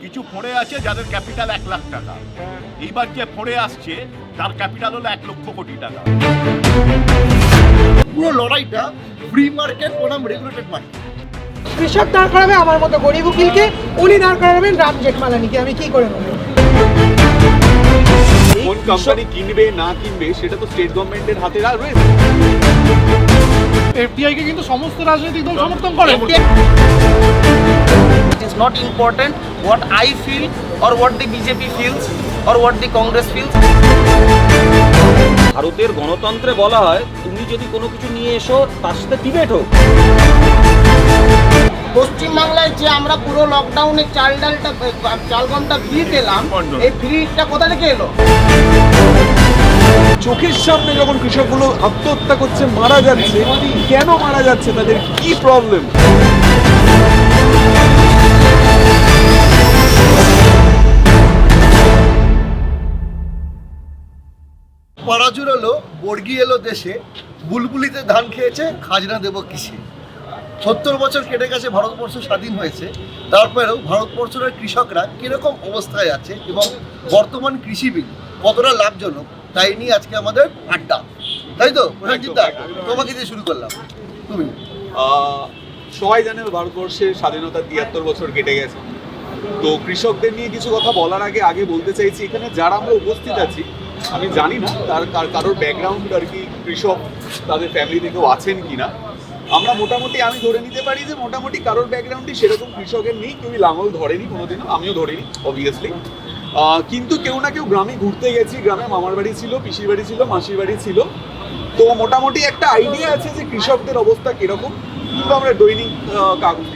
কিছু ফোনে আছে যাদের ক্যাপিটাল 1,00,000 টাকা, এইবার যে ফোনে আসছে তার ক্যাপিটাল হলো 1,00,000 কোটি টাকা। পুরো লড়াইটা ফ্রি মার্কেট বনাম রেগুলেটেড মার্কেট। কৃষক দাঁড় করাবে আমার মতো গরিব উকিলকে, উনি দাঁড় করাবেন রাম জেঠমালানিকে। আমি কি করে নেবো? কোন কোম্পানি কিনবে না কিনবে সেটা তো স্টেট গভর্নমেন্টের হাতে রয়েছে। এফডিআই কে কিন্তু সমস্ত রাজনৈতিক দল সমর্থন করে। It is not important what I feel or what the BJP feels or what the Congress feels. ভারতের গণতন্ত্রে বলা হয় তুমি যদি কোনো কিছু নিয়ে এসো তার সাথে ডিবেট হোক। পশ্চিমবাংলায় যে আমরা পুরো লকডাউনে চাল গমটা ফ্রি পেলাম, এই ফ্রিটা কোথা থেকে এলো? চোখের সামনে যখন কৃষকগুলো আত্মহত্যা করছে, মারা যাচ্ছে, কেন মারা যাচ্ছে, তাদের কি প্রবলেম? পরাজুর হলো বর্গি এলো দেশে, বুলবুলিতে ধান খেয়েছে, খাজনা দেব কিসে। 70 বছর কেটে গেছে, ভারতবর্ষ স্বাধীন হয়েছে, তারপরেও ভারতবর্ষের কৃষকরা কিরকম অবস্থায় আছে এবং বর্তমান কৃষি বিল কতটা লাভজনক, তাই নিয়ে আজকে আমাদের আড্ডা, তাই তো? প্রসেনজিৎদা, তোমাকে দিয়ে শুরু করলাম। তুমি সবাই জানে ভারতবর্ষের স্বাধীনতা 73 বছর কেটে গেছে। তো কৃষকদের নিয়ে কিছু কথা বলার আগে বলতে চাইছি, এখানে যারা আমরা উপস্থিত আছি, আমি জানি না কারোর ব্যাকগ্রাউন্ড আর কি কৃষক, তাদের ফ্যামিলি থেকেও আছেন কিনা। আমরা মোটামুটি আমি ধরে নিতে পারি যে মোটামুটি কারোর ব্যাকগ্রাউন্ডই সেরকম কৃষকের নেই, কেউই লাঙল ধরেনি কোনোদিনও, আমিও ধরিনি অবভিয়াসলি। কিন্তু কেউ না কেউ গ্রামে ঘুরতে গেছি, গ্রামে মামার বাড়ি ছিল, পিসির বাড়ি ছিল, মাসির বাড়ি ছিল, তো মোটামুটি একটা আইডিয়া আছে যে কৃষকদের অবস্থা কিরকম। কিন্তু আমরা দৈনিক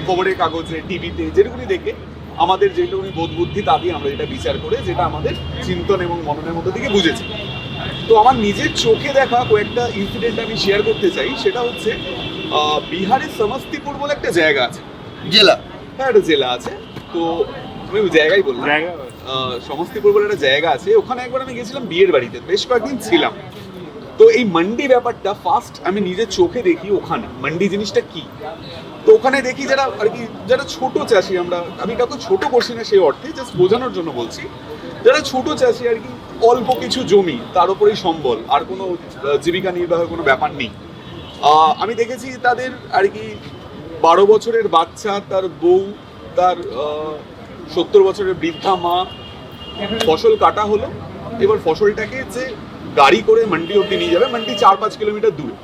খবরের কাগজে, টিভিতে যেটুকুনি দেখে আমাদের যেটুকুনি বোধ বুদ্ধি তা দিয়ে আমরা যেটা বিচার করে, যেটা আমাদের চিন্তন এবং মননের মধ্যে থেকে বুঝেছি। তো আমার নিজের চোখে দেখা কয়েকটা ইনসিডেন্ট আমি শেয়ার করতে চাই। সেটা হচ্ছে বিহারের সমস্তিপুর বলে একটা জায়গা আছে, জেলা, হ্যাঁ একটা জেলা আছে। তো আমি ওই জায়গায় বললাম, সমস্তিপুর বলে একটা জায়গা আছে, ওখানে একবার আমি গেছিলাম বিয়ের বাড়িতে, বেশ কয়েকদিন ছিলাম। তো এই মান্ডি ব্যাপারটা ফার্স্ট আমি নিজের চোখে দেখি ওখানে। মান্ডি জিনিসটা কি, তো ওখানে দেখি যারা আর কি, যারা ছোট চাষি, আমি কাউকে ছোট করছি না সেই অর্থে, জাস্ট বোঝানোর জন্য বলছি, যারা ছোট চাষি আর কি, অল্প কিছু জমি, তার উপরেই সম্বল, আর কোনো জীবিকা নির্বাহের কোনো ব্যাপার নেই। আমি দেখেছি তাদের আর কি 12 বছরের বাচ্চা, তার বউ, তার 70 বছরের বৃদ্ধা মা, ফসল কাটা হলো, এবার ফসলটাকে যে গাড়ি করে মান্ডি অব্দি নিয়ে যাবে, মান্ডি 4-5 কিলোমিটার দূরে,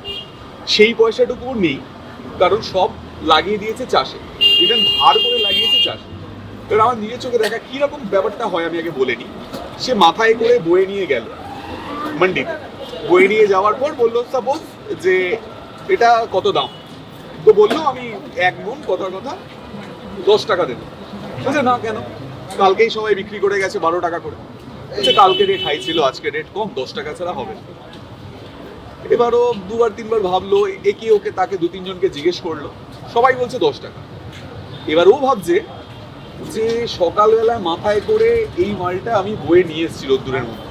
সেই পয়সাটুকুও নেই, কারণ সব লাগিয়ে দিয়েছে চাষে, ইভেন ধার করে লাগিয়েছে চাষে। এবার আমার নিজের চোখে দেখা কীরকম ব্যাপারটা হয় আমি আগে বলে নিই। সে মাথায় করে বয়ে নিয়ে গেল মান্ডিতে, বয়ে নিয়ে যাওয়ার পর বললো সাপোজ যে এটা কত দাম, তো বললো আমি 1 মণ, কথার কথা 10 টাকা দেবো। বলছে না কেন, কালকেই সবাই বিক্রি করে গেছে 12 টাকা করে। বলছে কালকে রেট হাই ছিল, আজকে রেট কম, 10 টাকা ছাড়া হবে না। এবারও 2-3বার ভাবলো, একে ওকে তাকে 2-3 জনকে জিজ্ঞেস করলো, সবাই বলছে 10 টাকা। এবার ও ভাবছে যে সকালবেলায় মাথায় করে এই মালটা আমি বয়ে নিয়ে এসেছি রোদ্দুরের মধ্যে,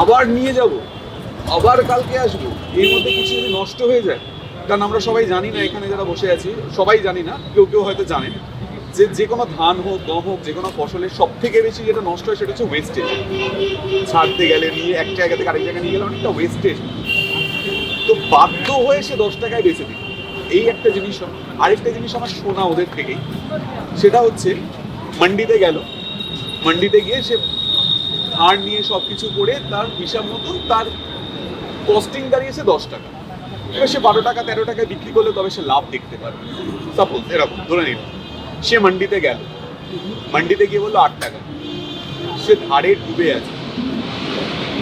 আবার নিয়ে যাব, আবার কালকে আসবো, এর মধ্যে কিছু যদি নষ্ট হয়ে যায়, কারণ আমরা সবাই জানি না, এখানে যারা বসে আছি সবাই জানি না, কেউ কেউ হয়তো জানেন যে কোনো ধান হোক, গম হোক, যে কোনো ফসলের সব থেকে বেশি যেটা নষ্ট হয় সেটা হচ্ছে ওয়েস্টেজ। ছাড়তে গেলে নিয়ে এক জায়গা থেকে আরেক জায়গায় নিয়ে গেলে অনেকটা ওয়েস্টেজ, তো বাধ্য হয়ে সে 10 টাকায় বেচে দিল। এই একটা জিনিস। আরেকটা জিনিস আমার শোনা ওদের থেকেই, সেটা হচ্ছে মান্ডিতে গেল, মান্ডিতে গিয়ে সে ধার নিয়ে সব কিছু করে তার হিসাব মতন তার কস্টিং দাঁড়িয়েছে 10 টাকা। এবার সে 12 টাকা 13 টাকায় বিক্রি করলে তবে সে লাভ দেখতে পারবে। সাপোজ এরকম ধরে নিন, সে মান্ডিতে গেল, মান্ডিতে গিয়ে বললো 8 টাকা, সে ধারে ডুবে আছে।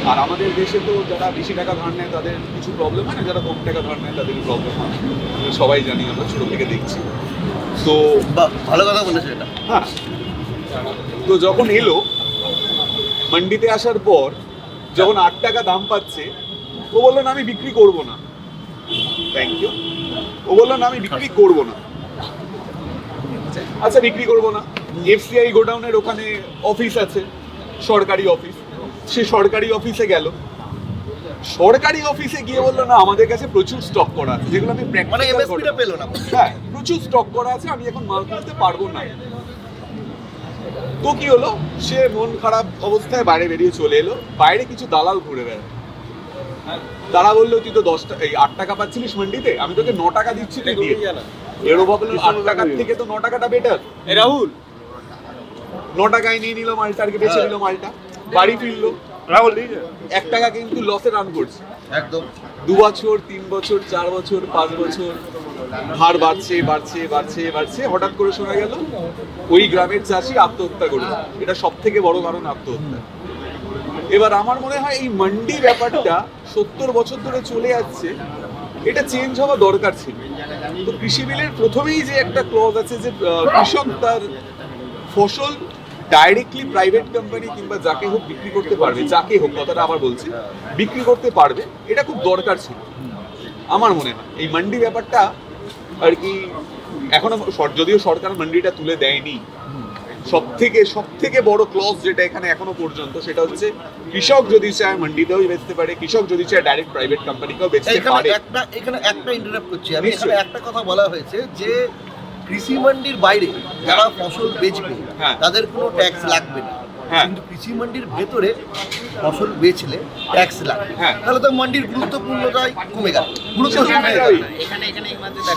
আর আমাদের দেশে তো যারা বেশি টাকা ধার নেয় তাদের কিছু প্রবলেম হয় না, যারা কম টাকা ধার নেয় তাদের প্রবলেম হয়, সবাই জানি, আমরা ছোট থেকে দেখছি। তো ভালো কথা বলেছো এটা। হ্যাঁ, তো যখন এলো মান্ডিতে আসার পর, যখন 8 টাকা দাম পাচ্ছে, ও বললো না আমি বিক্রি করবো না। Thank you. ও বললো না আমি বিক্রি করবো না। আচ্ছা বিক্রি করবো না। এফসিআই গোডাউনের ওখানে অফিস আছে, সরকারি অফিস, সে সরকারি অফিসে গেল, সরকারি অফিসে গিয়ে বললো না আমাদের কাছে প্রচুর স্টক করা আছে, যেগুলো আমি মানে এমএসপিটা পেলো না। হ্যাঁ, প্রচুর স্টক করা আছে, আমি এখন মাল কিনতে পারবো না। তো কি হলো, সে মন খারাপ অবস্থায় বাইরে বেরিয়ে চলে এলো। বাইরে কিছু দালাল ঘুরে বেড়ায়, তারা বললো তুই তো 8 টাকা পাচ্ছিলিস মান্ডিতে, আমি তোকে 9 টাকা দিচ্ছি, তুই দিয়ে এরও ভাবলো 8 টাকার থেকে তো 9 টাকাটা বেটার। রাহুল 9 টাকায় নিয়ে নিল মালটা, আর কি বেঁচে নিল মালটা, বাড়ি ফিরলো। রাহুল 1 টাকা কিন্তু লসে রান করছে। একদম 2 বছর, 3 বছর, 4 বছর, 5 বছর, হার বাড়ছে বাড়ছে বাড়ছে বাড়ছে। হঠাৎ করে শোনা গেল ওই গ্রামের চাষি আত্মহত্যা করলো। এটা সব থেকে বড় কারণ আত্মহত্যা। এবার আমার মনে হয় এই মান্ডি ব্যাপারটা 70 বছর ধরে চলে যাচ্ছে, এটা চেঞ্জ হওয়া দরকার ছিল। তো কৃষি বিলের প্রথমেই যে একটা ক্লজ আছে যে কৃষক তার ফসল ডাইরেক্টলি প্রাইভেট কোম্পানি কিংবা যাকে হোক বিক্রি করতে পারবে, যাকে হোক, কথাটা আবার বলছি, বিক্রি করতে পারবে, এটা খুব দরকার ছিল আমার মনে হয়। এই মান্ডি ব্যাপারটা আর কি এখনো যদিও সরকার মান্ডিটা তুলে দেয়নি, সব থেকে বড় ক্লজ যেটা এখানে এখনো পর্যন্ত, সেটা হচ্ছে কৃষক যদি চায় মান্ডিতেও বেচতে পারে, কৃষক যদি চায় ডাইরেক্ট প্রাইভেট কোম্পানিকেও বেচতে পারে। এখানে একটা ইন্টারাপ্ট করছি আমি। এখানে একটা কথা বলা হয়েছে যে কৃষি মান্ডির বাইরে যারা ফসল বেচবে হ্যাঁ। তাদের কোনো ট্যাক্স লাগবে না, হ্যাঁ। কিন্তু কৃষি মান্ডির ভেতরে ফসল বেচলে ট্যাক্স লাগবে। হ্যাঁ। তাহলে তো মান্ডির গুরুত্বপূর্ণতাই কমে গেল, গুরুত্বহীন হয়ে গেল।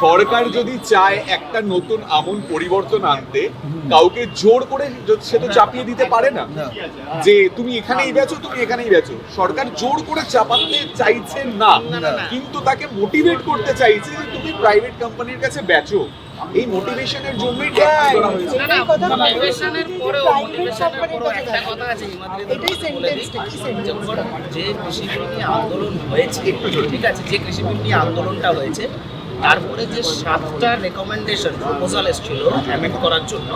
সরকার যদি চায় একটা নতুন আমূল পরিবর্তন আনতে, কাউকে জোর করে সে তো চাপিয়ে দিতে পারে না না। যে তুমি এখানেই বেচো, তুমি এখানেই বেচো। সরকার জোর করে চাপাতে চাইছে না, কিন্তু তাকে মোটিভেট করতে চাইছে যে তুমি প্রাইভেট কোম্পানির কাছে বেচো। এই মোটিভেশনের জন্যই ট্যাক্স করা হয়েছে। এই কথাটা মোটিভেশনের পরেও একটা কথা আছে, এটাই সেন্টেন্সটা কি সেন্টেন্স? যে কৃষি বিল নিয়ে আন্দোলন হয়েছে, ঠিক আছে, যে কৃষি বিল নিয়ে আন্দোলনটা হয়েছে, তারপরে যে 7টা রেকমেন্ডেশন প্রপোজাল এসেছিল অ্যামেন্ড করার জন্য,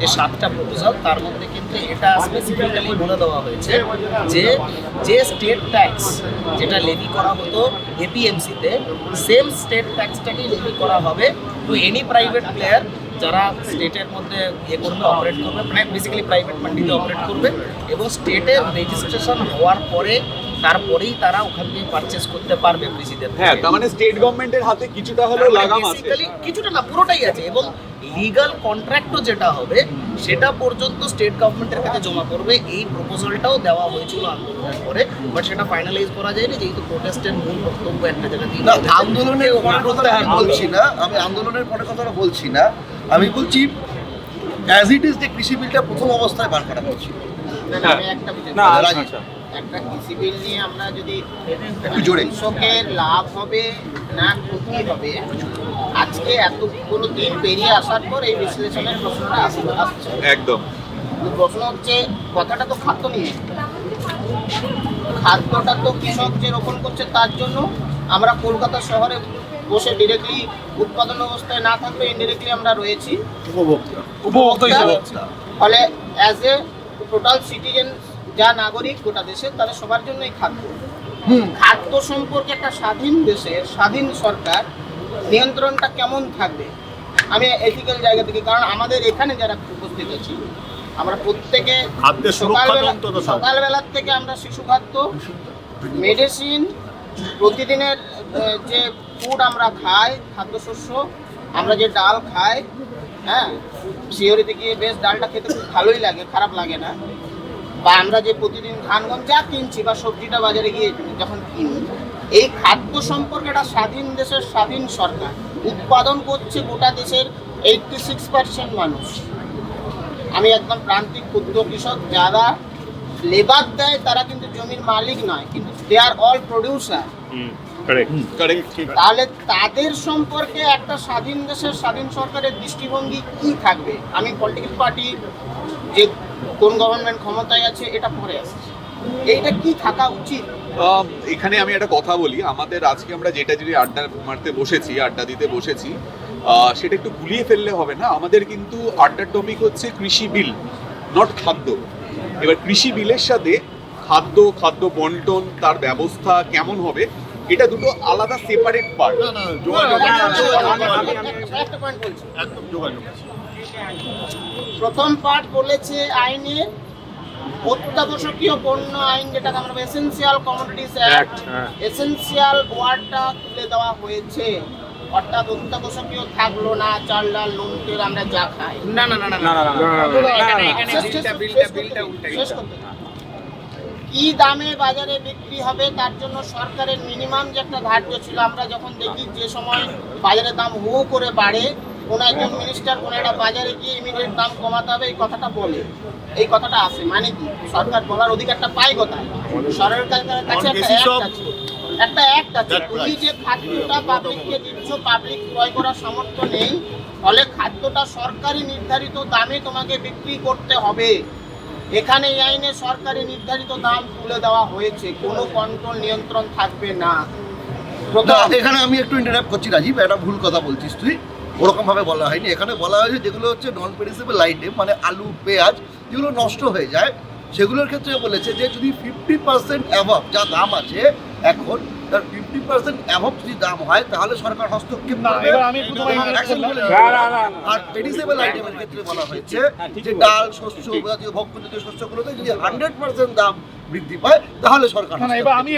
যে 7টা প্রপোজাল, তার মধ্যে কিন্তু এটা স্পেসিফিক্যালি বলে দেওয়া হয়েছে যে যে স্টেট ট্যাক্স যেটা লেভি করা হতো এপিএমসিতে, সেম স্টেট ট্যাক্সটাকেই লেভি করা হবে টু এনি প্রাইভেট প্লেয়ার যারা স্টেটের মধ্যে করবে, অপারেট করবে, বেসিক্যালি প্রাইভেট মান্ডিতে অপারেট করবে, এবং স্টেটের রেজিস্ট্রেশন হওয়ার পরে তারপরেই তারা ওখান থেকে পারচেস করতে পারবে কৃষিদের। হ্যাঁ, তার মানে স্টেট গভর্নমেন্টের হাতে কিছুটা হলেও লাগাম আছে। বেসিক্যালি কিছুটা না, পুরোটাই আছে, এবং লিগ্যাল কন্ট্রাক্টও যেটা হবে সেটা পর্যন্ত স্টেট গভর্নমেন্টের কাছে জমা করবে। এই প্রপোজালটাও দেওয়া হয়েছিল আন্দোলনের পরে, বাট সেটা ফাইনালাইজ করা যায়নি, যেহেতু প্রোটেস্টের মূল বক্তব্য একটা জায়গা দিয়ে না, আন্দোলনের পরের কথাটা আমি বলছি না, আমি আন্দোলনের পরের কথাটা বলছি না, আমি বলছি অ্যাজ ইট ইজ যে কৃষি বিলটা প্রথম অবস্থায় বার করা হয়েছিল। আমি একটা বিষয় না, রাজি। আচ্ছা। একটা কৃষি বিল নিয়ে আমরা যদি একটু জোরে। কৃষকের লাভ হবে না ক্ষতি হবে, আজকে এতগুলো দিন পেরিয়ে আসার পর এই বিশ্লেষণের প্রশ্নটা আসছে। একদম। কিন্তু প্রশ্ন হচ্ছে, কথাটা তো খাদ্য নিয়ে, খাদ্যটা তো কৃষক যে রোপণ করছে তার জন্য। আমরা কলকাতা শহরে বসে ডিরেক্টলি উৎপাদন অবস্থায় না থাকলে ইনডিরেক্টলি আমরা রয়েছি উপভোক্তা হিসেবে। ফলে অ্যাজ এ টোটাল সিটিজেন যা নাগরিক গোটা দেশের, তাদের সবার জন্যই খাদ্য। খাদ্য সম্পর্কে একটা স্বাধীন দেশের স্বাধীন সরকার নিয়ন্ত্রণটা কেমন থাকবে, আমি এথিক্যাল জায়গা থেকে, কারণ আমাদের এখানে যারা উপস্থিত আছি আমরা প্রত্যেকে খাদ্যের সুরক্ষা তো অন্তত থাকবে। সকালবেলার থেকে আমরা শিশু খাদ্য, মেডিসিন, প্রতিদিনের যে ফুড আমরা খাই, খাদ্যশস্য, আমরা যে ডাল খাই, হ্যাঁ, শিওরিতে গিয়ে বেশ ডালটা খেতে খুব ভালোই লাগে, খারাপ লাগে না। বা আমরা যে প্রতিদিন ধান গম যা কিনছি বা সবজিটা বাজারে গিয়ে যখন কিনি, এই খাদ্য সম্পর্কে একটা স্বাধীন দেশের স্বাধীন সরকার উৎপাদন করছে গোটা দেশের 86% মানুষ। আমি একদম প্রান্তিক ক্ষুদ্র কৃষক, যারা লেবার দেয় তারা কিন্তু জমির মালিক নয়, কিন্তু দে আর অল প্রডিউসার। তাহলে তাদের সম্পর্কে একটা স্বাধীন দেশের স্বাধীন সরকারের দৃষ্টিভঙ্গি কি থাকবে? আমি পলিটিক্যাল পার্টি যে কোন গভর্নমেন্ট ক্ষমতায় আছে এটা পরে আসছে, এইটা কি থাকা উচিত? এখানে আমি একটা কথা বলি, আমাদের আজকে আমরা যেটা যদি আড্ডা মারতে বসেছি, আড্ডা দিতে বসেছি, সেটা একটু গুলিয়ে ফেললে হবে না। আমাদের কিন্তু আড্ডার টপিক হচ্ছে কৃষি বিল, নট খাদ্য। এবার কৃষি বিলের সাথে খাদ্য বন্টন, তার ব্যবস্থা কেমন হবে, এটা দুটো আলাদা সেপারেট পার্ট। একটা পয়েন্ট বলছি, একদম যোগাযোগ আছে। প্রথম পার্ট বলেছে আইনে অত্যাবশ্যকীয় পণ্য আইন, যেটাকে আমরা এসেনশিয়াল কমোডিটিস অ্যাক্ট, এসেনশিয়াল ওয়ার্ডটা তুলে দেওয়া হয়েছে। অর্থাৎ অত্যাবশ্যকীয় থাকলো না, চাল ডাল নুন তেল আমরা যা খাই। না না না না না না না শেষ করতে দাও। কি দামে বাজারে বিক্রি হবে তার জন্য সরকারের মিনিমাম যে একটা ধার্য ছিল, আমরা যখন দেখি যে সময় বাজারের দাম হু করে বাড়ে, কোনো একজন মিনিস্টার কোনো একটা বাজারে গিয়ে ইমিডিয়েট দাম কমাতে হবে এই কথাটা বলে, এই কথাটা আসে, মানে কি সরকার বলার অধিকারটা পায় কোথায়? সরকারের কাছে একটা অ্যাক্ট আছে, তুমি যে খাদ্যটা পাবলিককে দিচ্ছ, পাবলিক ক্রয় করার সামর্থ্য নেই, ফলে খাদ্যটা সরকারি নির্ধারিত দামে তোমাকে বিক্রি করতে হবে। এখানে এই আইনে সরকারি নির্ধারিত দাম তুলে দেওয়া হয়েছে, কোনো কন্ট্রোল নিয়ন্ত্রণ থাকবে না। না, এখানে আমি একটু ইন্টারাপ্ট করছি রাজীব, একটা ভুল কথা বলছিস তুই। ওরকম ভাবে বলা হয়নি, এখানে বলা হয়েছে যেগুলো হচ্ছে নন পেরিসেবল আইটেম, মানে আলু পেঁয়াজ যেগুলো নষ্ট হয়ে যায় সেগুলোর ক্ষেত্রে বলেছে যে যদি 50% অ্যাভাব যা দাম আছে এখন, তার 50% অ্যাভাব যদি দাম হয় তাহলে সরকার হস্তক্ষেপ করবে। Action বলে দিবে। আর পেরিসেবল আইটেমের ক্ষেত্রে বলা হয়েছে যে ডাল, শস্য, জাতীয় ভোগ্যজাতীয় শস্যগুলোতে যদি 100% দাম বৃদ্ধি পায় তাহলে সরকার হস্তক্ষেপ করবে।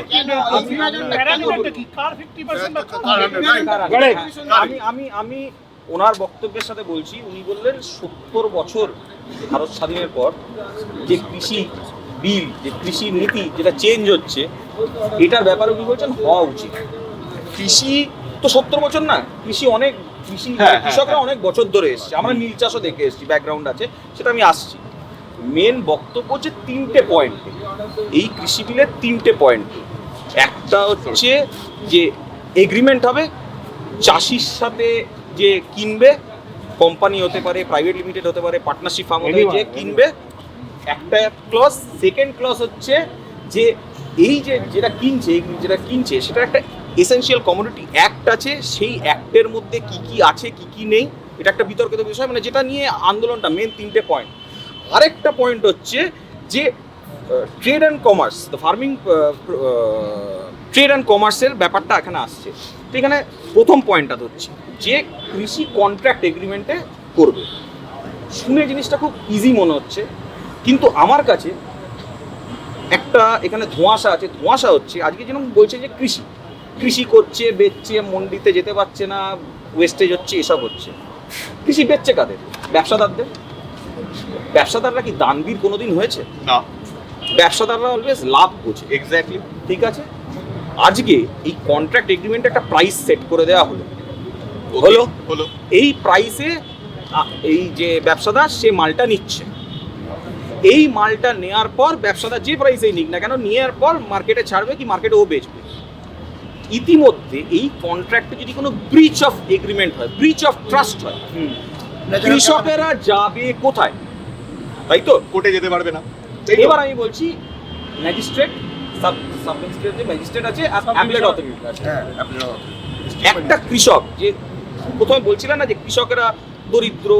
আমি ওনার বক্তব্যের সাথে বলছি। উনি বললেন 70 বছর ভারত স্বাধীনের পর যে কৃষি বিল, যে কৃষি নীতি যেটা চেঞ্জ হচ্ছে, এটার ব্যাপারে উনি বলছেন হওয়া উচিত। কৃষি তো 70 বছর না, কৃষকরা অনেক বছর ধরে এসছে, আমরা নীল চাষও দেখে এসছি, ব্যাকগ্রাউন্ড আছে, সেটা আমি আসছি। মেন বক্তব্য হচ্ছে 3টে পয়েন্ট, এই কৃষি বিলের 3টে পয়েন্ট। একটা হচ্ছে যে এগ্রিমেন্ট হবে চাষির সাথে, যে কিনবে, কোম্পানি হতে পারে, প্রাইভেট লিমিটেড হতে পারে, পার্টনারশিপ ফার্ম হতে পারে, যে কিনবে, একটা ক্লজ। সেকেন্ড ক্লজ হচ্ছে যে এই যে যেটা কিনছে সেটা একটা এসেনশিয়াল কমোডিটি অ্যাক্ট আছে, সেই অ্যাক্টের মধ্যে কি কি আছে কি কি নেই, এটা একটা বিতর্কিত বিষয়, মানে যেটা নিয়ে আন্দোলনটা মেন 3টে পয়েন্ট। আরেকটা পয়েন্ট হচ্ছে যে trade and commerce, farming trade and কমার্সের ব্যাপারটা এখানে আসছে। তো এখানে প্রথম পয়েন্টটা হচ্ছে যে কৃষি কন্ট্রাক্ট এগ্রিমেন্টে করবে। শুনে জিনিসটা খুব ইজি মনে হচ্ছে, কিন্তু আমার কাছে একটা এখানে ধোঁয়াশা আছে। ধোঁয়াশা হচ্ছে আজকে যেরকম বলছে যে কৃষি করছে, বেচছে, মন্ডিতে যেতে পারছে না, ওয়েস্টেজ হচ্ছে, এসব হচ্ছে। কৃষি বেচছে কাদের? ব্যবসাদারদের। ব্যবসাদাররা কি দানবীর কোনোদিন হয়েছে? না, ব্যবসাদাররা অলওয়েজ লাভ বোঝে। এক্স্যাক্টলি। ঠিক আছে, আজকে এই কন্ট্রাক্ট এগ্রিমেন্টে একটা প্রাইস সেট করে দেওয়া হলো। এই প্রাইসে এই যে ব্যবসাদার সে মালটা নিচ্ছে, এই মালটা নেওয়ার পর ব্যবসাদার যে প্রাইসেই নিক না কেন, নেওয়ার পর মার্কেটে ছাড়বে কি মার্কেটে ও বেচবে। ইতিমধ্যে এই কন্ট্রাক্টে যদি কোনো ব্রিচ অফ এগ্রিমেন্ট হয়, ব্রিচ অফ ট্রাস্ট হয়, কৃষকেরা যাবে কোথায়? তাই তো, কোর্টে যেতে পারবে না। এবার আমি বলছি ম্যাজিস্ট্রেট, সাব ম্যাজিস্ট্রেট যে ম্যাজিস্ট্রেট আছে আর অ্যাপেলেট অথরিটি আছে। একটা কৃষক, যে প্রথমে বলছিলেন না যে কৃষকেরা দরিদ্র,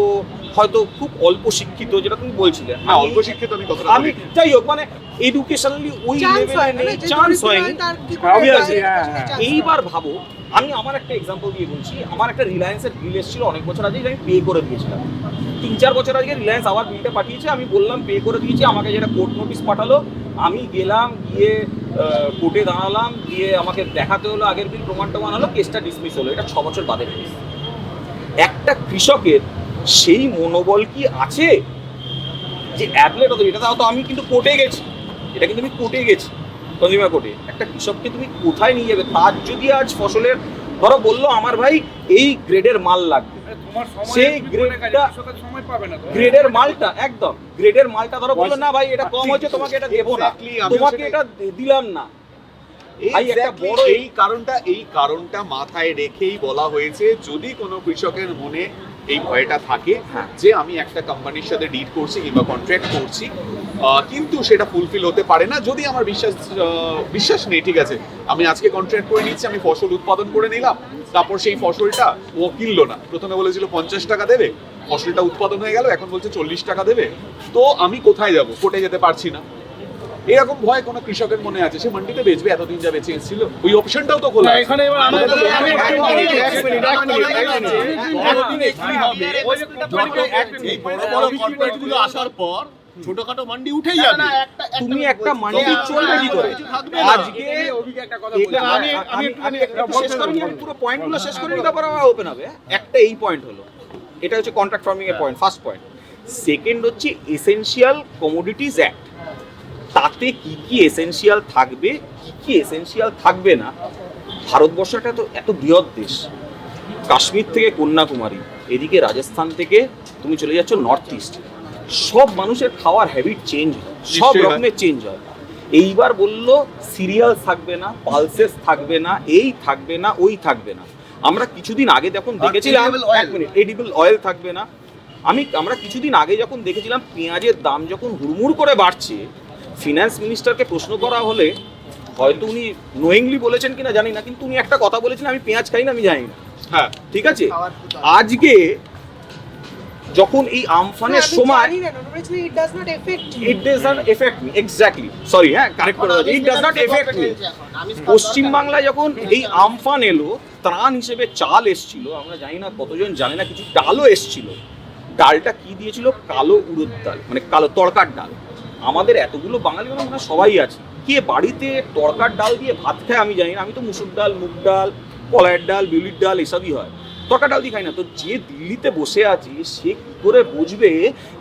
হয়তো খুব অল্প শিক্ষিত, যেটা তুমি বলছিলে। হ্যাঁ, অল্প শিক্ষিত আমি যাই হোক, মানে এডুকেশনালি ওই লেভেলে নেই, চান্স হয়নি। এইবার ভাবো, আমি আমার একটা এক্সাম্পল দিয়ে বলছি। আমার একটা রিলায়েন্সের বিল এসেছিল অনেক বছর আগে, আমি পে করে দিয়েছিলাম। 3-4 বছর আগে রিলায়েন্স আবার বিলটা পাঠিয়েছে, আমি বললাম পে করে দিয়েছি, আমাকে যেটা কোর্ট নোটিশ পাঠালো, আমি গেলাম, গিয়ে কোর্টে দাঁড়ালাম, গিয়ে আমাকে দেখাতে হলো আগের বিল, প্রমাণ টমান হলো, কেসটা ডিসমিস হলো। এটা 6 বছর বাদে কেস। কৃষকের সেই মনোবল কি আছে যে অ্যাপলেট অথরিটি, এটা তো আমি কিন্তু কোর্টে গেছি, এটা কিন্তু আমি কোর্টে গেছি, কনজিউমার কোর্টে। একটা কৃষককে তুমি কোথায় নিয়ে যাবে? তার যদি আজ ফসলের, ধরো বললো আমার ভাই এই গ্রেডের মাল লাগবে, সেই গ্রেডের মালটা, একদম গ্রেডের মালটা ধরো বললো না ভাই এটা কম হয়েছে, তোমাকে এটা দেবো না, তোমাকে এটা দিলাম না। এই কারণটা মাথায় রেখেই বলা হয়েছে, যদি কোনো কৃষকের মনে এই ভয়টা থাকে যে আমি একটা কোম্পানির সাথে ডিল করছি কিংবা কন্ট্রাক্ট করছি, কিন্তু সেটা ফুলফিল হতে পারে না, যদি আমার বিশ্বাস নেই, ঠিক আছে, আমি আজকে কন্ট্রাক্ট করে নিচ্ছি, আমি ফসল উৎপাদন করে নিলাম, তারপর সেই ফসলটা ও কিনলো না, প্রথমে বলেছিল 50 টাকা দেবে, ফসলটা উৎপাদন হয়ে গেল, এখন বলছে 40 টাকা দেবে, তো আমি কোথায় যাব? কোর্টে যেতে পারছি না। এরকম ভয় কোনো কৃষকের মনে আছে, সে মান্ডিতে বেচবে, এতদিন যা বেঁচে এসেছিল, ওই অপশনটাও তো খোলা। এখানে এবার এই বড় বড় কন্ট্রাক্টগুলো আসার পর ছোটখাটো মান্ডি উঠেই না, যাবে। না, তুমি মিনিট একটা বলছি। মান্ডি আমরা- চলবে কি করে? কিছু থাকবে না। আজকে এটা আমি একটু শেষ করিনি, আমি পুরো পয়েন্টগুলো শেষ করিনি, তারপর আমার ওপেন হবে। একটা এই পয়েন্ট হলো, এটা হচ্ছে কন্ট্রাক্ট ফার্মিং এর পয়েন্ট, ফার্স্ট পয়েন্ট। সেকেন্ড হচ্ছে এসেনশিয়াল কমোডিটিজ অ্যাক্ট। তাতে কি কি এসেনশিয়াল থাকবে, কি কি এসেনশিয়াল থাকবে না। ভারতবর্ষটা তো এত বৃহৎ দেশ, কাশ্মীর থেকে কন্যাকুমারী, এদিকে রাজস্থান থেকে তুমি চলে যাচ্ছ নর্থ ইস্ট, সব মানুষের খাওয়ার হ্যাবিট চেঞ্জ হয়, সব নিশ্চয়ই হয়। রকমের চেঞ্জ হয়। এইবার বললো সিরিয়াল থাকবে না, পালসেস থাকবে না, এই থাকবে না, ওই থাকবে না। আমরা কিছুদিন আগে যখন দেখেছিলাম, edible oil। এক মিনিট, এডিবল অয়েল থাকবে না। আমরা কিছুদিন আগে যখন দেখেছিলাম পেঁয়াজের দাম যখন হুড়মুড় করে বাড়ছে, ফিনান্স মিনিস্টারকে প্রশ্ন করা হলে, হয়তো উনি নোয়িংলি বলেছেন কিনা জানি না, কিন্তু উনি একটা কথা বলেছেন, আমি পেঁয়াজ খাই না, আমি জানি না। হ্যাঁ, ঠিক আছে, আজকে যখন এই আমফানের সময় it does not effect it does not effect me, exactly, sorry, হ্যাঁ কারেক্ট করে দিচ্ছি, it does not effect me. পশ্চিমবাংলায় যখন এই আমফান এলো, ত্রাণ হিসেবে চাল এসছিল, আমরা জানি না কতজন জানে না, কিছু ডালও এসছিল। ডালটা কি দিয়েছিল? কালো উড়দ ডাল, মানে কালো তড়কার ডাল। আমাদের এতগুলো বাঙালি মানে আমরা সবাই আছি, কে বাড়িতে তড়কার ডাল দিয়ে ভাত খায় আমি জানি না। আমি তো মুসুর ডাল, মুগ ডাল, কলাইয়ের ডাল, বিউলির ডাল এসবই হয়, তড়কার ডাল দিয়ে খাই না। তো যে দিল্লিতে বসে আছে সে কি করে বুঝবে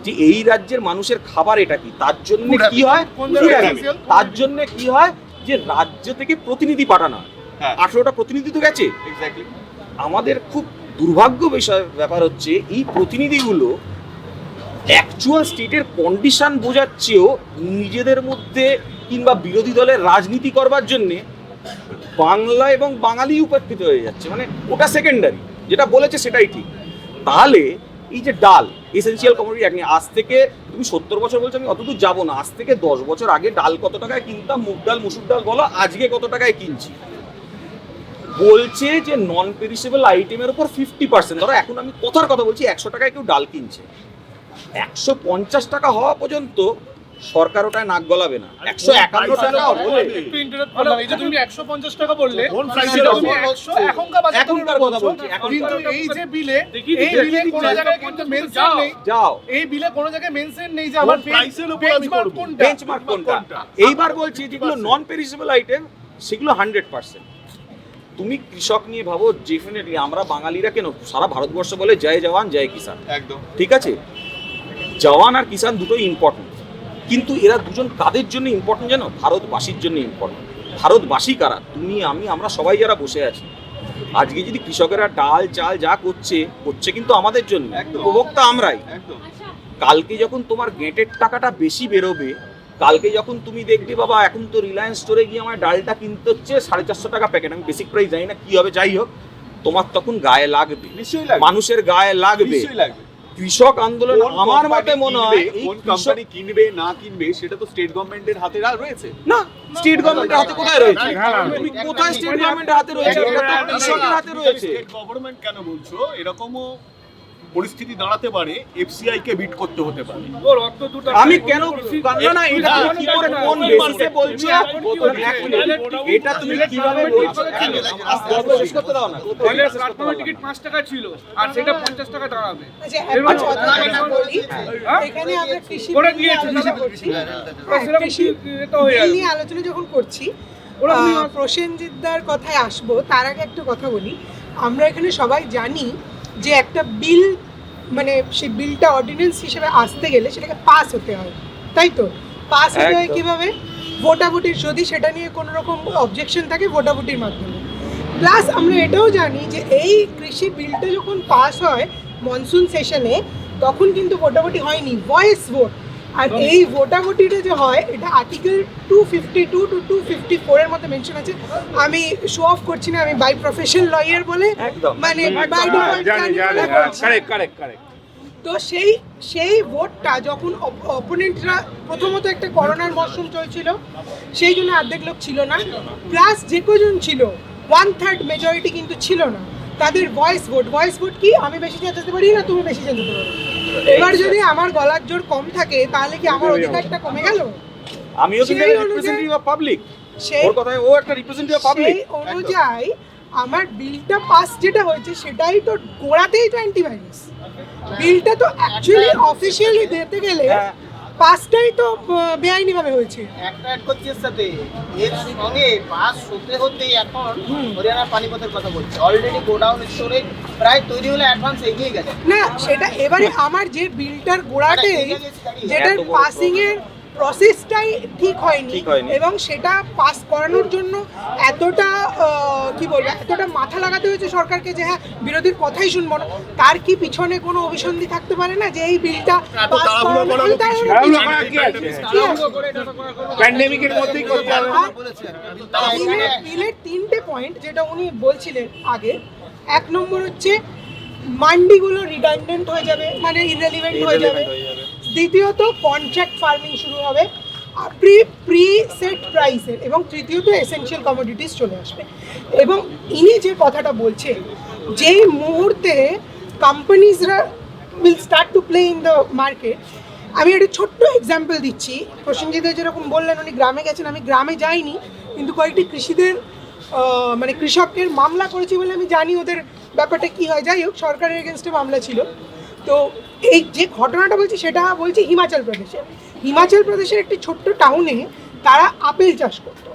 যে এই রাজ্যের মানুষের খাবার এটা কি? তার জন্য কি হয়, তার জন্য কি হয় যে রাজ্য থেকে প্রতিনিধি পাঠানো হয়। হ্যাঁ। 18টা প্রতিনিধি তো গেছে। এক্স্যাক্টলি। আমাদের খুব দুর্ভাগ্য ব্যাপার হচ্ছে এই প্রতিনিধিগুলো অ্যাকচুয়াল স্টেটের কন্ডিশন বোঝাচ্ছেও নিজেদের মধ্যে কিংবা বিরোধী দলের রাজনীতি করবার জন্যে বাংলা এবং বাঙালি উপেক্ষিত হয়ে যাচ্ছে। মানে ওটা সেকেন্ডারি, যেটা বলেছে সেটাই ঠিক। তাহলে এই যে ডাল এসেনশিয়াল কমোডিটি অ্যাক্ট নিয়ে, আজ থেকে তুমি 70 বছর বলছো, আমি অতদূর যাবো না, আজ থেকে 10 বছর আগে ডাল কত টাকায় কিনতাম, মুগ ডাল, মুসুর ডাল বলো, আজকে কত টাকায় কিনছি। বলছে যে নন পেরিশেবল আইটেমের উপর 50%, ধরো এখন আমি কথার কথা বলছি, 100 টাকায় কেউ ডাল কিনছে, 150 টাকা হওয়া পর্যন্ত সরকার ওটায় নাক গলাবে না। 151 টাকা হলে একটু ইন্টারাপ্ট করলাম, এই যে তুমি 150 টাকা বললে, কোন price সেটা এর তুমি উপর? 100 এখনকার বাজার এখনকার কথা বলছি, কিন্তু এই যে বিলে, এই দেখি, বিলে কোনো জায়গায় কিন্তু মেনশন নেই, যাও এই বিলে কোনো জায়গায় মেনশন নেই যে আমার কোন price এর উপর আমি benchmark করবো? কোনটা। বেঞ্চমার্ক কোনটা। এইবার বলছি যেগুলো নন পেরিশেবল আইটেম সেগুলো 100%। তুমি কৃষক নিয়ে ভাবো, ডেফিনেটলি আমরা বাঙালিরা কেন সারা ভারতবর্ষ বলে জয় জওয়ান জয় কিষান, একদম। ঠিক আছে, জওয়ান আর কিষান দুটোই ইম্পর্টেন্ট, কিন্তু এরা দুজন কাদের জন্য ইম্পর্টেন্ট জানো? ভারতবাসীর জন্য ইম্পর্টেন্ট। ভারতবাসী কারা? তুমি, আমি, আমরা সবাই যারা বসে আছি। আজকে যদি কৃষকেরা ডাল চাল যা করছে কিন্তু আমাদের জন্য, একদম। উপভোক্তা আমরাই। একদম। কালকে যখন তোমার গেটের টাকাটা বেশি বেরোবে, কালকে যখন তুমি দেখবে বাবা এখন তো রিলায়েন্স স্টোরে গিয়ে আমার ডালটা কিনতে হচ্ছে 450 টাকা প্যাকেট, আমি বেসিক প্রাইস জানি না কি হবে, যাই হোক, তোমার তখন গায়ে লাগবে, নিশ্চয়ই লাগবে। মানুষের গায়ে লাগবে। নিশ্চয়ই লাগবে। কৃষক আন্দোলন কোন আমার company মতে মনে হয় কিনবে, এই কোন কৃষক, কোম্পানি কিনবে না কিনবে সেটা তো স্টেট গভর্নমেন্টের হাতে রয়েছে। না, স্টেট গভর্নমেন্টের হাতে কোথায় রয়েছে? না, কোথায় স্টেট গভর্নমেন্টের হাতে রয়েছে? এটা তো কৃষকের হাতে রয়েছে। স্টেট গভর্নমেন্ট কেন বলছো? এরকমও পরিস্থিতি দাঁড়াতে পারে, এফসিআই কে বিট করতে হতে পারে। আমি কেন না, না, এটা তুমি কি করে কোন বেসিসে বলছো? এটা তুমি কিভাবে বলছো? শেষ করতে দাও না। টিকিট 5 টাকা ছিল আর সেটা 50 টাকা দাঁড়াবে। আচ্ছা, একটা কথা আমি বলি, এখানে আমরা কৃষি করে বিল নিয়ে দিয়েছে, আলোচনা করছি। সেরকম কৃষি এটা হয়ে বিল যাবে। নিয়ে আলোচনা যখন করছি, ওরা প্রসেনজিৎদার কথায় আসবো, তার আগে একটা কথা বলি। আমরা এখানে সবাই জানি যে একটা বিল, মানে সেই বিলটা অর্ডিন্যান্স হিসেবে আসতে গেলে সেটাকে পাস হতে হয়, তাই তো? পাস হতে হয় একদম। কিভাবে? ভোটাভুটির, যদি সেটা নিয়ে কোনো রকম অবজেকশন থাকে ভোটাভুটির মাধ্যমে। প্লাস আমরা এটাও জানি যে এই কৃষি বিলটা যখন পাস হয় মনসুন সেশনে, তখন কিন্তু ভোটাভুটি হয়নি, ভয়েস ভোট। আর এই ভোটাভুটিটা যে হয়, এটা আর্টিকেল 252 to 254 এর মধ্যে মেনশন আছে। আমি শো অফ করছি না, আমি বাই প্রফেশন লয়ার বলে, একদম। মানে বাই ডিফল্ট কারেক্ট। তো সেই ভোটটা যখন অপোনেন্টরা, প্রথমত একটা করোনার মরশুম চলছিল, সেই জন্য অর্ধেক লোক ছিল না, প্লাস যে কজন ছিল 1/3 মেজরিটি কিন্তু ছিল না, তাদের ভয়েস ভোট কি আমি বেশি চেঁচাতে পারি না, তুমি বেশি চেঁচাতে পারো। এবার যদি আমার গলার জোর কম থাকে, তাহলে কি আমার অধিকারটা কমে গেল? আমিও কিন্তু সেই রিপ্রেজেন্টেটিভ অফ পাবলিক, সেই ওর কথায় ও একটা রিপ্রেজেন্টেটিভ অফ পাবলিক। সেই অনুযায়ী আমার বিলটা পাস যেটা হয়েছে, সেটাই তো গোড়াতেই তো অ্যান্টিভাইরাস। বিলটা তো অ্যাকচুয়ালি অফিসিয়ালি দিতে গেলে পাঁচটাই তো বেআইনিভাবে হয়েছে। একটা অ্যাড করছি এর সাথে, এর সঙ্গে পাস হতে হতেই এখন হরিয়ানা পানিপথের কথা বলছে, অলরেডি গোডাউন স্টোরেজ প্রায় তৈরি হলে অ্যাডভান্স এগিয়ে গেছে। না সেটা এবারে আমার যে বিলটার গোড়াতে যেটার পাসিং এর প্রসেসটাই ঠিক হয়নি এবং সেটা পাস করানোর জন্য এতটা কি বলবো এতটা মাথা লাগাতে হয়েছে সরকারকে যে হ্যাঁ বিরোধীর কথাই শুনবো না, তার কি পিছনে কোনো অভিসন্ধি থাকতে পারে না যে এই বিলটা পাস প্যান্ডেমিকের মধ্যেই করতে হবে। বিলের তিনটে পয়েন্ট যেটা উনি বলছিলেন আগে, এক নম্বর হচ্ছে মান্ডিগুলো রিডান্ডেন্ট হয়ে যাবে, মানে ইররেলিভেন্ট হয়ে যাবে। দ্বিতীয়ত কন্ট্রাক্ট ফার্মিং শুরু হবে প্রি সেট প্রাইসের, এবং তৃতীয়ত এসেনশিয়াল কমোডিটিস চলে আসবে। এবং ইনি যে কথাটা বলছেন, যেই মুহূর্তে কোম্পানিজরা will start to play in the market, আমি একটা ছোট্ট এক্সাম্পল দিচ্ছি। প্রসেনজিৎ যেরকম বললেন উনি গ্রামে গেছেন, আমি গ্রামে যাইনি, কিন্তু কয়েকটি কৃষিদের মানে কৃষকের মামলা করেছি বলে আমি জানি ওদের ব্যাপারটা কী হয়। যাই হোক, সরকারের এগেনস্টে মামলা ছিল। তো এই যে ঘটনাটা বলছি সেটা বলছি হিমাচল প্রদেশের একটি ছোট্ট টাউনে তারা আপেল চাষ করতো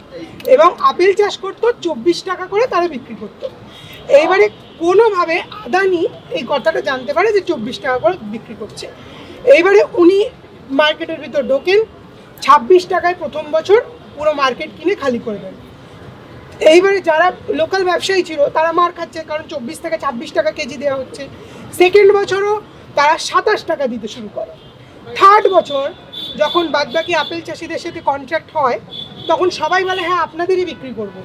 এবং আপেল চাষ করতো 24 টাকা করে তারা বিক্রি করতো। এইবারে কোনোভাবে আদানি এই কথাটা জানতে পারে যে 24 টাকা করে বিক্রি করছে। এইবারে উনি মার্কেটের ভিতর ঢোকেন, 26 টাকায় প্রথম বছর পুরো মার্কেট কিনে খালি করে দেন। এইবারে যারা লোকাল ব্যবসায়ী ছিল তারা মার খাচ্ছে, কারণ 24 থেকে 26 টাকা কেজি দেওয়া হচ্ছে। সেকেন্ড বছরও তারা 27 টাকা দিতে শুরু করে। থার্ড বছর যখন বাদবাকি আপেল চাষিদের সাথে কন্ট্রাক্ট হয়, তখন সবাই বলে হ্যাঁ আপনাদেরই বিক্রি করব।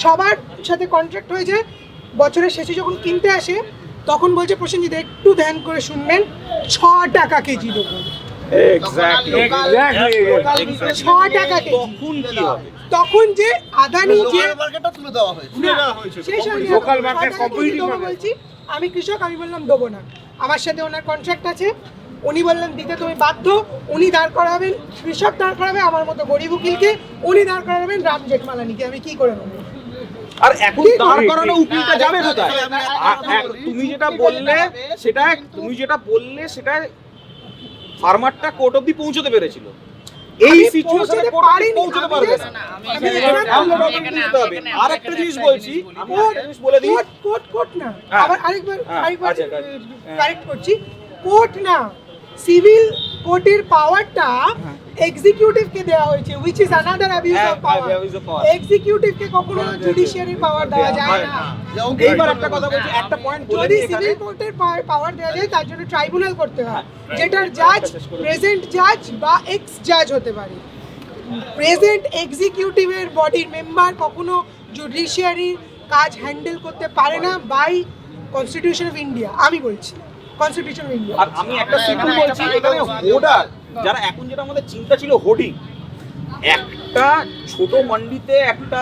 সবার সাথে কন্ট্রাক্ট হয়ে যায়, বছরের শেষে যখন কিনতে আসে তখন বলছে প্রসেনজিৎ একটু ধ্যান করে শুনবেন, 6 টাকা কেজি দেবো। 6 টাকা কেজি। তখন যে আদানি যে মার্কেটটা তুলে দেওয়া হয়েছে। লোকাল মার্কেট কম্পিটিটিভ বলছি আমি কৃষক, আমি বললাম দেবো না, আমার সাথে ওনার কন্ট্রাক্ট আছে, উনি বললেন দিতে তুমি বাধ্য। উনি দাঁড় করাবেন, কৃষক দাঁড় করাবে আমার মতো গরিব উকিলকে, উনি দাঁড় করাবেন রাম জেঠমালানিকে, আমি কি করে নেবো? আর এখন দাঁড় করানো উকিলটা যাবে কোথায়? তুমি যেটা বললে সেটা ফার্মারটা কোর্ট অবধি পৌঁছতে পেরেছিল, এই সিচুয়েশনে কোর্ট অবধি পৌঁছতে পারবে না। আর একটা জিনিস বলছি, আমি একটা জিনিস বলে দিই, কোর্ট না, আবার আরেকবার কারেক্ট করছি, কোর্ট না, সিভিল কোর্টের পাওয়ারটা এক্সিকিউটিভকে দেওয়া হয়েছে, which is another abuse of power. এক্সিকিউটিভকে কখনো জুডিশিয়ারি পাওয়ার দেওয়া যায় না। এইবার একটা কথা বলছি, একটা পয়েন্ট বলে যদি দিই এখানে। সিভিল কোর্টের পাওয়ার দেওয়া যায় তার জন্য ট্রাইব্যুনাল করতে হয়, যেটার জাজ প্রেজেন্ট জাজ বা এক্স জাজ হতে পারে। প্রেজেন্ট এক্সিকিউটিভের বডির মেম্বার কখনো জুডিশিয়ারির কাজ হ্যান্ডেল করতে পারে না বাই কনস্টিটিউশন অফ ইন্ডিয়া, আমি বলছি কনস্টিটিউশন অফ ইন্ডিয়া। আর আমি একটা সিম্পল বলছি, এখানে হোর্ডার যারা এখন যেটা আমাদের চিন্তা ছিল হোর্ডিং, একটা ছোট মান্ডিতে একটা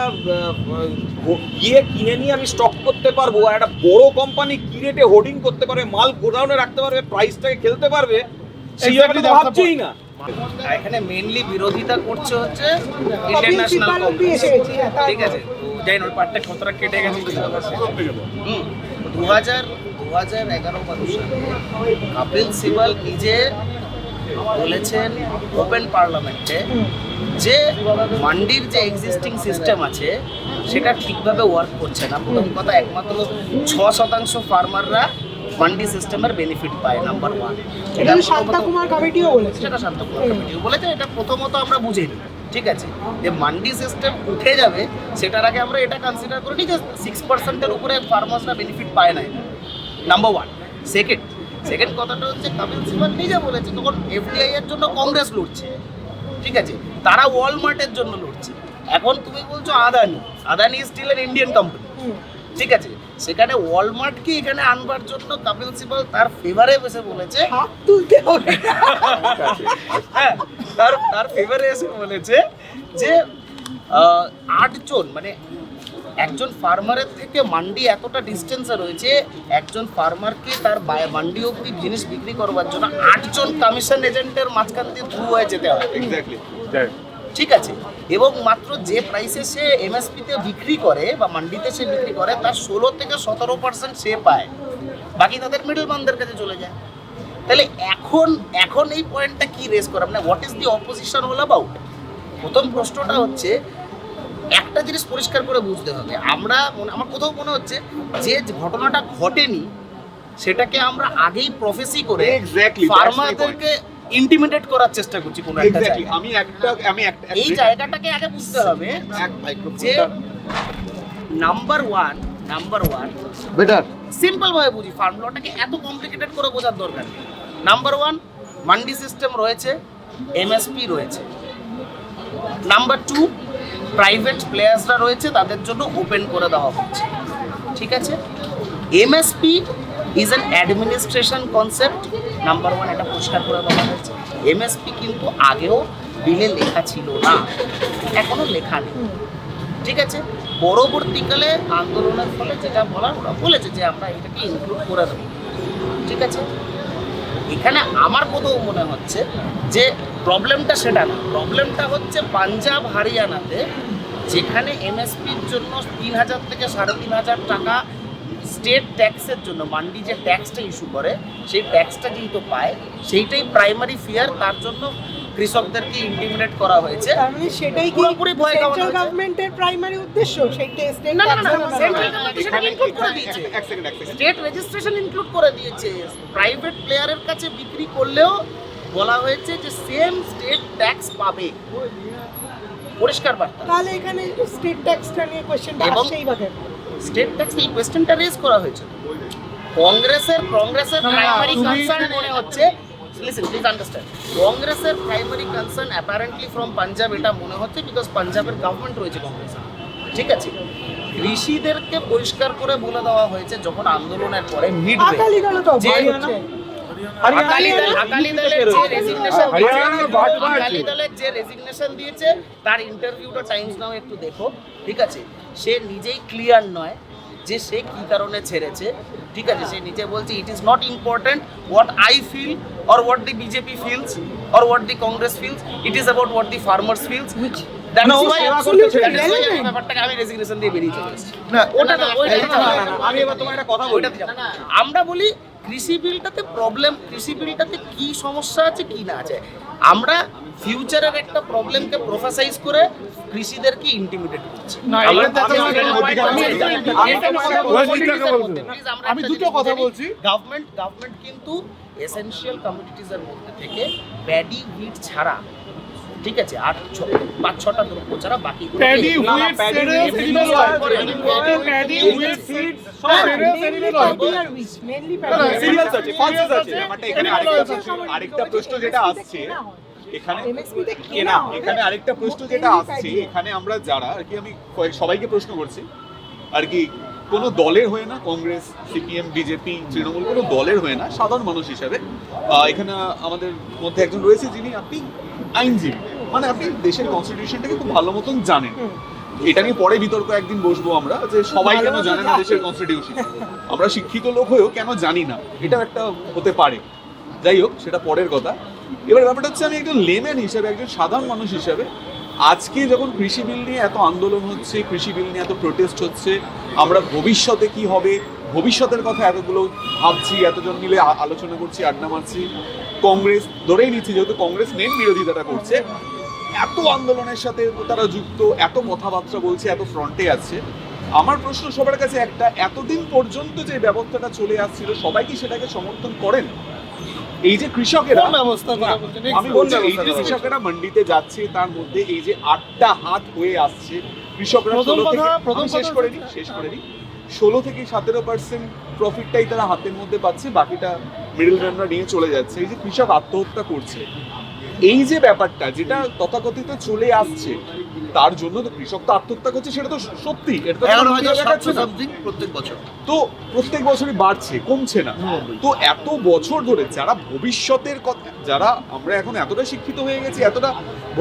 গিয়ে কিনে নিয়ে আমি স্টক করতে পারবো, আর একটা বড় কোম্পানি কি রেটে হোর্ডিং করতে পারবে, মাল গোডাউনে রাখতে পারবে, প্রাইসটাকে খেলতে পারবে, সেই ব্যাপারে তো ভাবছেই না। এখানে মেইনলি বিরোধিতা করছে হচ্ছে ইন্টারন্যাশনাল কংগ্রেস, ঠিক আছে? তো যাই না, ওই পার্টটা কতটা কেটে গেছে 2011-12 সালে কপিল সিবাল নিজে বলেছেন ওপেন পার্লামেন্টে যে মান্ডির যে এক্সিস্টিং সিস্টেম আছে সেটা ঠিকভাবে ওয়ার্ক করছে না। প্রথম কথা, একমাত্র 6% ফার্মাররা মান্ডি সিস্টেমের বেনিফিট পায়, নাম্বার 1। এটা শান্তাকুমার কমিটিও বলেছে, সেটা শান্তাকুমার কমিটিও বলেছে, এটা প্রথমত আমরা বুঝিনি, ঠিক আছে? যে মান্ডি সিস্টেম উঠে যাবে সেটার আগে আমরা এটা কনসিডার করিনি যে 6%-এর উপরে ফার্মার্সরা বেনিফিট পায় না, নাম্বার 1। সেকেন্ড কথাটা হচ্ছে কপিল সিবাল নিজে বলেছে তখন এফডিআই এর জন্য কংগ্রেস লড়ছে, ঠিক আছে? তারা ওয়ালমার্টের জন্য লড়ছে। এখন তুমি বলছো Adani steel an Indian company, ঠিক আছে? সেখানে ওয়ালমার্টকে এখানে আনবার জন্য কপিল সিবাল তার ফেভারে এসে বলেছে, হাত তুলতে হবে, হ্যাঁ তার ফেভারে এসে বলেছে যে 8 জন, মানে একজন ফার্মারের থেকে মান্ডি এতটা ডিস্টেন্সে রয়েছে, একজন ফার্মারকে তার মান্ডি অব্দি জিনিস বিক্রি করবার জন্য 8 জন কমিশন এজেন্টের মাঝখান দিয়ে থ্রু হয়ে যেতে হয়, ঠিক আছে? এবং মাত্র যে প্রাইসে সে এমএসপিতে বিক্রি করে বা মান্ডিতে সে বিক্রি করে তার 16 থেকে 17% সে পায়, বাকি তাদের মিডল ম্যানদের কাছে চলে যায়। তাহলে এখন এই পয়েন্টটা কি রেজ করা, মানে what is the opposition all about? প্রথম প্রশ্নটা হচ্ছে, একটা জিনিস পরিষ্কার করে বুঝতে হবে, আমার কোথাও মনে হচ্ছে যে ঘটনাটা ঘটেনি সেটাকে আমরা আগেই প্রফেসি করে Exactly, that's my ফার্মারদেরকে ইন্টিমিডেট করার চেষ্টা করছি কোনো একটা এক্স্যাক্টলি জায়গায়। আমি একটা এই জায়গাটাকে আগে বুঝতে হবে যে নাম্বার ওয়ান বেটার সিম্পল ভাবে বুঝি, ফার্ম লটাকে এত কমপ্লিকেটেড করে বোঝার দরকার নেই। নাম্বার ওয়ান, মান্ডি সিস্টেম রয়েছে, এমএসপি রয়েছে। নাম্বার টু, প্রাইভেট প্লেয়ার্সরা রয়েছে, তাদের জন্য ওপেন করে দেওয়া হচ্ছে, ঠিক আছে। MSP is an administration concept, number one, এটা পরিষ্কার করে দেওয়া হয়েছে। এমএসপি কিন্তু আগেও বিলে লেখা ছিল না, এখনো লেখা নেই, ঠিক আছে। পরবর্তীকালে আন্দোলনের ফলে যেটা বলার, ওরা বলেছে যে আমরা এটাকে ইনক্লুড করে দেবো, ঠিক আছে। এখানে আমার কোথাও মনে হচ্ছে যে প্রবলেমটা সেটা না, প্রবলেমটা হচ্ছে পাঞ্জাব হারিয়ানাতে যেখানে এমএসপির জন্য 3,000 থেকে 3,500 টাকা স্টেট ট্যাক্সের জন্য মান্ডি যে ট্যাক্সটা ইস্যু করে, সেই ট্যাক্সটা যেহেতু পায় সেইটাই প্রাইমারি ফিয়ার, তার জন্য কৃষকদেরকে ইন্টিমিডেট করা হয়েছে। তার মানে সেটাই কি পুরোপুরি ভয় খাওয়ানো সেন্ট্রাল হয়েছে। গভর্নমেন্টের প্রাইমারি উদ্দেশ্য, সেই টেস্টে না, সেন্ট্রাল গভর্নমেন্ট সেটা ইনক্লুড করে দিয়েছে, এক সেকেন্ড স্টেট রেজিস্ট্রেশন ইনক্লুড করে দিয়েছে। প্রাইভেট প্লেয়ারের কাছে বিক্রি করলেও বলা হয়েছে যে সেম স্টেট ট্যাক্স পাবে, পরিষ্কার বার্তা। তাহলে এখানে স্টেট ট্যাক্সটা নিয়ে কোশ্চেনটা এবং আসছেই বা কেন? স্টেট ট্যাক্স এই কোয়েশ্চেনটা রেজ করা হয়েছে। কংগ্রেসের প্রাইমারি কনসার্ন মনে হচ্ছে, লিসেন প্লিজ আন্ডারস্ট্যান্ড, কংগ্রেসের primary concern apparently from Punjab এটা মনে হচ্ছে বিকজ পাঞ্জাবের গভর্নমেন্ট রয়েছে কংগ্রেসের, ঠিক আছে। কৃষিদেরকে পরিষ্কার করে বলে দেওয়া হয়েছে যখন আন্দোলনের পরে মিডওয়ে আকালি দল তো যে হচ্ছে। আকালি দলের যে রেজিগনেশন দিয়েছে তার ইন্টারভিউটা টাইমস নাও একটু দেখো, ঠিক আছে। সে নিজেই ক্লিয়ার নয় যে সে কি কারণে ছেড়েছে, ঠিক আছে। সে নিজে বলছে it is not important what I feel or what the BJP feels or what the Congress feels, it is about what the farmers feels. ব্যাপারটাকে আমি রেজিগনেশন দিয়ে বেরিয়ে চলে এসেছি। না আমি এবার তোমার একটা কথা বলি। ওইটাতে যাবো। আমরা বলি কৃষি বিলটাতে কি সমস্যা আছে কি না আছে, আমরা ফিউচারের একটা প্রবলেমকে প্রফেসাইজ করে কৃষিদেরকে ইন্টিমিডেট করছি। আমি দুটো কথা বলছি। গভর্নমেন্ট কিন্তু এসেনশিয়াল কমোডিটিজের মধ্যে থেকে প্যাডি হুইট ছাড়া, ঠিক আছে, আর 5-6টা দ্রব্য ছাড়া বাকি প্যাডি হুইট সেরিয়াল সিরিয়ালস আছে, পালসেস আছে। আমারটা এখানে আরেকটা প্রশ্ন যেটা আসছে এখানে, এখানে আরেকটা প্রশ্ন যেটা আসছে এখানে, আমরা যারা আর কি, আমি সবাইকে প্রশ্ন করছি আর কি, কোনো দলের হয়ে না, কংগ্রেস, সিপিএম, বিজেপি, তৃণমূল, কোনো দলের হয়ে না, সাধারণ মানুষ হিসাবে এখানে আমাদের মধ্যে একজন রয়েছে যিনি আপনি আইনজীবী, মানে আপনি দেশের কনস্টিটিউশনটাকে খুব ভালো মতন জানেন। এটা নিয়ে পরে বিতর্ক একদিন বসবো আমরা, যে সবাই কেন জানে না দেশের কনস্টিটিউশন, আমরা শিক্ষিত লোক হয়েও কেন জানি না, এটাও একটা হতে পারে। যাই হোক, সেটা পরের কথা। এবার ব্যাপারটা হচ্ছে, আমি একজন লেম্যান হিসেবে, একজন সাধারণ মানুষ হিসেবে, আজকে যখন কৃষি বিল নিয়ে এত আন্দোলন হচ্ছে, কৃষি বিল নিয়ে এত প্রোটেস্ট হচ্ছে, আমরা ভবিষ্যতে কি হবে, ভবিষ্যতের কথা এতগুলো ভাবছি, এতজন মিলে আলোচনা করছি, আড্ডা মারছি, কংগ্রেস ধরেই নিচ্ছি যেহেতু কংগ্রেস মেন বিরোধিতাটা করছে, এত আন্দোলনের সাথে তারা যুক্ত, এত কথাবার্তা বলছে, এত ফ্রন্টে আছে। আমার প্রশ্ন সবার কাছে একটা, এতদিন পর্যন্ত যে ব্যবস্থাটা চলে আসছিল সবাই কি সেটাকে সমর্থন করেন? এই যে কৃষকেরা, আমি বলছি, এই যে কৃষকেরা মান্ডিতে যাচ্ছে, তার মধ্যে এই যে 8টা হাত হয়ে আসছে, কৃষকরা 16 থেকে 17% প্রফিটটাই তারা হাতের মধ্যে পাচ্ছে, বাকিটা মিডলম্যানরা নিয়ে চলে যাচ্ছে। এই যে কৃষক আত্মহত্যা করছে, এই যে ব্যাপারটা যেটা তথাকথিত চলে আসছে, তার জন্য তো কৃষক তো আত্মহত্যা করছে, সেটা তো সত্যি, এটা তো প্রত্যেক বছর, তো প্রত্যেক বছরই বাড়ছে, কমছে না। তো এত বছর ধরে যারা ভবিষ্যতের কথা, যারা আমরা এখন এতটা শিক্ষিত হয়ে গেছি, এতটা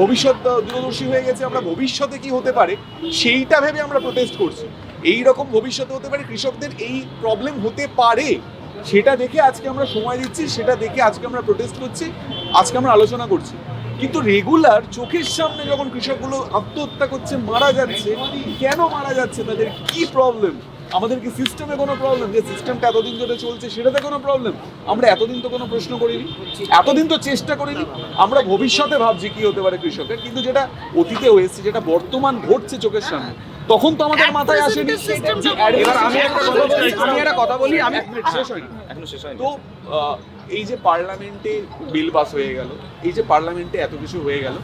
ভবিষ্যৎ দূরদর্শী হয়ে গেছে, আমরা ভবিষ্যতে কি হতে পারে সেইটা ভেবে আমরা প্রোটেস্ট করছি। এই রকম ভবিষ্যতে হতে পারে, কৃষকদের এই প্রবলেম হতে পারে, সেটা দেখে আজকে আমরা সময় দিচ্ছি, সেটা দেখে আজকে আমরা প্রোটেস্ট করছি, আজকে আমরা আলোচনা করছি। কিন্তু রেগুলার চোখের সামনে যখন কৃষকগুলো আত্মহত্যা করছে, মারা যাচ্ছে, কেন মারা যাচ্ছে, তাদের কি প্রবলেম, আমাদের কি সিস্টেমে কোনো প্রবলেম, যে সিস্টেমটা এতদিন ধরে চলছে সেটাতে কোনো প্রবলেম? আমরা এতদিন তো কোনো প্রশ্ন করিনি, এতদিন তো চেষ্টা করিনি। আমরা ভবিষ্যতে ভাবছি কি হতে পারে কৃষকের, কিন্তু যেটা অতীতে হয়েছে, যেটা বর্তমান ঘটছে চোখের সামনে, তখন তো আমাদের মাথায় আসেনি। এবার আমি একটা কথা বলি, আমি শেষ হয়নি এখনো শেষ হয়নি। তো এই যে পার্লামেন্টে বিল পাস হয়ে গেল, এই যে পার্লামেন্টে এত কিছু হয়ে গেল,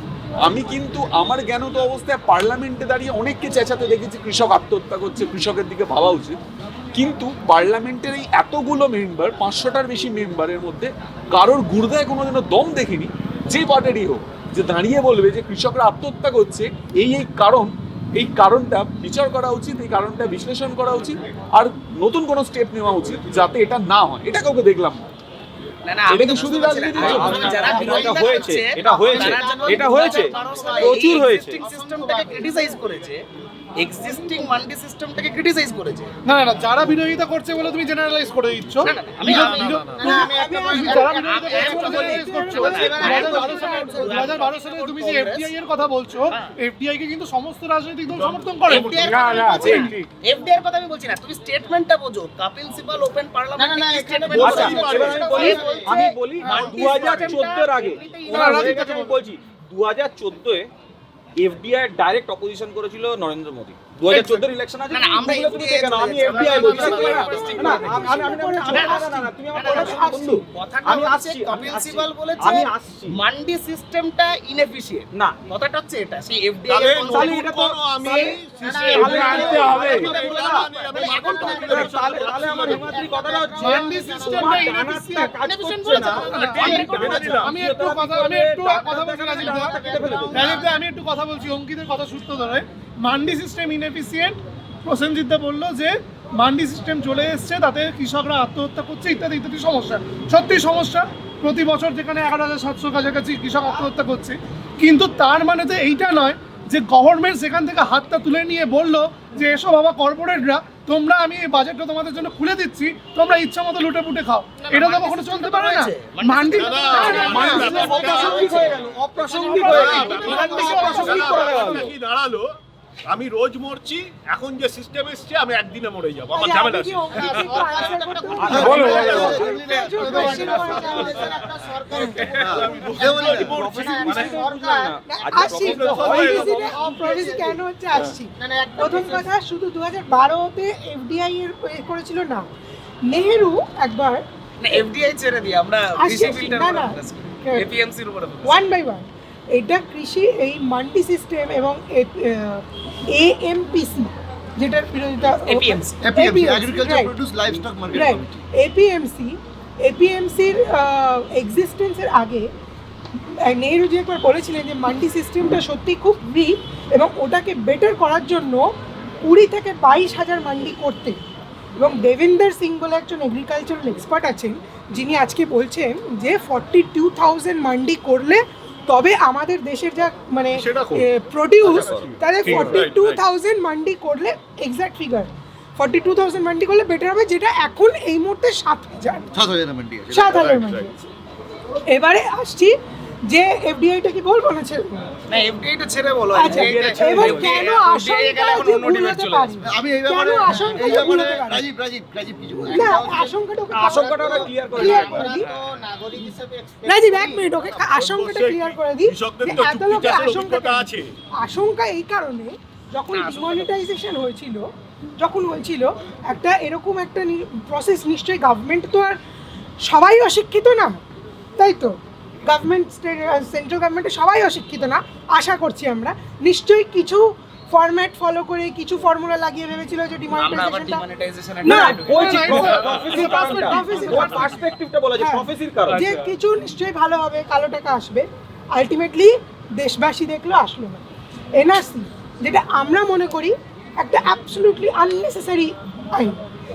আমি কিন্তু আমার জ্ঞানত অবস্থায় পার্লামেন্টে দাঁড়িয়ে অনেককে চেঁচাতে দেখেছি কৃষক আত্মহত্যা করছে, কৃষকের দিকে ভাবা উচিত। কিন্তু পার্লামেন্টের এই এতগুলো মেম্বার, 500টার বেশি মেম্বারের মধ্যে কারোর গুর্দায় কোনোদিনও দম দেখিনি, যে পার্টিরই হোক, যে দাঁড়িয়ে বলবে যে কৃষকরা আত্মহত্যা করছে এই কারণ, এই কারণটা বিচার করা উচিত, এই কারণটা বিশ্লেষণ করা উচিত, আর নতুন কোনো স্টেপ নেওয়া উচিত যাতে এটা না হয়। এটা কাউকে দেখলাম না। এটা কি শুধু রাজনীতি? যারা বিরোধিতা হয়েছে, করছে, এটা হয়েছে, তারা যেন এটা হয়েছে, 2012 সালে প্রচুর এই হয়েছে। existing সিস্টেমটাকে ক্রিটিসাইজ করেছে, এক্সিস্টিং মান্ডি সিস্টেমটাকে ক্রিটিসাইজ করেছে। না না, যারা বিরোধিতা করছে বলে তুমি জেনারেলাইজ করে দিচ্ছ। না, না, আমি যারা আমি বিরোধিতা করছো বলে generalize করছো। 2012 সালে তুমি যে এফডিআই এর কথা বলছো, এফডিআই কে কিন্তু সমস্ত রাজনৈতিক দল সমর্থন করে। এফডিআর কথা আমি বলছি না, তুমি স্টেটমেন্টটা বোঝো। কাপিল সিবাল ওপেন পার্লামেন্ট আচ্ছা, এবার আমি বলি 2014 এর আগে আমি বলছি 2014 এ এফডিআই ডাইরেক্ট অপোজিশন করেছিল নরেন্দ্র মোদী। 2014 এর ইলেকশন আছে, না, না, আমরা তুমি FDI কেন? আমি এফডিআই বলছি না, তুমি আমার কথা বন্ধু, কথাটা আমি হচ্ছে আসছি, কপিল আমি আসছি, সিবাল বলেছে আমি আসছি। মান্ডি সিস্টেমটা ইনএফিশিয়েন্ট। না, কথাটা হচ্ছে এটা, সেই এফডিআই তাহলে এর তাহলে এটা তো আমি তাহলে আনতে হবে। এখন তো তাহলে আমার হিমাদ্রি কথাটা হচ্ছে মান্ডি সিস্টেমটা inefficient। কাজ করছে না। আমি একটু কথা বলছি রাজীব দা, আমি একটু কথা বলছি অঙ্কিতের কথা সূত্র ধরে। মান্ডি সিস্টেম ইনএফিসিয়েন্ট, প্রসেনজিৎ দা বললো যে মান্ডি সিস্টেম চলে এসছে, তাতে কৃষকরা আত্মহত্যা করছে ইত্যাদি ইত্যাদি সমস্যা। সত্যি সমস্যা, প্রতি বছর যেখানে 11,700 কাছাকাছি কৃষক আত্মহত্যা করছে। কিন্তু তার মানে তো এইটা নয় যে গভর্নমেন্ট সেখান থেকে হাতটা তুলে নিয়ে বললো যে এসো বাবা কর্পোরেটরা, তোমরা আমি এই বাজেটটা তোমাদের জন্য খুলে দিচ্ছি, তোমরা ইচ্ছা মতো লুটে পুটে খাও। এটা তো কখনো চলতে পারে না। মান্ডি অপ্রাসঙ্গিক হয়ে গেল, অপ্রাসঙ্গিক হয়ে গেল, অপ্রাসঙ্গিক করে দেওয়া হলো। কি দাঁড়ালো, আমি রোজ মরছি, এখন যে সিস্টেম এসছে আমি একদিনে মরে যাবো, আমার ঝামেলা আছে। কেন হচ্ছে আসছি, প্রথম কথা শুধু 2012-তে এফডিআই এর করেছিল না, নেহেরু একবার না এফডিআই ছেড়ে দিই, আমরা কৃষি বিলটার না, উপরে না। ফোকাস করি, এপিএমসির উপরে focus করি। ওয়ান বাই ওয়ান এটা কৃষি, এই মান্ডি সিস্টেম এবং এএমপিসি যেটার বিরোধিতা, APMC, agriculture produce livestock market committee. এপিএমসির এক্সিস্টেন্সের আগে নেহরু যে একবার বলেছিলেন যে মান্ডি সিস্টেমটা সত্যি খুব উইক এবং ওটাকে বেটার করার জন্য 20 থেকে 22,000 মান্ডি করতে। এবং দেবেন্দর সিং বলে একজন এগ্রিকালচারাল এক্সপার্ট আছেন, যিনি আজকে বলছেন যে 42,000 মান্ডি করলে তবে আমাদের দেশের যা মানে সেটা করুন। প্রডিউস, তাহলে ঠিক, 42,000 মান্ডি করলে এক্সাক্ট ফিগার 42,000 মান্ডি করলে বেটার হবে, যেটা এখন এই মুহূর্তে 7,000 মান্ডি আছে। 7,000 মান্ডি আছে। এবারে আসছি যে এফডিআইটা কি বলবো না ছেড়ে দেবো? না এফডিআইটা ছেড়ে বলো। আচ্ছা, এবার কেন আশঙ্কা যে ভুল হতে পারে? আমি এই ব্যাপারে কেন আশঙ্কা যে ভুল হতে পারে? রাজীব কিছু বলছি। না, আশঙ্কাটা ওরা ক্লিয়ার করে ক্লিয়ার দিই। করে দিই। নাগরিক হিসেবে expect রাজীব এক মিনিট, ওকে আশঙ্কাটা ক্লিয়ার করে দিই। কৃষকদের যে তো এত চুক্তি লোকের চাষের আশঙ্কা অভিজ্ঞতা কেন? আছে। আশঙ্কা এই কারণে, যখন ডিমনিটাইজেশন হয়েছিল, একটা এরকম একটা প্রসেস, নিশ্চয়ই গভর্নমেন্ট তো আর সবাই অশিক্ষিত না, তাই তো? গভর্নমেন্ট, সেন্ট্রাল গভর্নমেন্টে সবাই অশিক্ষিত না, আশা করছি আমরা। নিশ্চয়ই কিছু ফরম্যাট ফলো করে, কিছু ফর্মুলা লাগিয়ে ভেবেছিল যে আমরা আবার ডিমনিটাইজেশনটা ডিমনিটাইজেশন না, বলছি না, প্রফেসির কারণটা, তোমার পার্সপেক্টিভটা বলা যায়, প্রফেসির কারণ। যে কিছু নিশ্চয়ই ভালো হবে, কালো টাকা আসবে, আলটিমেটলি দেশবাসী দেখলো আসলো না। এনআরসি যেটা আমরা মনে করি একটা অ্যাবসলিউটলি আননেসেসারি আইন,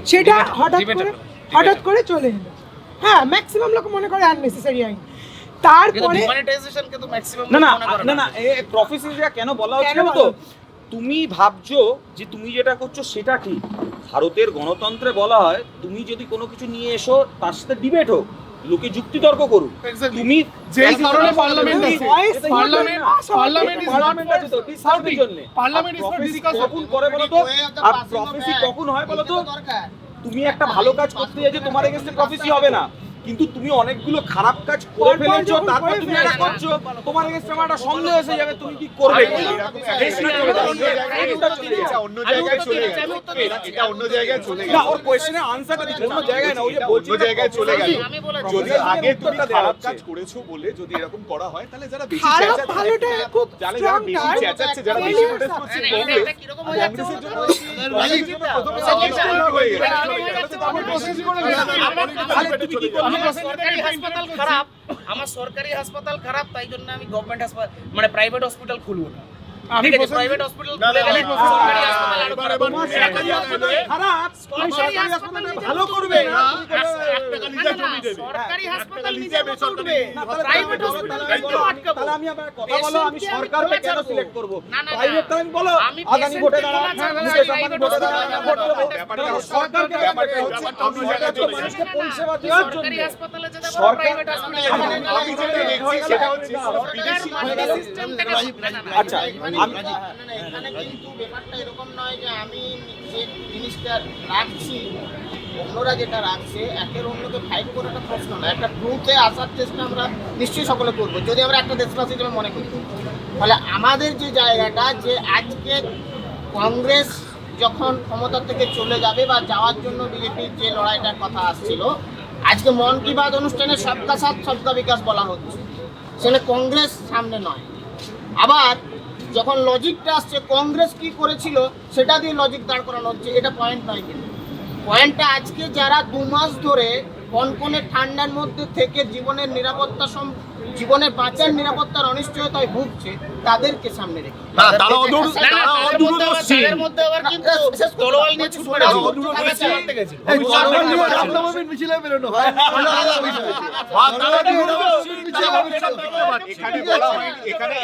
সেটা হঠাৎ করে চলে এলো। হ্যাঁ, ম্যাক্সিমাম লোক মনে করে আননেসেসারি আইন। তারপরে ডিমনিটাইজেশনকে তো ম্যাক্সিমাম না না না না, প্রফেসিরা কেন বলা হচ্ছে কেন জানো তো? তুমি ভাবছো যে তুমি যেটা করছো সেটা ঠিক। ভারতের গণতন্ত্রে বলা হয় তুমি যদি কোনো কিছু নিয়ে এসো তার সাথে ডিবেট হোক, লোকে যুক্তিতর্ক করুক। Exactly. তুমি যেই কারণে পার্লামেন্ট আছে, পার্লামেন্ট আছে তো ডিসকাসের জন্য। Parliament is for Prophecy discuss. কখন করে বলো তো? আর প্রফেসি কখন হয় বলো তো? তুমি একটা ভালো কাজ করতে যাচ্ছ, তোমার এগেইনস্টে প্রফেসি হবে না, কিন্তু তুমি অনেকগুলো খারাপ কাজ করে ফেলেছো, তারপর তুমি এটা করছো, তোমার এগেইনস্টে আমার একটা সন্দেহ এসে যাবে, তুমি কি করবে? অন্য জায়গায় চলে গেছে, এটা অন্য জায়গায় চলে না, গেছে, ওর কোয়েশ্চেনের আনসারটা দিচ্ছে অন্য জায়গায় না, ওই যে বলছি অন্য জায়গায় চলে গেল। আমি বলে যদি Prophecy আগে তুমি উত্তরটা দেওয়া খারাপ হচ্ছে। কাজ করেছো বলে যদি এরকম করা হয়, তাহলে যারা বেশি খারাপ চেঁচাচ্ছে, ভালোটা খুব যারা strong বেশি term, চেঁচাচ্ছে, যারা বেশি failures প্রোটেস্ট আছে। করছে, এটা কিরকম হয়ে যাচ্ছে কংগ্রেসের জন্য বলো তো? কংগ্রেসের জন্য প্রথমে হয়ে গেছে। তারপর প্রসেস করে আমার সরকারি হাসপাতাল খারাপ, তাই জন্য আমি গভর্নমেন্ট হাসপাতাল মানে প্রাইভেট হসপিটাল খুলবো না। আমি ঠিক আছে, প্রসেস- প্রাইভেট হসপিটাল খুলে গেলে সরকারি হাসপাতাল আরো খারাপ হবে। সরকারি হাসপাতাল খারাপ, তুমি সরকারি হাসপাতালে ভালো করবে না, সরকারি হাসপাতাল নিজে চলবে, প্রাইভেট হসপিটাল কিন্তু আটকাবো। তাহলে আমি আবার কথা বলো, আমি সরকারকে কেন সিলেক্ট করব? না, না, প্রাইভেট তো আমি বলো আমি আদানি ভোটে দাঁড়ান, patient-কে মুকেশ বলা আম্বানি ছাড়বো, ভোটে দাঁড়ান, private ভোট দেবো। hospital তাহলে সরকারকে ব্যাপারটা হচ্ছে অন্য জায়গায় চলে গেছে। মানুষকে পরিষেবা দেওয়ার জন্য সরকারি হাসপাতালে যেতে পারো, সরকার- প্রাইভেট হাসপাতালে আমি যেতে পারো। আমি যেটা দেখছি সেটা হচ্ছে বিদেশি আচ্ছা আমি এখানে কিন্তু ব্যাপারটা এরকম নয় যে আমি যে জিনিসটা রাখছি অন্যরা যেটা রাখছে একের অন্যকে ফাইট করে একটা প্রশ্ন না, একটা ট্রুথে আসার চেষ্টা আমরা নিশ্চয়ই সকলে করবো যদি আমরা একটা দেশবাসী হিসেবে মনে করি। ফলে আমাদের যে জায়গাটা যে আজকে কংগ্রেস যখন ক্ষমতা থেকে চলে যাবে বা যাওয়ার জন্য বিজেপির যে লড়াইটার কথা আসছিল, আজকে মন কি বাত অনুষ্ঠানে সবকা সাথ সবকা বিকাশ বলা হচ্ছে, সেখানে কংগ্রেস সামনে নয়। আবার যখন লজিকটা আসছে কংগ্রেস কি করেছিল সেটা দিয়ে লজিক দাঁড় করানো হচ্ছে, এটা পয়েন্ট নয়। কিন্তু পয়েন্টটা আজকে যারা 2 মাস ধরে কনকনে ঠান্ডার মধ্যে থেকে জীবনের নিরাপত্তা জীবনের বাঁচার নিরাপত্তার অনিশ্চয়তায় ভুগছে তাদেরকে সামনে রেখে না, তারা অদূরদর্শী। তাদের মধ্যে আবার কিন্তু তলোয়ার নিয়ে ছুটবে না। এই চরমা নিয়ে রামনবমীর মিছিলে বেরোনো ভাই, ওটা আলাদা বিষয়। এখানে বলা হয়, এখানে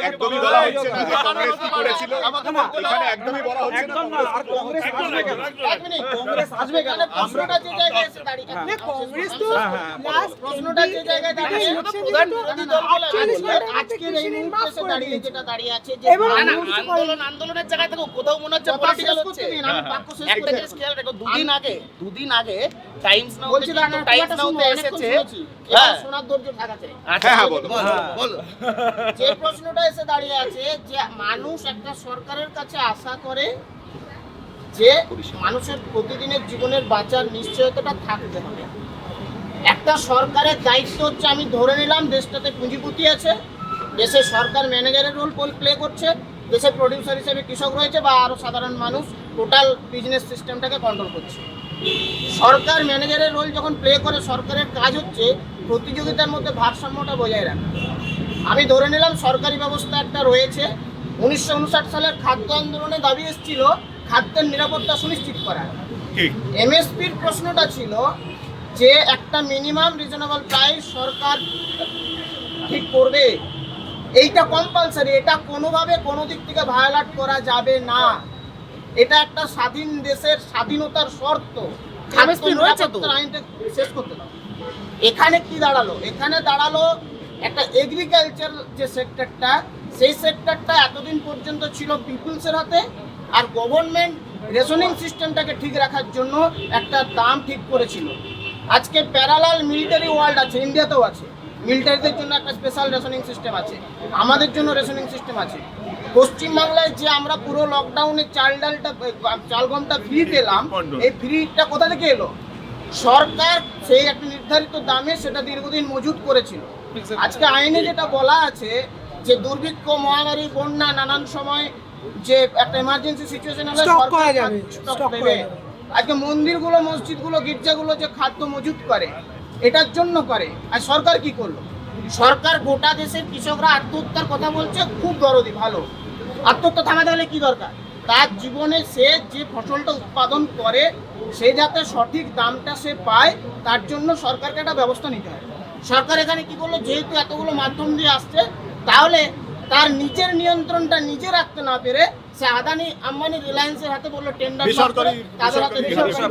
একদমই বলা হচ্ছে না যে কংগ্রেস কি করেছিল, এখানে একদমই বলা হচ্ছে না একদম না, আর কংগ্রেস আসবে কেন? এক মিনিট, কংগ্রেস আসবে কেন? প্রশ্নটা যে জায়গায় এসে দাঁড়িয়ে না, কংগ্রেস তো last প্রশ্নটা যে জায়গায় দাঁড়িয়ে আজকের এই মুহূর্তে এসে দাঁড়িয়ে যেটা দাঁড়িয়ে আছে যে এবং না, না, মানুষ আন্দোলনের জায়গায় থেকে কোথাও মনে হচ্ছে কথা পলিটিক্যাল শেষ হচ্ছে। করতে দিন, আমি বাক্য শেষ একটা করতে জিনিস দেবো। খেয়াল রেখো, দুদিন আগে টাইমস নাও বলছি না, না, টাইমস তোমারটা নাও শুনো, তে অনেকক্ষণ এসেছে। শুনেছি। হ্যাঁ। এবার শোনার ধৈর্য থাকা চাই। আচ্ছা, হ্যাঁ, বলো। বলো যে প্রশ্নটা এসে দাঁড়িয়ে আছে যে মানুষ একটা সরকারের কাছে আশা করে যে মানুষের প্রতিদিনের জীবনের বাঁচার নিশ্চয়তাটা থাকতে হবে। একটা সরকারের দায়িত্ব হচ্ছে, আমি ধরে নিলাম দেশটাতে পুঁজিপতি আছে, দেশের সরকার ম্যানেজারের রোল প্লে করছে, দেশের প্রডিউসার হিসেবে কৃষক রয়েছে বা আরও সাধারণ মানুষ টোটাল বিজনেস সিস্টেমটাকে কন্ট্রোল করছে। সরকার ম্যানেজারের রোল যখন প্লে করে, সরকারের কাজ হচ্ছে প্রতিযোগিতার মধ্যে ভারসাম্যটা বজায় রাখা। আমি ধরে নিলাম সরকারি ব্যবস্থা একটা রয়েছে, 1959 সালের খাদ্য আন্দোলনে দাবি এসেছিল খাদ্যের নিরাপত্তা সুনিশ্চিত করা। ঠিক। এমএসপির প্রশ্নটা ছিল যে একটা মিনিমাম রিজনেবল প্রাইস সরকার ঠিক করবে, এইটা কম্পালসারি, এটা কোনোভাবে কোনো দিক থেকে ভায়োলেট করা যাবে না, এটা একটা স্বাধীন দেশের স্বাধীনতার শর্ত। MSP রয়েছে তো। আইনটা শেষ করতে দাও। এখানে কি দাঁড়ালো? এখানে দাঁড়ালো একটা এগ্রিকালচার যে সেক্টরটা, সেই সেক্টরটা এতদিন পর্যন্ত ছিল পিপলসের হাতে, আর গভর্নমেন্ট রেশনিং সিস্টেমটাকে ঠিক রাখার জন্য একটা দাম ঠিক করেছিল। আজকে প্যারালাল মিলিটারি ওয়ার্ল্ড আছে, ইন্ডিয়াতেও আছে, মিলিটারিদের জন্য একটা স্পেশাল রেশনিং সিস্টেম আছে, আমাদের জন্য রেশনিং সিস্টেম আছে। পশ্চিমবাংলায় যে আমরা পুরো লকডাউনে চাল গমটা ফ্রি পেলাম, এই ফ্রিটা কোথা থেকে এলো? সরকার সেই একটা নির্ধারিত দামে সেটা দীর্ঘদিন মজুত করেছিল। আজকে আইনে যেটা বলা আছে যে দুর্ভিক্ষ, মহামারী, বন্যা, নানান সময় যে একটা এমার্জেন্সি সিচুয়েশন হলে Stock সরকার করা যাবে, স্টক stock দেবে। করা যাবে। আজকে মন্দিরগুলো, মসজিদগুলো, গির্জাগুলো যে খাদ্য মজুত করে, এটার জন্য করে। আর সরকার কি করলো? সরকার গোটা দেশের কৃষকরা আত্মহত্যার কথা বলছে, খুব দরদি, ভালো। আত্মহত্যা থামাতে গেলে কি দরকার? তার জীবনে সে যে ফসলটা উৎপাদন করে সে যাতে সঠিক দামটা সে পায়, তার জন্য সরকারকে একটা ব্যবস্থা নিতে হয়। সরকার এখানে কি করলো? যেহেতু এতগুলো মাধ্যম দিয়ে আসছে, তাহলে তার নিজের নিয়ন্ত্রণটা নিজে রাখতে না পেরে সে আদানি আম্বানি রিলায়েন্সের হাতে বললো টেন্ডার তাদের হাতে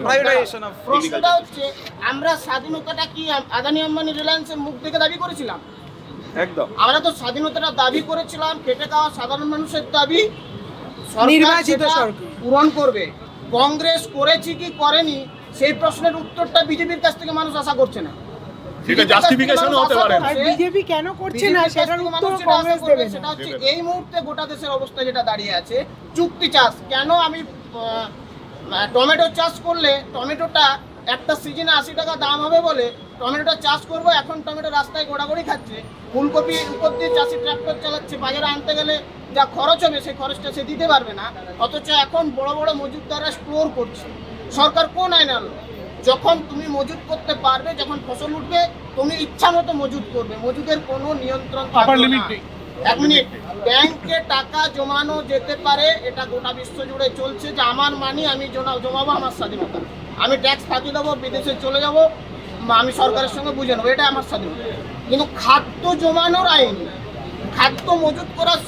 প্রাইভেটাইজেশন অফ প্রশ্নটা হচ্ছে আমরা স্বাধীনতাটা কি আদানি আম্বানি রিলায়েন্সের মুখ থেকে দাবি করেছিলাম? একদম আমরা তো স্বাধীনতাটা দাবি করেছিলাম, খেটে খাওয়া সাধারণ মানুষের দাবি, সরকার নির্বাচিত সেটা সরকার। পূরণ করবে। কংগ্রেস করেছে কি করেনি সেই প্রশ্নের উত্তরটা বিজেপির কাছ থেকে মানুষ আশা করছে না। সেটা জাস্টিফিকেশনও হতে পারে না। আর বিজেপি কেন করছে না বিজেপির কাছ সেটার থেকে উত্তর মানুষ যেটা কংগ্রেস আশা করবে দেবে সেটা না। হচ্ছে এই মুহূর্তে গোটা দেশের অবস্থা যেটা দাঁড়িয়ে আছে, চুক্তি চাষ। কেন আমি টমেটো চাষ করলে টমেটোটা একটা সিজনে 80 টাকা দাম হবে বলে টমেটোটা চাষ করব, এখন টমেটো রাস্তায় গোড়াগড়ি খাচ্ছে। ফুলকপি উপর দিয়ে চাষি ট্রাক্টর চালাচ্ছে, বাজারে আনতে গেলে যা খরচ হবে সেই খরচটা সে দিতে পারবে না, অথচ এখন বড় বড় মজুতদাররা স্টোর করছে। সরকার কোন আইন আনলো? যখন তুমি মজুত করতে পারবে, যখন ফসল উঠবে তুমি ইচ্ছা মতো মজুত করবে, মজুদের কোনো নিয়ন্ত্রণ থাকবে আপার না। লিমিট নেই। এক মিনিট, ব্যাংকে টাকা জমানো যেতে পারে, এটা গোটা বিশ্ব জুড়ে চলছে যে আমার মানি আমি জমাবো, আমার স্বাধীনতা, আমি ট্যাক্স ফাঁকি দেবো, বিদেশে চলে যাবো, আমি সরকারের সঙ্গে বুঝে নেবো, এটা আমার স্বাধীনতা। কিন্তু খাদ্য জমানোর আইন, খাদ্য মজুত করার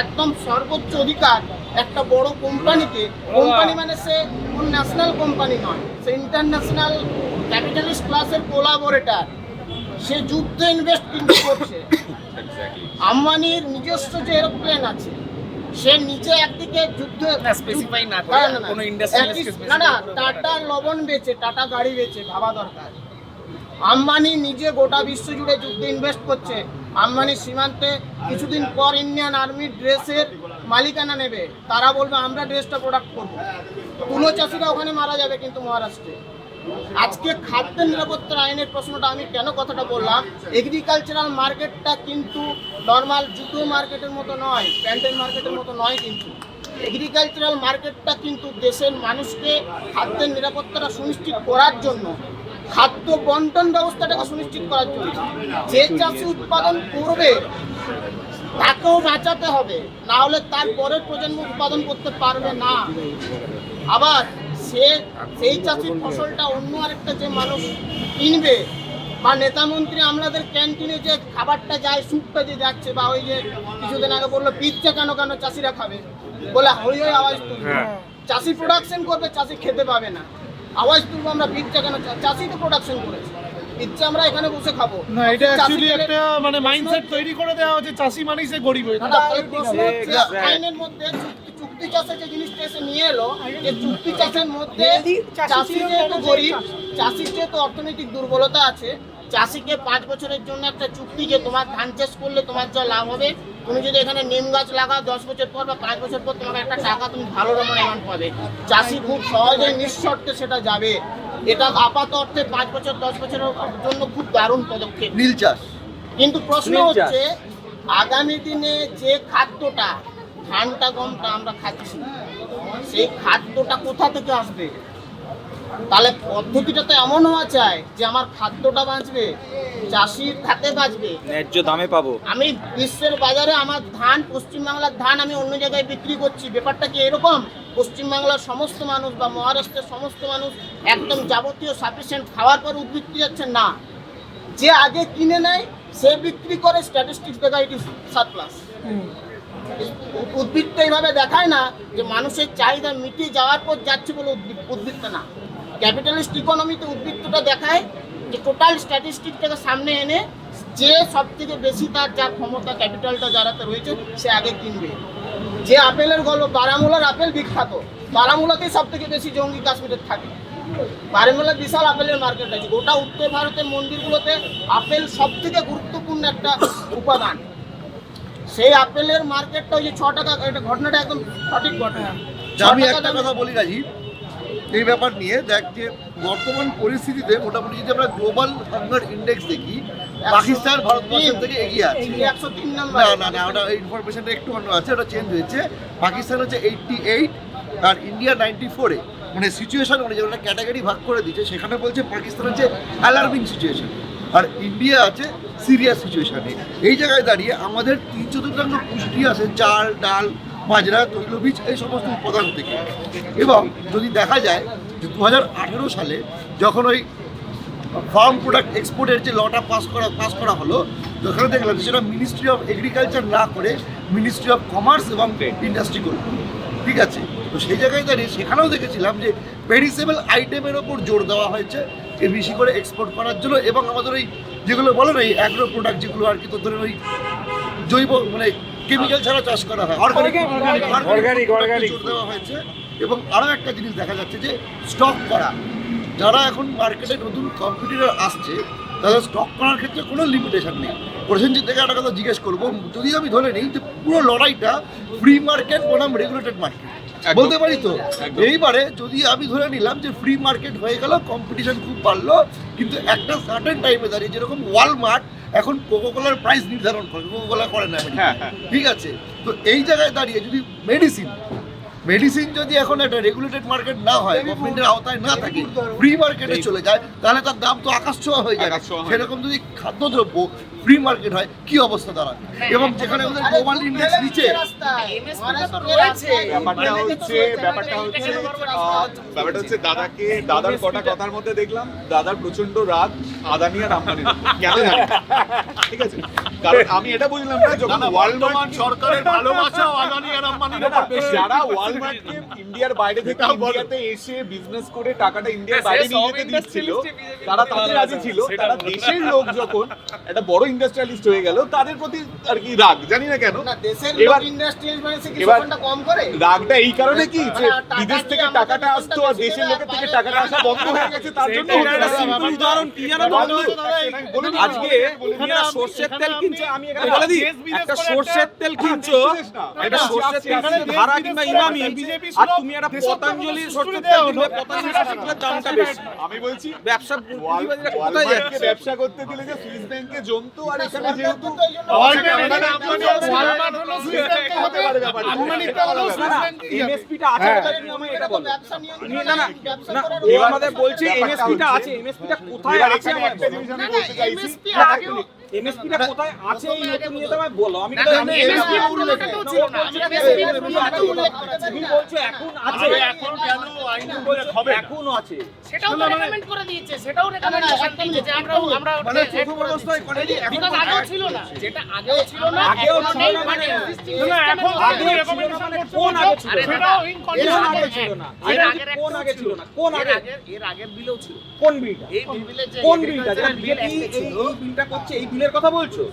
একদম সর্বোচ্চ অধিকার একটা বড় কোম্পানিকে, কোম্পানি মানে সে কোন ন্যাশনাল কোম্পানি নয়, সে ইন্টারন্যাশনাল ক্যাপিটালিস্ট ক্লাসের কোলাবোরেটর, সে যুদ্ধে ইনভেস্ট কিন্তু করছে। আম্বানির নিজস্ব যে এরোপ্লেন আছে, সে নিজে একদিকে যুদ্ধে স্পেসিফাই না করে কোনো ইন্ডাস্ট্রিয়ালিস্টকে না না, টাটা লবণ বেচে, টাটা গাড়ি বেচে, ভাবা দরকার। আম্বানি নিজে গোটা বিশ্ব জুড়ে যুদ্ধে ইনভেস্ট করছে। আম্বানি সীমান্তে কিছুদিন পর ইন্ডিয়ান আর্মির ড্রেসের মালিকানা নেবে, তারা বলবে আমরা ড্রেসটা প্রোডাক্ট করবো। তুলো চাষিরা ওখানে মারা যাবে কিন্তু মহারাষ্ট্রে। আজকে খাদ্য নিরাপত্তার আইনের প্রশ্নটা আমি কেন কথাটা বললাম, এগ্রিকালচারাল মার্কেটটা কিন্তু নর্মাল জুতো মার্কেটের মতো নয়, প্যান্টের মার্কেটের মতো নয়, কিন্তু এগ্রিকালচারাল মার্কেটটা কিন্তু দেশের মানুষকে খাদ্যের নিরাপত্তাটা সুনিশ্চিত করার জন্য, খাদ্য বন্টন ব্যবস্থাটাকে সুনিশ্চিত করার জন্য। যে চাষি উৎপাদন করবে তাকেও বাঁচাতে হবে, না হলে তার পরের প্রজন্ম উৎপাদন করতে পারবে না। আবার সেই চাষির ফসলটা অন্য আরেকটা যে মানুষ কিনবে, বা নেতা মন্ত্রী আমাদের ক্যান্টিনে যে খাবারটা যায়, স্যুপটা যে যাচ্ছে, বা ওই যে কিছুদিন আগে বললো পিৎজা কেন চাষিরা খাবে, বলে হই হই আওয়াজ তুলবে। চাষি প্রোডাকশন করবে, চাষি খেতে পাবে না, আওয়াজ তুলবো আমরা পিৎজা কেন, চাষি তো প্রোডাকশন করেছে, পিৎজা আমরা এখানে বসে খাবো না, এটা চাষি অ্যাকচুয়ালি খেলে- একটা মানে মাইন্ডসেট তৈরি করে দেওয়া হচ্ছে, চাষি মানেই সে গরিব হয়ে না, যায়। তাহলে প্রশ্ন হচ্ছে, আইনের মধ্যে চুক্তি চাষের যে জিনিসটা এসে নিয়ে এলো, যে চুক্তি চাষের মধ্যে চাষি যেহেতু গরিব, চাষির যেহেতু অর্থনৈতিক দুর্বলতা আছে, চাষিকে 5 বছরের জন্য একটা চুক্তি, যে তোমার ধান চাষ করলে তোমার যা লাভ হবে, তুমি যদি এখানে নিম গাছ লাগাও 10 বছর পর বা 5 বছর পর তোমাকে একটা টাকা তুমি ভালো রকমের অ্যামাউন্ট পাবে। চাষি খুব সহজে নিঃশর্তে সেটা যাবে। এটা আপাত অর্থে 5 বছর 10 বছরের জন্য খুব দারুণ পদক্ষেপ। নীল চাষ। কিন্তু প্রশ্ন নীল চাষ। হচ্ছে আগামী দিনে যে খাদ্যটা, ধানটা গমটা আমরা খাচ্ছি, সেই খাদ্যটা কোথা থেকে আসবে? তাহলে পদ্ধতিটা তো এমন হওয়া চাই যে আমার খাদ্যটা বাঁচবে, চাষির খাতে বাঁচবে, ন্যায্য দামে পাবো। আমি বিশ্বের বাজারে আমার ধান, পশ্চিমবাংলার ধান আমি অন্য জায়গায় বিক্রি করছি। ব্যাপারটা কি এরকম? পশ্চিমবাংলার সমস্ত মানুষ বা মহারাষ্ট্রের সমস্ত মানুষ একদম যাবতীয় সাফিসিয়েন্ট খাওয়ার পর উদ্বৃত্তি যাচ্ছে না, যে আগে কিনে নেয় সে বিক্রি করে, স্ট্যাটিস্টিক্স দেখায় ইট ইজ সারপ্লাস। উদ্বৃত্ত এইভাবে দেখায় না যে মানুষের চাহিদা মিটিয়ে যাওয়ার পর যাচ্ছে বলে উদ্বৃত্ত না। ক্যাপিটালিস্ট ইকোনমিতে উদ্বৃত্তটা দেখায় যে টোটাল স্ট্যাটিস্টিকটাকে সামনে এনে যে সব থেকে বেশি তার যার ক্ষমতা, ক্যাপিটালটা যারাতে রয়েছে, সে আগে কিনবে। যে আপেলের গল্প, বারামুলার আপেল বিখ্যাত, বারামুলাতেই সব থেকে বেশি জঙ্গি কাশ্মীরের থাকে। বারামুলার বিশাল আপেলের মার্কেট আছে। গোটা উত্তর ভারতের মন্দিরগুলোতে আপেল সব থেকে গুরুত্বপূর্ণ একটা উপাদান। সেই আপেলের মার্কেটটা ওই যে 6 টাকা, এটা ঘটনাটা একদম সঠিক ঘটনা। আমি একটা কথা বলি রাজীব, এই ব্যাপার নিয়ে দেখ, যে বর্তমান পরিস্থিতিতে মোটামুটি যদি আমরা গ্লোবাল হাঙ্গার ইন্ডেক্স দেখি, পাকিস্তান ভারতবর্ষের থেকে এগিয়ে আছে। 103 নম্বর। না, ওটা ইনফরমেশনটা একটু অন্য আছে, ওটা চেঞ্জ হয়েছে। পাকিস্তান হচ্ছে 88 আর ইন্ডিয়া 94-এ। মানে সিচুয়েশন মানে যেটা ক্যাটাগরি ভাগ করে দিচ্ছে, সেখানে বলছে পাকিস্তান হচ্ছে অ্যালার্মিং সিচুয়েশন, আর ইন্ডিয়া আছে সিরিয়াস সিচুয়েশনে। এই জায়গায় দাঁড়িয়ে আমাদের 3/4 পুষ্টি আছে চাল, ডাল, বাজরা, তৈলবীজ, এই সমস্ত উপাদান থেকে। এবং যদি দেখা যায় যে 2018 সালে যখন ওই ফার্ম প্রোডাক্ট এক্সপোর্টের যে লটা পাস করা হলো, ওখানে দেখলাম সেটা মিনিস্ট্রি অফ এগ্রিকালচার না করে মিনিস্ট্রি অফ কমার্স এবং ইন্ডাস্ট্রি করবে, ঠিক আছে? তো সেই জায়গায় দাঁড়িয়ে সেখানেও দেখেছিলাম যে পেরিসেবল আইটেমের ওপর জোর দেওয়া হয়েছে বেশি করে এক্সপোর্ট করার জন্য, এবং আমাদের ওই যেগুলো বলে না এই অ্যাগ্রো প্রোডাক্ট যেগুলো আর কি, তো ধরেন ওই জৈব মানে কেমিক্যাল ছাড়া চাষ করা হয় অর্গানিক জোর দেওয়া হয়েছে। এবং আরও একটা জিনিস দেখা যাচ্ছে যে স্টক করা, যারা এখন মার্কেটে নতুন কম্পিটিটর আসছে তাদের স্টক করার ক্ষেত্রে কোনো লিমিটেশন নেই। প্রসেনজিৎ থেকে একটা কথা জিজ্ঞেস করবো, যদি আমি ধরে নিই যে পুরো লড়াইটা ফ্রি মার্কেট বনাম রেগুলেটেড মার্কেট বলতে পারি, তো এইবারে যদি আমি ধরে নিলাম যে ফ্রি মার্কেট হয়ে গেল, কম্পিটিশন খুব বাড়লো, কিন্তু একটা সার্টেন টাইমে দাঁড়িয়ে যেরকম ওয়ালমার্ট এখন কোকোকোলার প্রাইস নির্ধারণ করে, কোকোকোলা করে না, ঠিক আছে? তো এই জায়গায় দাঁড়িয়ে যদি মেডিসিন যদি এখন একটা রেগুলেটেড মার্কেট না হয়, গভর্নমেন্টের আওতায় না থাকে, ফ্রি মার্কেটে চলে যায়, তাহলে তার দাম তো আকাশ ছোঁয়া হয়ে যায়। সেরকম যদি খাদ্যদ্রব্য ফ্রি মার্কেট হয় কি অবস্থা দাঁড়ায়, এবং যেখানে আমাদের গ্লোবাল ইন্ডেক্স নিচে। ব্যাপারটা হচ্ছে দাদার কটা কথার মধ্যে দেখলাম দাদার প্রচন্ড রাগ আদানি আর আম্বানির উপর। কেন জানি না। ঠিক আছে, কারণ আমি এটা বুঝলাম না যখন ওয়ালমার্ট সরকারের ভালোবাসা আদানি আর আম্বানির উপর বেশি। যারা ওয়ালমার্টকে ইন্ডিয়ার বাইরে থেকে ইন্ডিয়াতে এসে বিজনেস করে টাকাটা ইন্ডিয়ার বাইরে নিয়ে যেতে দিচ্ছিল, তারা তাদের রাজি ছিল। তারা দেশের লোক যখন একটা বড় ইন্ডাস্ট্রিয়ালিস্ট হয়ে গেল, তাদের প্রতি আর কি রাগ, জানি না কেন। এবার কম করে রাগটা এই কারণে কি যে বিদেশ থেকে টাকাটা আসতো আর দেশের লোকের থেকে টাকাটা আসা বন্ধ হয়ে গেছে, তার জন্য উদাহরণ কি জানো তো? আজকে তোমরা সরষের তেল কিনছো, আমি এখানে বলে দিই, একটা সরষের তেল কিনছো, একটা সরষের তেল কিনছো ধারা কিংবা ইমামি, আর তুমি একটা পতঞ্জলি সরষের তেল কিনবে, পতঞ্জলি সরষের তেলের দামটা বেশি। আমি বলছি ব্যবসা কোথায় ওয়ালমার্টকে যাচ্ছে? ব্যবসা করতে দিলে যে সুইস ব্যাংকে জমতো, আর এখানে যেহেতু এমএসপিটা আছে, আমি এটা বলো। না না না, ও আমাদের বলছে এমএসপিটা আছে, এমএসপিটা কোথায় আছে আমার একটা জিনিস আমি বলতে চাইছি, এমএসপিটা কোথায় আছে এই নতুন নিয়ে তোমায় বলো। আমি তো এমএসপি পুরোটাও ছিল না, তুমি বলছো এখন আছে, এখন কেন আইন উল্লেখ হবে না? এখনো আছে। সেটাও তো রেকমেন্ড করে দিয়েছে, সেটাও রেকমেন্ডেশন দিয়েছে যে আমরা মানে প্রথম অবস্থায় করে দিই, এখন বিকজ আগেও ছিল না, যেটা আগেও ছিল না, আগেও এখনো ছিল নেই, না মানে মানে এখন আগে ছিল না মানে কোন আগে ছিল না? সেটাও in কোন condition আগে ছিল না? এর আগের কোন আগে ছিল না? কোন আগে? এর আগের বিলেও ছিল। কোন বিলটা? এই বিলে যে কোন বিলটা? যেটা বিল বিজেপি একটা ছিল, এই বিলটা করছে, এই বিলের কথা বলছো?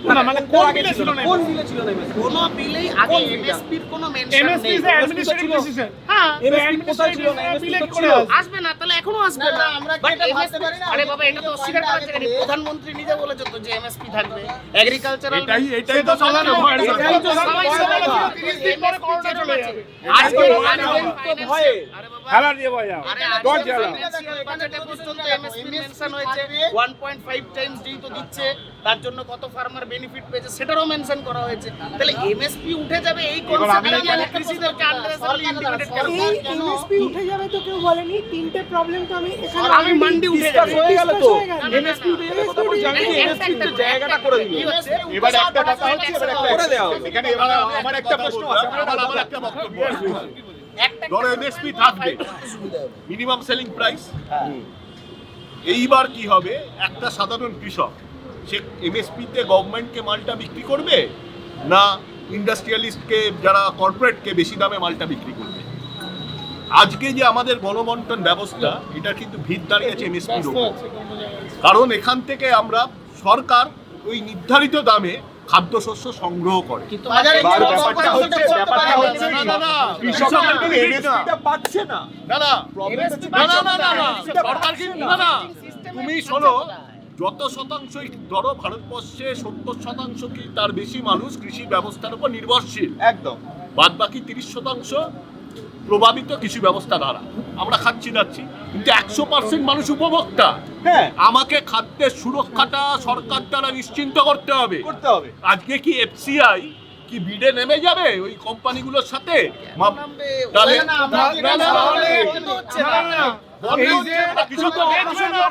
না, মানে কোন কোন আগে বিলে ছিল না? ছিল না? কোন বিলে ছিল না? কোনো বিলেই আগে কোন বিলটা? এমএসপির কোনো মেনশন MSP নেই। is an administrative decision. হ্যাঁ, এমএসপি কোথায় ছিল না? এমএসপি তো ছিল। আসবে না, তাহলে এখনো আসবে না, না। আমরা কি But এটা ভাবতে MSP পারি না? আরে বাবা, এটা তো অস্বীকার করার জায়গা নেই। প্রধানমন্ত্রী নিজে বলেছে তো যে এমএসপি থাকবে, এগ্রিকালচারাল এটাই তো সাধারণ হয়। এটাই তো সবাই সবাই সবাই কথা। 30 দিন পরে করোনা চলে যাবে। আজকে আজকে তো ভয়ে খেলার দিয়ে ভয় যাও। আরে আজকে ফাইন্যান্সিয়াল বাজেটে পর্যন্ত এমএসপি মেনশন হয়েছে, 1.5 টাইমস যেই তো দিচ্ছে, তার জন্য কত ফার্মার বেনিফিট পেয়েছে সেটারও মেনশন করা হয়েছে। তাহলে এমএসপি উঠে যাবে এই কনসেপ্টটা নিয়ে কৃষিদেরকে আন্ডারএস্টিমেট লিমিটেড কেন? এই এমএসপি উঠে যাবে তো কেউ বলেনি। তিনটে প্রবলেম তো আমি এখানে আমি মান্ডি উঠে ডিসকাস যাবে। হয়ে গেল তো। হয়ে গেল। এমএসপি উঠে যাবে কথা বলছি, আমি তো এমএসপি এর জায়গাটা করে দিই। কি হচ্ছে? এবার একটা কথা হচ্ছে, এবার একটা করে দেওয়া হবে। এখানে এবার আমার একটা প্রশ্ন আছে, আমার একটা বক্তব্য আছে। ধরো এমএসপি থাকবে, মিনিমাম সেলিং প্রাইস। এইবার কি হবে, একটা সাধারণ কৃষক সে এমএসপিতে গভর্নমেন্টকে মালটা বিক্রি করবে না ইন্ডাস্ট্রিয়ালিস্টকে যারা কর্পোরেটকে বেশি দামে মালটা বিক্রি করবে? আজকে যে আমাদের গণবন্টন ব্যবস্থা, এটা কিন্তু ভিত দাঁড়িয়েছে এমএসপির উপর। কারণ এখান থেকে আমরা সরকার ওই নির্ধারিত দামে খাদ্যশস্য সংগ্রহ করে। কিন্তু বাজারে এবার গিয়ে ব্যাপারটা হচ্ছে না, না, কৃষকরা কিন্তু এমএসপিটা পাচ্ছে না। না না প্রবলেম হচ্ছে না না না না না সরকার কিন্তু না না তুমি শোনো, যত শতাংশই ধরো ভারতবর্ষে 70% কি তার বেশি মানুষ কৃষি ব্যবস্থার উপর নির্ভরশীল, একদম বাদ বাকি 30% প্রভাবিত কৃষি ব্যবস্থা দ্বারা আমরা খাচ্ছি যাচ্ছি, কিন্তু 100% মানুষ উপভোক্তা। হ্যাঁ, আমাকে খাদ্যের সুরক্ষাটা সরকার দ্বারা নিশ্চিন্ত করতে হবে। করতে হবে। আজকে কি এফসিআই কি বিডে নেমে যাবে ওই কোম্পানিগুলোর সাথে? তাহলে না, আমরা না, না, না, বন্ধ না, হচ্ছে না। বন্ধ হচ্ছে না, কিছু তো কিছু না,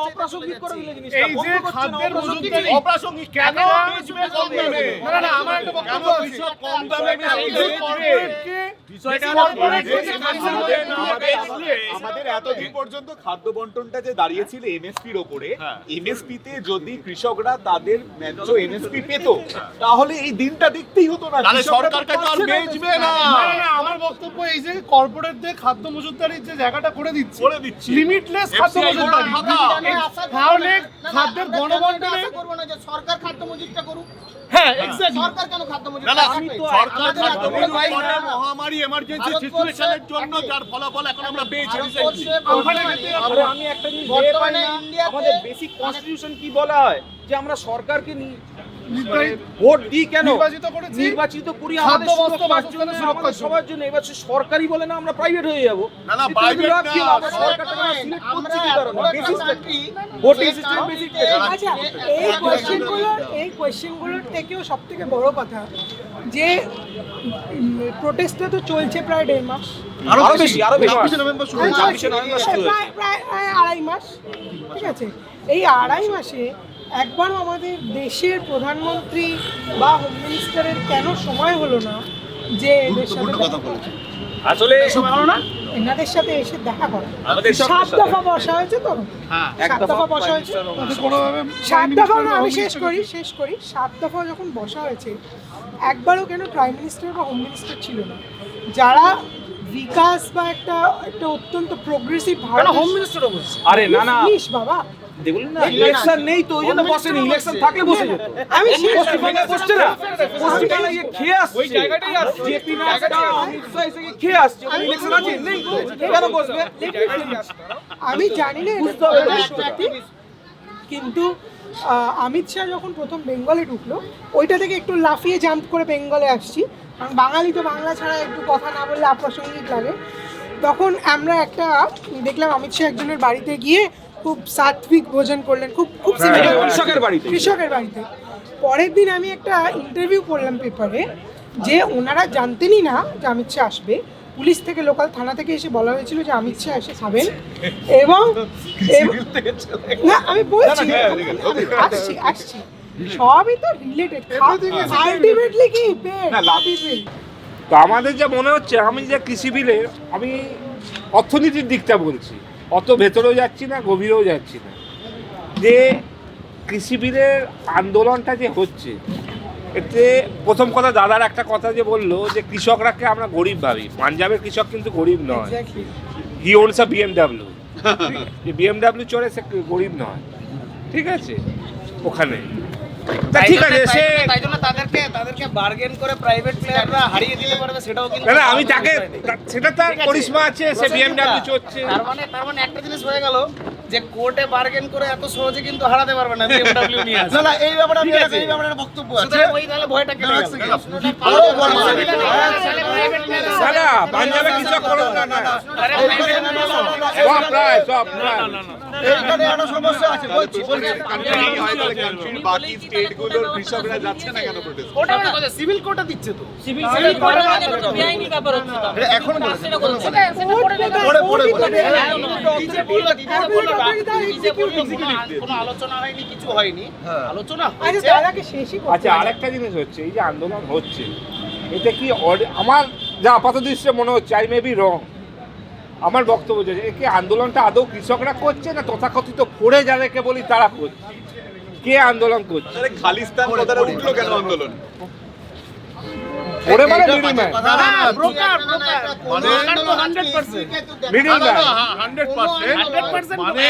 অপ্রাসঙ্গিক করে দিলে জিনিসটা। এই যে বন্ধ করছে না, খাদ্যের অপ্রাসঙ্গিক মজুতদারি অপ্রাসঙ্গিক কেন বেচবে কম দামে? না আমার একটা বক্তব্য আছে। কৃষক কম দামে এই যে corporate-কে আমাদের এতদিন পর্যন্ত খাদ্য বন্টনটা যে দাঁড়িয়েছিল এমএসপির ওপরে, হ্যাঁ। এমএসপি তে যদি কৃষকরা তাদের ন্যায্য এমএসপি পেত, তাহলে এই দিনটা দেখতেই হতো না। তাহলে কৃষকরা তো সরকারকে তো আর পাচ্ছে না বেচবে না। আমার বক্তব্য এই যে কর্পোরেটদের খাদ্য মজুতদারির যে জায়গাটা করে দিচ্ছে, করে দিচ্ছি। লিমিটলেস খাদ্য FCI মজুতদারি, ফাঁকা। তাহলে খাদ্যের গণবন্টনে করবো না যে সরকার খাদ্য মজুতটা করুক। হ্যাঁ এক্স্যাক্টলি সরকার কেন খাদ্য মজুত না, না, করবে? সরকার আমাদের খাদ্য এত বড় মজুত ভাই করে না। মহামারী এমার্জেন্সি ভারতবর্ষে সিচুয়েশনের জন্য একই। যার ফলাফল এখন আমরা পেয়েছি ভারতবর্ষে recently। ওখানে বর্তমানে- কিন্তু আরে আমি একটা জিনিস ভেবে পাই না, ইন্ডিয়াতে- আমাদের বেসিক কনস্টিটিউশন কি বলা হয় যে আমরা সরকারকে নির্ধারিত ভোট দিই কেন, নির্বাচিত করেছি নির্বাচিত করি খাদ্য আমাদের বস্ত্র সুরক্ষার বাসস্থানের জন্য, সুরক্ষার আমাদের সবার জন্য। এবার সে সরকারি বলে না আমরা প্রাইভেট হয়ে যাবো। না, না, কিন্তু private এগুলো না, কি হবে? সরকার সরকারটা আমরা সিলেক্ট আমরা করছি কি কারণে? এত একটা বেসিসটা কি? country, ভোটিং যে সিস্টেম বেসিক country-তে- আচ্ছা এই কোয়েশ্চেনগুলোর থেকেও সব থেকে বড় কথা যে প্রোটেস্টটা তো চলছে প্রায় 1.5 মাস। আরো বেশি, আরো বেশি। 26 নভেম্বর শুরু হয়েছে। 26 নভেম্বর শুরু হয়েছে। প্রায় 2.5 মাস, ঠিক আছে। এই 2.5 মাসে একবারও আমাদের দেশের প্রধানমন্ত্রী বা হোম মিনিস্টারের কেন সময় হলো না যে এদের সাথে গুরুত্বপূর্ণ কথা বলেছে। আসলে এনাদের সাথে এসে দেখা করা। আমাদের 7 দফা বসা হয়েছে তো, এক 7 দফা বসা হয়েছে। কোনোভাবে 7 দফা না, আমি শেষ করি 7 দফা যখন বসা হয়েছে একবারও কেন প্রাইম মিনিস্টার বা হোম মিনিস্টার ছিল না, যারা বিকাশ বা একটা অত্যন্ত প্রোগ্রেসিভ ভারত হোম মিনিস্টার বলছে। আরে না না, বাবা দেখুন না, ইলেকশন নেই তো ওই জন্য বসেনি, ইলেকশন থাকলে বসে যেত। আমি পশ্চিমবঙ্গে বসছে না, পশ্চিমবঙ্গে গিয়ে খেয়ে আসছে, ওই জায়গাটাই আসছে। জেপি নাড্ডা, অমিত শাহ এসে গিয়ে খেয়ে আসছে, ওখানে ইলেকশন আছে নেই তো, কেন বসবে? আমি জানি না এটা বুঝতে হবে কতটা বিষয়টা। সত্যি, কিন্তু অমিত শাহ যখন প্রথম বেঙ্গলে ঢুকলো ওইটা থেকে একটু লাফিয়ে জাম্প করে বেঙ্গলে আসছি, কারণ বাঙালি তো বাংলা ছাড়া একটু কথা না বললে অপ্রাসঙ্গিক লাগে। তখন আমরা একটা দেখলাম অমিত শাহ একজনের বাড়িতে গিয়ে খুব সাত্বিক ভোজন করলেন, খুব খুব simple। কৃষকের বাড়িতে। কৃষকের বাড়িতে। পরের দিন আমি একটা ইন্টারভিউ করলাম পেপারে যে ওনারা জানতেনই না যে অমিত শাহ আসবে, পুলিশ থেকে লোকাল থানা থেকে এসে বলা হয়েছিল যে অমিত শাহ এসে খাবেন, এবং না আমি বলছি আসছি সবই তো রিলেটেড, আলটিমেটলি কি পেট তো আমাদের যা মনে হচ্ছে, আমি যে কৃষি বিলে আমি অর্থনীতির দিকটা বলছি, অত ভেতরেও যাচ্ছি না গভীরেও যাচ্ছি না, যে কৃষি বিলের আন্দোলনটা যে হচ্ছে এতে প্রথম কথা দাদার একটা কথা যে বললো যে কৃষকরাকে আমরা গরিব ভাবি, পাঞ্জাবের কৃষক কিন্তু গরিব নয়, হি ওনস আ বিএমডাব্লিউ, যে বিএমডাব্লিউ চড়ে সে গরিব নয়, ঠিক আছে ওখানে। তা ঠিক আছে সে তাই জন্য তাদেরকে বার্গেন করে প্রাইভেট প্লেয়াররা হারিয়ে দিতে পারবে, সেটাও কিন্তু না আমি তাকে সেটা তার করিশ্মা আছে, সে বিএমডাব্লিউ চড়ছে। তার মানে একটা জিনিস হয়ে গেল যে কোর্টে বার্গেন করে এত সহজে কিন্তু হারাতে পারবে না বিএমডব্লিউ নিয়ে আসে। না না এই ব্যাপারে ঠিক আছে। এই ব্যাপারে একটা বক্তব্য আছে। সুতরাং ওই তাহলে ভয়টা কেটে গেল। আরো বড় দাদা পাঞ্জাবে কৃষক করো না, না সব প্রায় এইখানে একটা সমস্যা আছে, বলছি বাকি স্টেটগুলোর কৃষকরা যাচ্ছে না কেন প্রোটেস্ট? ওটা না কথা, সিভিল কোর্টে দিচ্ছে তো। এটা এখন বলেছে কোনো আলোচনা হয়নি, কিছু হয়নি, আলোচনা আচ্ছা হয়েছে। দাদাকে শেষই করতে আচ্ছা আরেকটা জিনিস হচ্ছে, এই যে আন্দোলন হচ্ছে এটা কি আমার যা আপাত দৃশ্যে মনে হচ্ছে, আই মে বি রং, আমার বক্তব্য যে কি আন্দোলনটা আদৌ কৃষকরা করছে না তথাকথিত পড়ে যাদেরকে বলি তারা করছে, কে আন্দোলন করছে? আরে খালিস্তান কথাটা উঠলো কেন আন্দোলন? পড়ে মানে মিডিলম্যান, ব্রোকার মানে তো 100%। মিডিলম্যান 100% মানে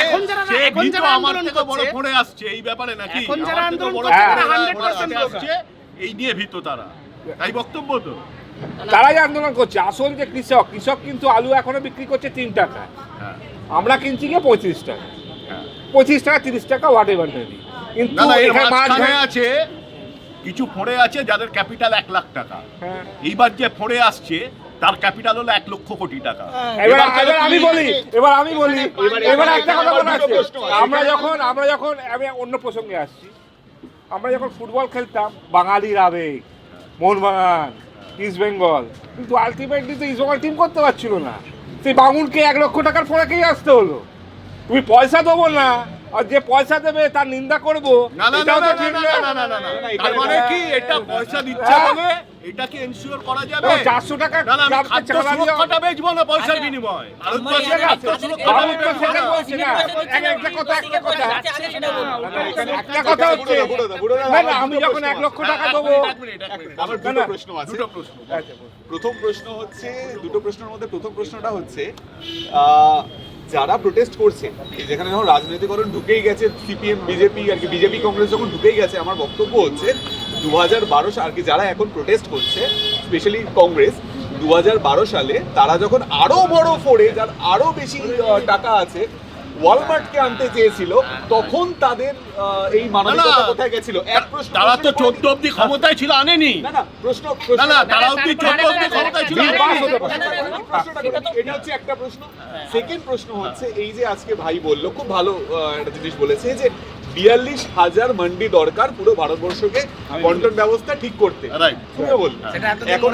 এখন যারা আমার আন্দোলন থেকে বড় করছে, পড়ে আসছে এই ব্যাপারে নাকি? এখন যারা আমার থেকে আন্দোলন বড় করছে পড়ে তারা আসছে, 100% আসছে, এই নিয়ে ভীত তারা, তাই বক্তব্য তো। তারাই আন্দোলন করছে। আসল যে কৃষক কিন্তু আলু এখনো বিক্রি করছে 3 টাকা, হ্যাঁ। আমরা কিনছি গিয়ে 25 টাকা, 25 টাকা 30 টাকা হোয়াট এভার নেই, কিন্তু না না এর এখানে মাছ মাঝখানে আছে কিছু ফোড়ে আছে যাদের ক্যাপিটাল 1 লাখ টাকা, হ্যাঁ। এইবার যে ফোড়ে আসছে তার ক্যাপিটাল হলো 1 লক্ষ কোটি টাকা। এবার তাহলে আমি বলি এবার একটা কথা বলা আছে, প্রশ্ন আছে। আমরা যখন আমি অন্য প্রসঙ্গে আসছি, আমরা যখন ফুটবল খেলতাম বাঙালির আবেগ, মোহনবাগান, ইস্ট বেঙ্গল, কিন্তু আলটিমেটলি তো ইস্ট বেঙ্গল টিম করতে পারছিল না, সেই বাঙুলকে 1 লক্ষ টাকার ফোড়াকেই আসতে হলো। তুমি পয়সা দেবো না, আর যে পয়সা দেবে তার নিন্দা করবো না না না এটাও না তো ঠিক না নয়। না না না না তার মানে কি এটা পয়সা দিচ্ছে বলে এটাকে এনশিওর করা যাবে? 400 টাকা না না আমি গ্রামকে খাদ্য চালানো যাবে। সুরক্ষাটা বেচবো না পয়সার বিনিময়ে। ভারতবর্ষের খাদ্য সুরক্ষাটা আমি তো বেচবো সেটা না। বলছি না। একটা কথা একটা কথা একটা কথা হচ্ছে বুড়োদা, না না আমি যখন 1 লক্ষ টাকা দেবো এক মিনিট আমার না, দুটো না, প্রশ্ন আছে। দুটো প্রশ্ন। প্রথম প্রশ্ন হচ্ছে, দুটো প্রশ্নের মধ্যে প্রথম প্রশ্নটা হচ্ছে যারা প্রোটেস্ট করছে, এই যেখানে যখন রাজনৈতিকরণ ঢুকেই গেছে, সিপিএম বিজেপি আর কি, বিজেপি কংগ্রেস যখন ঢুকেই গেছে, আমার বক্তব্য হচ্ছে 2012 সাল আর কি যারা এখন প্রোটেস্ট করছে, স্পেশালি কংগ্রেস, 2012 সালে তারা যখন আরো বড় ফোড়ে, যার আরো বেশি টাকা আছে, ওয়ালমার্টকে আনতে চেয়েছিল, তখন তাদের এই মানবিকতা কোথায় গেছিল? এক প্রশ্ন, তারা তো 14 অব্দি ক্ষমতায় ছিল, আনেনি। না না প্রশ্ন না না তারা অব্দি 14 অব্দি ক্ষমতায় ছিল, আনেনি। এটা হচ্ছে একটা প্রশ্ন। সেকেন্ড প্রশ্ন হচ্ছে, এই যে আজকে ভাই বললো, খুব ভালো একটা জিনিস বলেছে যে 42,000 মান্ডি দরকার পুরো ভারতবর্ষকে বন্টন ব্যবস্থা ঠিক করতে। Right. তুমিও বল,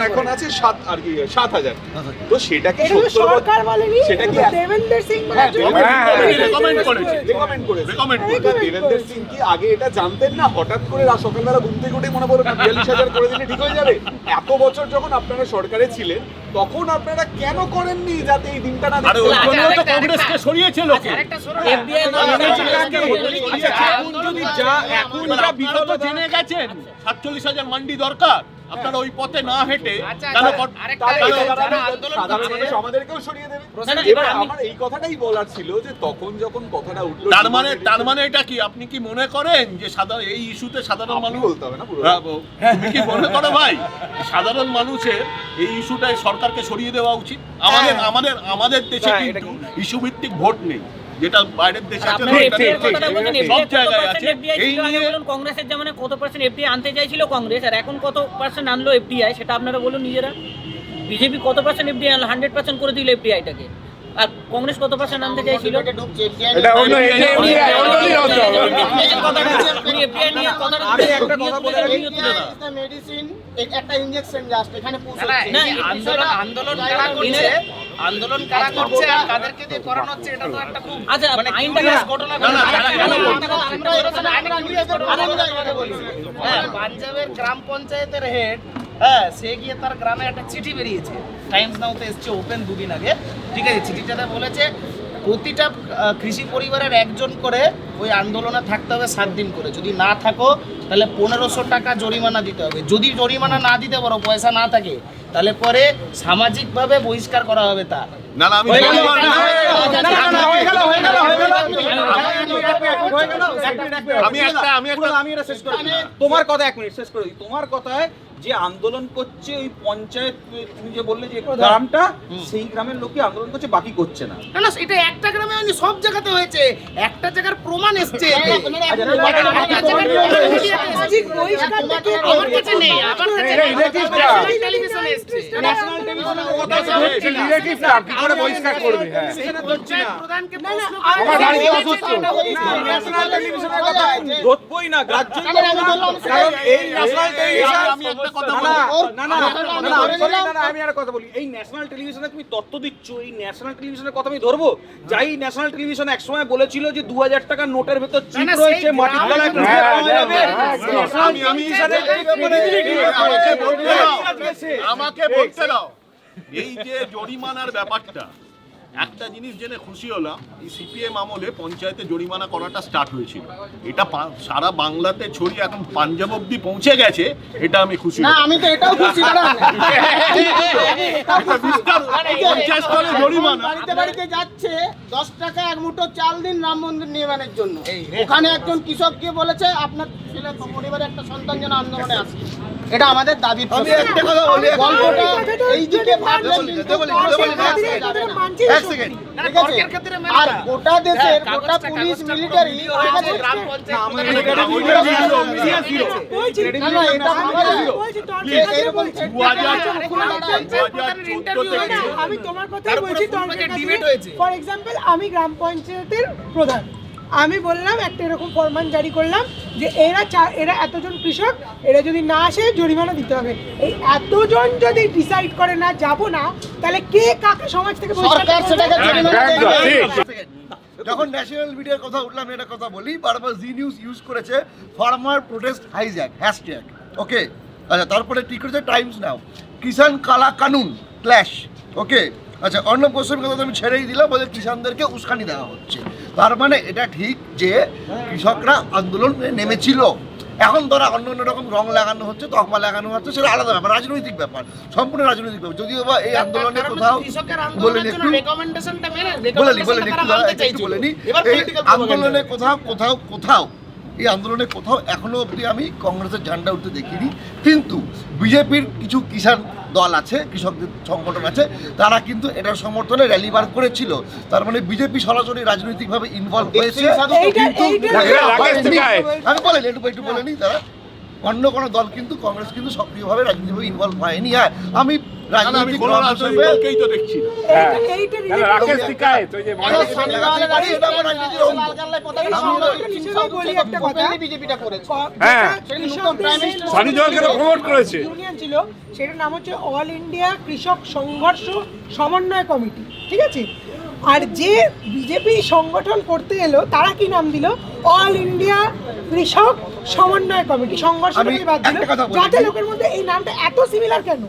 এখন আছে 7,000। তো সেটা কি এটা তো 70 সরকার বলেনি, সেটা কি দেবেন্দ্র সিং হ্যাঁ, রেকমেন্ড করেছে। রেকমেন্ড করেছে। Recommend করেছে। দেবেন্দ্র সিং কি আগে এটা জানতেন না? হঠাৎ করে সকালবেলা ঘুম থেকে উঠে মনে পড়লো না 42,000 করে দিলে ঠিক হয়ে যাবে? এত বছর যখন আপনারা সরকারে ছিলেন, তখন আপনারা কেন করেননি যাতে এই দিনটা না আরে দেখতে ওই হয়? জন্য তো কংগ্রেসকে সরিয়েছে লোকে। এখন যদি এখন যা বিগত জেনে গেছেন 47,000 মান্ডি দরকার, আপনারা ওই পথে না হেঁটে কেন সাধারণ মানুষ আমাদেরকেও সরিয়ে দেবে। এবার আমার এই কথাটাই বলার ছিল যে তখন যখন কথাটা উঠলো, তার মানে এটা কি আপনি কি মনে করেন যে এই ইস্যুতে সাধারণ মানুষ বলতে হবে না পুরো। তুমি কি মনে করো ভাই সাধারণ মানুষের এই ইস্যুটাই সরকারকে সরিয়ে দেওয়া উচিত? আমাদের দেশে কিন্তু ইস্যু ভিত্তিক ভোট নেই, যেটা বাইরের দেশে আছে। সব জায়গায় আছে। এই নিয়ে কংগ্রেসের জামানে কত পার্সেন্ট এফডিআই আনতে চাইছিল কংগ্রেস, আর এখন কত পার্সেন্ট আনলো এফডিআই, সেটা আপনারা বলুন নিজেরা। বিজেপি কত পার্সেন্ট এফডিআই আনলো? 100% করে দিল এফডিআইটাকে। আর কংগ্রেস কত পার্সেন্ট আনতে চাইছিল? এটা অন্য মেডিসিন একটা ইনজেকশন জাস্ট এখানে আন্দোলন কারা করছে আর কাদেরকে দিয়ে করানো হচ্ছে, এটা তো একটা খুব আচ্ছা আইনটা ঘটনা। পাঞ্জাবের গ্রাম পঞ্চায়েতের হেড, হ্যাঁ, সে গিয়ে তার গ্রামে একটা চিঠি বেরিয়েছে, টাইমস নাওতে এসছে ওপেন দুদিন আগে, ঠিক আছে? চিঠিটাতে বলেছে প্রতিটা কৃষি পরিবারের একজন করে ওই আন্দোলনে থাকতে হবে 7 দিন করে, যদি না থাকো তাহলে 1500 টাকা জরিমানা দিতে হবে। যদি জরিমানা না দিতে পারো, পয়সা না থাকে, তাহলে পরে সামাজিকভাবে বহিষ্কার করা হবে তার। না না আমি তোমার কথা 1 মিনিট শেষ করে দিই। তোমার কথায় যে আন্দোলন করছে ওই পঞ্চায়েত, তুমি যে বললে যে গ্রামটা, সেই গ্রামের লোকই আন্দোলন করছে, বাকি করছে না। না না, এটা একটা গ্রামে হয়নি, সব জায়গাতে হয়েছে। একটা জায়গার প্রমাণ এসছে। সামাজিক বহিষ্কারটা কে আমার কাছে নেই, আমার কাছে নেই। টেলিভিশনে এসছে। ন্যাশনাল টেলিভিশনের কথা হচ্ছে রিলেটিভ না, কি করে বহিষ্কার করবে? হ্যাঁ পঞ্চায়েত প্রধানকে প্রশ্ন আমার বাড়িতে অসুস্থ। ন্যাশনাল টেলিভিশনের কথা ধরবই না, গ্রাহ্যই করবো না। কারণ এই ন্যাশনাল টেলিভিশন, আমি একটা কথা বলি, এই ন্যাশনাল টেলিভিশনে তুমি তথ্য দিচ্ছ, এই ন্যাশনাল টেলিভিশনের কথা আমি ধরবো? যাই ন্যাশনাল টেলিভিশন একসময় বলেছিল যে 2000 টাকার নোটের ভেতর চিপ রয়েছে, মাটির তলায় আমাকে বলতে দাও। এই যে জরিমানার ব্যাপারটা, একটা জিনিস জেনে খুশি হলাম, এই সিপিএম আমলে পঞ্চায়েতে জরিমানা করাটা স্টার্ট হয়েছিল। এটা সারা বাংলাতে ছড়িয়ে এখন পাঞ্জাব অব্দি পৌঁছে গেছে, এটা আমি খুশি না, হলাম। আমি তো এটাও খুশি না। এটা বিস্তার পঞ্চায়েত স্তরে জরিমানা। বাড়িতে বাড়িতে যাচ্ছে 10 টাকা এক মুঠো চাল দিন রাম মন্দির নির্মাণের জন্য। ওখানে একজন কৃষক গিয়ে বলেছে আপনার ছেলে পরিবারে একটা সন্তান যেন আন্দোলনে আসে। এটা আমাদের দাবি। আমি একটা কথা বলি, গল্পটা এই দিকে ভাবলেন কিন্তু এক সেকেন্ড। আর গোটা দেশের গোটা পুলিশ মিলিটারি আমি তোমার কথাই বলছি। ফর এক্সাম্পল আমি গ্রাম পঞ্চায়েতের প্রধান, আমি বললাম একটা এরকম ফরমান জারি করলাম যে এরা এতজন কৃষক, এরা যদি না আসে জরিমানা দিতে হবে। এই এতজন যদি ডিসাইড করে না যাব না, তাহলে কে কাকে সমাজ থেকে সরকার সেটাকে জরিমানা দেবে। যখন ন্যাশনাল মিডিয়ার কথা উঠলাম এটা কথা বলি, বারবার জি নিউজ ইউজ করেছে ফার্মার প্রোটেস্ট হাইজ্যাক হ্যাশট্যাগ, ওকে। আচ্ছা, তারপরে ঠিক করেছে টাইমস নাও কিষান কালা কানুন ক্ল্যাশ, ওকে। আচ্ছা, অর্ণব গোস্বামীর কথা তো আমি ছেড়েই দিলাম, বলে কিষানদেরকে উস্কানি দেওয়া হচ্ছে। তার মানে এটা ঠিক যে কৃষকরা আন্দোলনে নেমেছিল, এখন তারা অন্য অন্য রকম রং লাগানো হচ্ছে, তকমা লাগানো হচ্ছে, সেটা আলাদা ব্যাপার, রাজনৈতিক ব্যাপার, সম্পূর্ণ রাজনৈতিক ব্যাপার। যদিও বা এই আন্দোলনে কোথাও বলে নি একটু এই আন্দোলনে কোথাও এই আন্দোলনে কোথাও এখনো অবধি আমি কংগ্রেসের ঝান্ডা উঠতে দেখিনি, কিন্তু বিজেপির কিছু কিষাণ দল আছে, কৃষকদের সংগঠন আছে, তারা কিন্তু এটার সমর্থনে র্যালি বার করেছিল। তার মানে বিজেপি সরাসরি রাজনৈতিকভাবে ইনভলভ হয়েছে। আমি বলিনি, একটু বলেনি তারা, অন্য কোনো দল কিন্তু কংগ্রেস কিন্তু সক্রিয়ভাবে রাজনৈতিকভাবে ইনভলভ হয়নি। হ্যাঁ, আমি রাজনৈতিক দলকেই তো দেখছি বিজেপিটা করেছে। ইউনিয়ন ছিল, সেটার নাম হচ্ছে অল ইন্ডিয়া কৃষক সংঘর্ষ সমন্বয় কমিটি, ঠিক আছে। আর যে বিজেপি সংগঠন করতে এলো তারা কি নাম দিল? অল ইন্ডিয়া কৃষক সমন্বয় কমিটি। সংঘর্ষ বাদ দিল, যাতে লোকের মধ্যে এই নামটা এত সিমিলার কেন?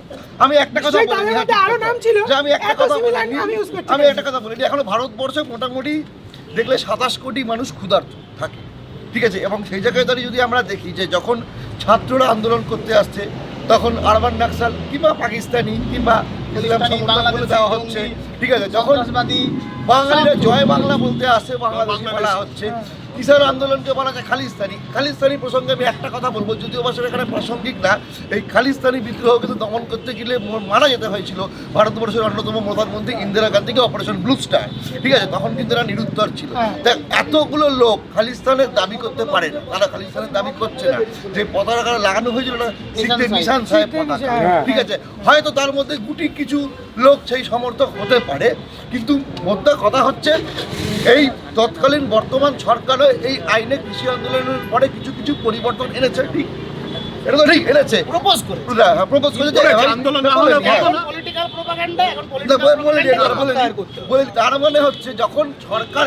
আমি একটা কথা বলি, তাদের মধ্যে আরো নাম ছিল, আমি একটা কথা বলি, আমি একটা কথা বলি, এখনো ভারতবর্ষে মোটামুটি দেখলে 27 কোটি মানুষ ক্ষুধার্ত থাকে, ঠিক আছে। এবং সেই জায়গায় দাঁড়িয়ে যদি আমরা দেখি যে যখন ছাত্ররা আন্দোলন করতে আসছে, তখন আরবান নাক্সাল কিংবা পাকিস্তানি কিংবা ইসলাম সমর্থন বলে দেওয়া হচ্ছে, ঠিক আছে। যখন বাঙালিরা জয় বাংলা বলতে আসে, বাংলাদেশি বলা হচ্ছে। কিষাণ আন্দোলনকে বলা যায় খালিস্তানি প্রসঙ্গে আমি একটা কথা বলবো, যদিও বা সেটা এখানে প্রাসঙ্গিক না। এই খালিস্তানি বিদ্রোহ কিন্তু দমন করতে গেলে মারা যেতে হয়েছিল ভারতবর্ষের অন্যতম প্রধানমন্ত্রী ইন্দিরা গান্ধীকে, অপারেশন ব্লু স্টার, ঠিক আছে। তখন কিন্তু এরা নিরুত্তর ছিল। তা এতগুলো লোক খালিস্তানের দাবি করতে পারে না, তারা খালিস্তানের দাবি করছে না। যে পতাকা লাগানো হয়েছিল না শিখদের নিশান সাহেব পতাকা, ঠিক আছে। হয়তো তার মধ্যে গুটি কিছু লোক সেই সমর্থক হতে পারে, কিন্তু মোদ্দা কথা হচ্ছে এই তৎকালীন বর্তমান সরকারও এই আইনে কৃষি আন্দোলনের পরে কিছু কিছু পরিবর্তন এনেছে, ঠিক, এটা তো ঠিক এনেছে, প্রপোজ করে আন্দোলন। তার মানে হচ্ছে যখন সরকার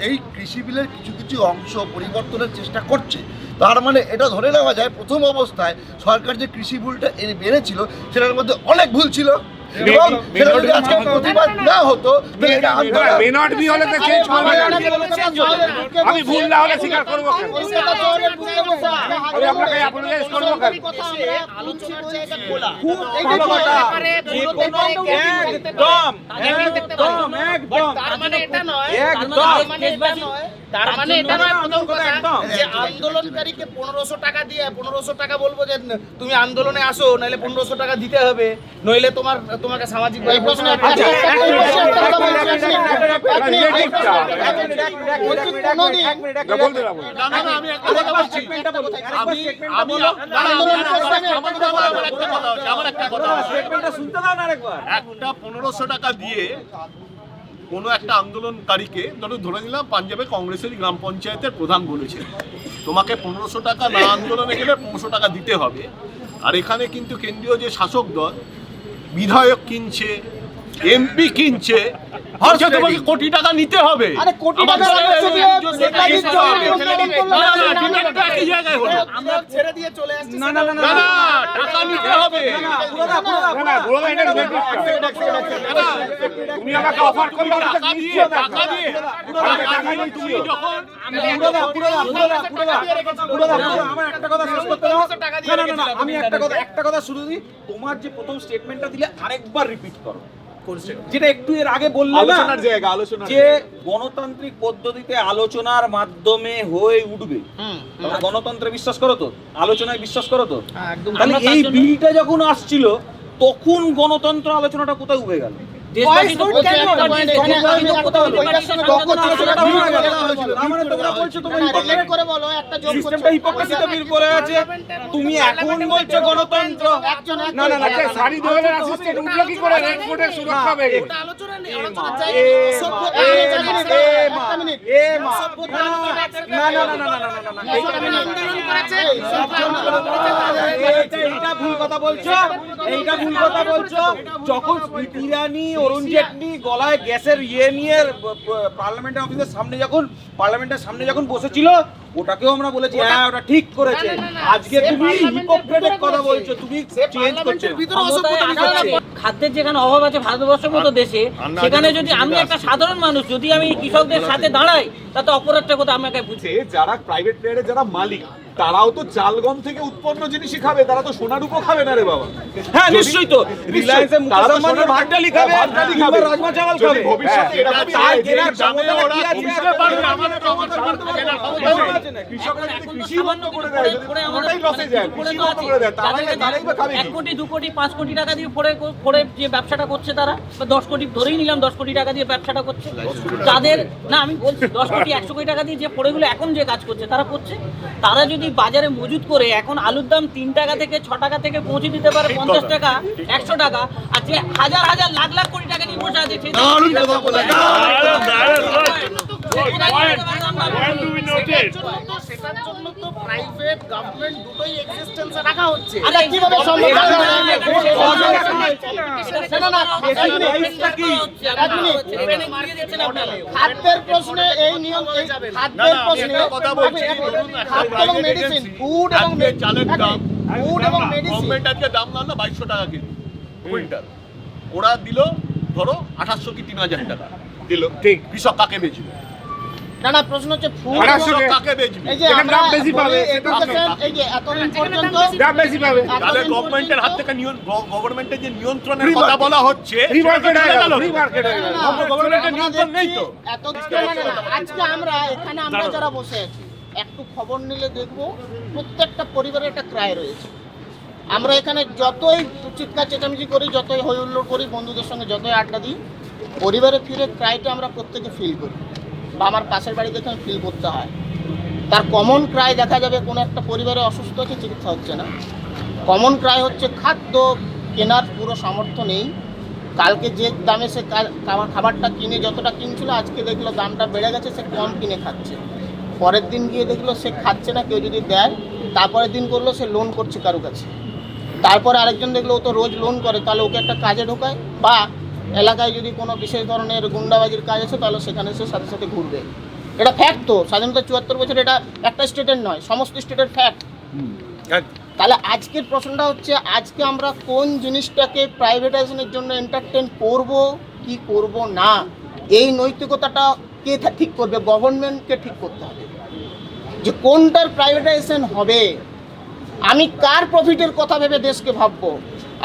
এই কৃষি বিলের কিছু কিছু অংশ পরিবর্তনের চেষ্টা করছে, তার মানে এটা ধরে নেওয়া যায় প্রথম অবস্থায় সরকার যে কৃষি বিলটা এনেছিল সেটার মধ্যে অনেক ভুল ছিল। এবং সেটা যদি আজকে প্রতিবাদ না হতো, আমি ভুল না হলে স্বীকার করবো কেন? আমি আপনাকে অ্যাপোলোজাইজ করবো কেন? তার মানে এটা নয় প্রথম কথা যে আন্দোলনকারীকে 1500 টাকা দিয়ে 1500 টাকা বলবো যে তুমি আন্দোলনে আসো, নাহলে 1500 টাকা দিতে হবে, নইলে তোমাকে সামাজিক ভাবে প্রশ্ন। একটা 1500 টাকা দিয়ে কোনো একটা আন্দোলনকারীকে ধরে নিলাম পাঞ্জাবে কংগ্রেসের গ্রাম পঞ্চায়েতের প্রধান বলেছে তোমাকে 1500 টাকা না আন্দোলনে গেলে 1500 টাকা দিতে হবে। আর এখানে কিন্তু কেন্দ্রীয় যে শাসক দল বিধায়ক কিনছে, এমপি কিনছে, তোমাকে কোটি টাকা নিতে হবে। ছেড়ে দিয়ে চলে আসছি, টাকা নিতে হবে। তুমি আমাকে অফার করবে টাকা দিয়ে তুমি যখন আমি একটা কথা শুরু দিই, তোমার যে প্রথম স্টেটমেন্টটা দিলে আরেকবার রিপিট করো, যেটা একটু এর আগে বললে আলোচনার জায়গা, যে গণতান্ত্রিক পদ্ধতিতে আলোচনার মাধ্যমে হয়ে উঠবে। গণতন্ত্রে বিশ্বাস করো তো? আলোচনায় বিশ্বাস করো তো? তাহলে এই বিলটা যখন আসছিল তখন গণতন্ত্র আলোচনাটা কোথায় উঠে গেল? দেশবাসী তো vote কেন? করে বলো একটা যোগ সিস্টেমটা হিপোক্রেসিতে পড়ে আছে। তুমি এখন বলছো গণতন্ত্র, না না না, আচ্ছা, সারি দেওয়ালের অ্যাসিস্ট্যান্ট উঠলো কি করে রেড কোটের সুরক্ষা বেগে? এইটা ভুল কথা বলছো, এইটা ভুল কথা বলছো। যখন স্মৃতি ইরানি, অরুণ জেটলি গলায় গ্যাসের নিয়ে পার্লামেন্টের অফিসের সামনে পার্লামেন্টের সামনে যখন বসেছিল, ওটাকেও আমরা বলেছি হ্যাঁ ওটা ঠিক করেছে। আজকে তুমি হিপোক্রেটিক কথা বলছো, তুমি চেঞ্জ করছো। খাদ্যের যেখানে অভাব আছে ভারতবর্ষের মতো দেশে, সেখানে যদি আমি একটা সাধারণ মানুষ, যদি আমি কৃষকদের সাথে দাঁড়াই, তাতে অপরাধটা কথা আমাকে বুঝে। যারা প্রাইভেট প্লেয়ারের যারা মালিক, তারাও তো চালগম থেকে উৎপন্ন জিনিসই খাবে, তারা তো সোনা রূপো খাবে না রে বাবা। হ্যাঁ নিশ্চয়ই তো, রিলায়েন্সের মুকেশ আম্বানির ভাত ডালি খাবে, কিংবা রাজমা চাওয়াল খাবে। ভবিষ্যতে এরকমই তার হয়, কেনার দামে ক্ষমতা ওরা কি আছে? বুঝতে পারবে, আমাদের কৃষকরা যদি কৃষি বন্ধ করে দেয়, যদি পুরোটাই লসে যায়, কৃষি বন্ধ করে দেয়, তারাই বা খাবে 1 কোটি 2 কোটি 5 কোটি টাকা দিয়ে ফোড়ে যে ব্যবসাটা করছে তারা, বা 10 কোটি ধরেই নিলাম 10 কোটি টাকা দিয়ে ব্যবসাটা করছে তাদের, না আমি বলছি 10 কোটি 100 কোটি টাকা দিয়ে যে ফোড়েগুলো এখন যে কাজ করছে তারা করছে, তারা যদি বাজারে মজুত করে এখন আলুর দাম 3 টাকা থেকে 6 টাকা থেকে পৌঁছে দিতে পারে 50 টাকা 100 টাকা, আর যে হাজার হাজার লাখ লাখ কোটি টাকা নিয়ে বসে আছে সেটার জন্য তো প্রাইভেট গভর্নমেন্ট দুটোই এক্সিস্টেন্সে রাখা হচ্ছে। আরে কিভাবে সম্ভব? খাদ্যের প্রশ্নে এই নিয়ম, খাদ্যের প্রশ্নে কথা বলছি, ধরুন খাদ্য এবং মেডিসিন, ফুড এবং চালের দাম, ফুড এবং মেডিসিন, গভর্নমেন্ট আজকে দাম না 2200 টাকা কেজি কুইন্টাল, ওরা দিল ধরো 2800 কি 3000 টাকা দিল, ঠিক কৃষক কাকে বেচবে? না না, প্রশ্ন হচ্ছে ফুড কৃষক কাকে বেচবে? এই যে আমরা বেশি পাবে, এই যে এতদিন পর্যন্ত দাম বেশি পাবে। তাহলে গভর্নমেন্টের হাত থেকে গভর্নমেন্টের যে নিয়ন্ত্রণের কথা বলা হচ্ছে, ফ্রি মার্কেট হয়ে গেল, ফ্রি মার্কেট হয়ে গেল। গভর্নমেন্টের নিয়ন্ত্রণ নেই তো। আজকে আমরা এখানে আমরা যারা বসে আছি, একটু খবর নিলে দেখবো প্রত্যেকটা পরিবারের একটা ক্রায় রয়েছে। আমরা এখানে যতই চিৎকার চেঁচামেচি করি, যতই হই হুল্লোড় করি, বন্ধুদের সঙ্গে যতই আড্ডা দিই, পরিবারে ফিরে ক্রাইটা আমরা প্রত্যেকে ফিল করি, বা আমার পাশের বাড়ি দেখে ফিল করতে হয়। তার কমন ক্রাই দেখা যাবে কোনো একটা পরিবারে অসুস্থ হচ্ছে, চিকিৎসা হচ্ছে না, কমন ক্রাই হচ্ছে খাদ্য কেনার পুরো সামর্থ্য নেই। কালকে যে দামে সে খাবারটা কিনে যতটা কিনছিল, আজকে দেখলো দামটা বেড়ে গেছে, সে কম কিনে খাচ্ছে। পরের দিন গিয়ে দেখলো সে খাচ্ছে না, কেউ যদি দেয়, তারপরের দিন করলো সে লোন করছে কারো কাছে, তারপরে আরেকজন দেখলো ও তো রোজ লোন করে, তাহলে ওকে একটা কাজে ঢোকায়, বা এলাকায় যদি কোনো বিশেষ ধরনের গুন্ডাবাজির কাজ আছে, তাহলে সেখানে সে সাথে সাথে ঘুরবে। এটা ফ্যাক্ট তো, স্বাধীনতা 74 বছর, এটা একটা স্টেটের নয়, সমস্ত স্টেটের ফ্যাক্ট। তাহলে আজকের প্রশ্নটা হচ্ছে, আজকে আমরা কোন জিনিসটাকে প্রাইভেটাইজেশনের জন্য এন্টারটেন করব কি করব না, এই নৈতিকতাটা কে ঠিক করবে? গভর্নমেন্টকে ঠিক করতে হবে যে কোনটার প্রাইভেটাইজেশন হবে। আমি কার প্রফিটের কথা ভেবে দেশকে ভাববো?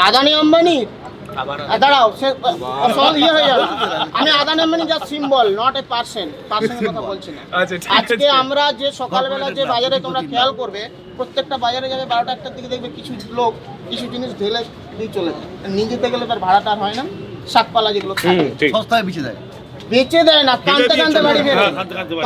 আদানি আম্বানির? দাঁড়াও, সে ইয়ে হয়ে যাবে। আমি আদানি আম্বানি যা সিম্বল, নট এ পার্সনের কথা বলছি না। আজকে আমরা যে সকালবেলা যে বাজারে তোমরা খেয়াল করবে, প্রত্যেকটা বাজারে যাবে 12টা-1টার দিকে, দেখবে কিছু লোক কিছু জিনিস ঢেলে দিয়ে চলে যায়, নিয়ে যেতে গেলে তার ভাড়াটা আর হয় না, শাকপালা যেগুলো সস্তায় বেঁচে দেয়, বেঁচে দেয় না, কানতে কানতে বাড়ি ফেরে,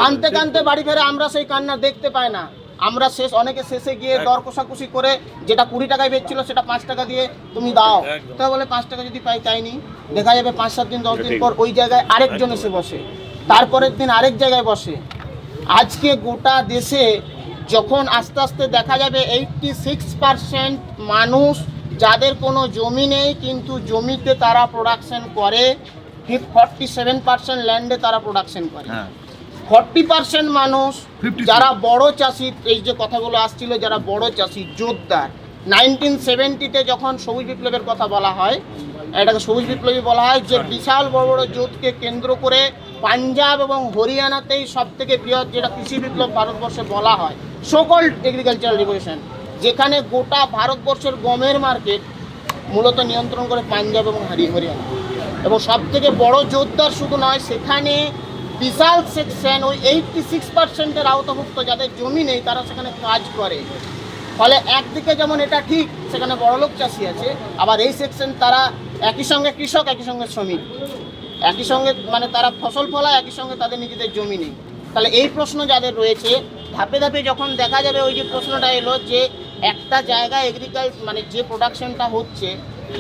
কানতে কানতে বাড়ি ফেরে। আমরা সেই কান্না দেখতে পাই না। আমরা অনেকে শেষে গিয়ে দর কষাকষি করে, যেটা 20 টাকায় বেচছিল সেটা 5 টাকা দিয়ে তুমি দাও, তা বলে 5 টাকা যদি পাই চাইনি, দেখা যাবে 5-7 দিন 10 দিন পর ওই জায়গায় আরেকজন এসে বসে, তারপরের দিন আরেক জায়গায় বসে। আজকে গোটা দেশে যখন আস্তে আস্তে দেখা যাবে 86% মানুষ যাদের কোনো জমি নেই, কিন্তু জমিতে তারা প্রোডাকশন করে, 47% ল্যান্ডে তারা প্রোডাকশন করে, 40% মানুষ যারা বড় চাষি, এই যে কথাগুলো আসছিল, যারা বড় চাষি জোরদার। 1970-তে যখন সবুজ বিপ্লবের কথা বলা হয়, এটাকে সবুজ বিপ্লবী বলা হয়, যে বিশাল বড় বড় জোটকে কেন্দ্র করে পাঞ্জাব এবং হরিয়ানাতেই সব থেকে বৃহৎ যেটা কৃষি বিপ্লব ভারতবর্ষে বলা হয়, সো-কল্ড এগ্রিকালচারাল রিভলিউশন, যেখানে গোটা ভারতবর্ষের গমের মার্কেট মূলত নিয়ন্ত্রণ করে পাঞ্জাব এবং হরিয়ানা। এবং সব থেকে বড় জোরদার শুধু নয়, সেখানে বিশাল সেকশন ওই 86%-এর আওতাভুক্ত যাদের জমি নেই, তারা সেখানে কাজ করে। ফলে একদিকে যেমন এটা ঠিক, সেখানে বড়লোক চাষি আছে, আবার এই সেকশন তারা একই সঙ্গে কৃষক, একই সঙ্গে শ্রমিক, একই সঙ্গে মানে তারা ফসল ফলায়, একই সঙ্গে তাদের নিজেদের জমি নেই। তাহলে এই প্রশ্ন যাদের রয়েছে, ধাপে ধাপে যখন দেখা যাবে ওই যে প্রশ্নটা এলো যে একটা জায়গায় মানে যে প্রোডাকশনটা হচ্ছে,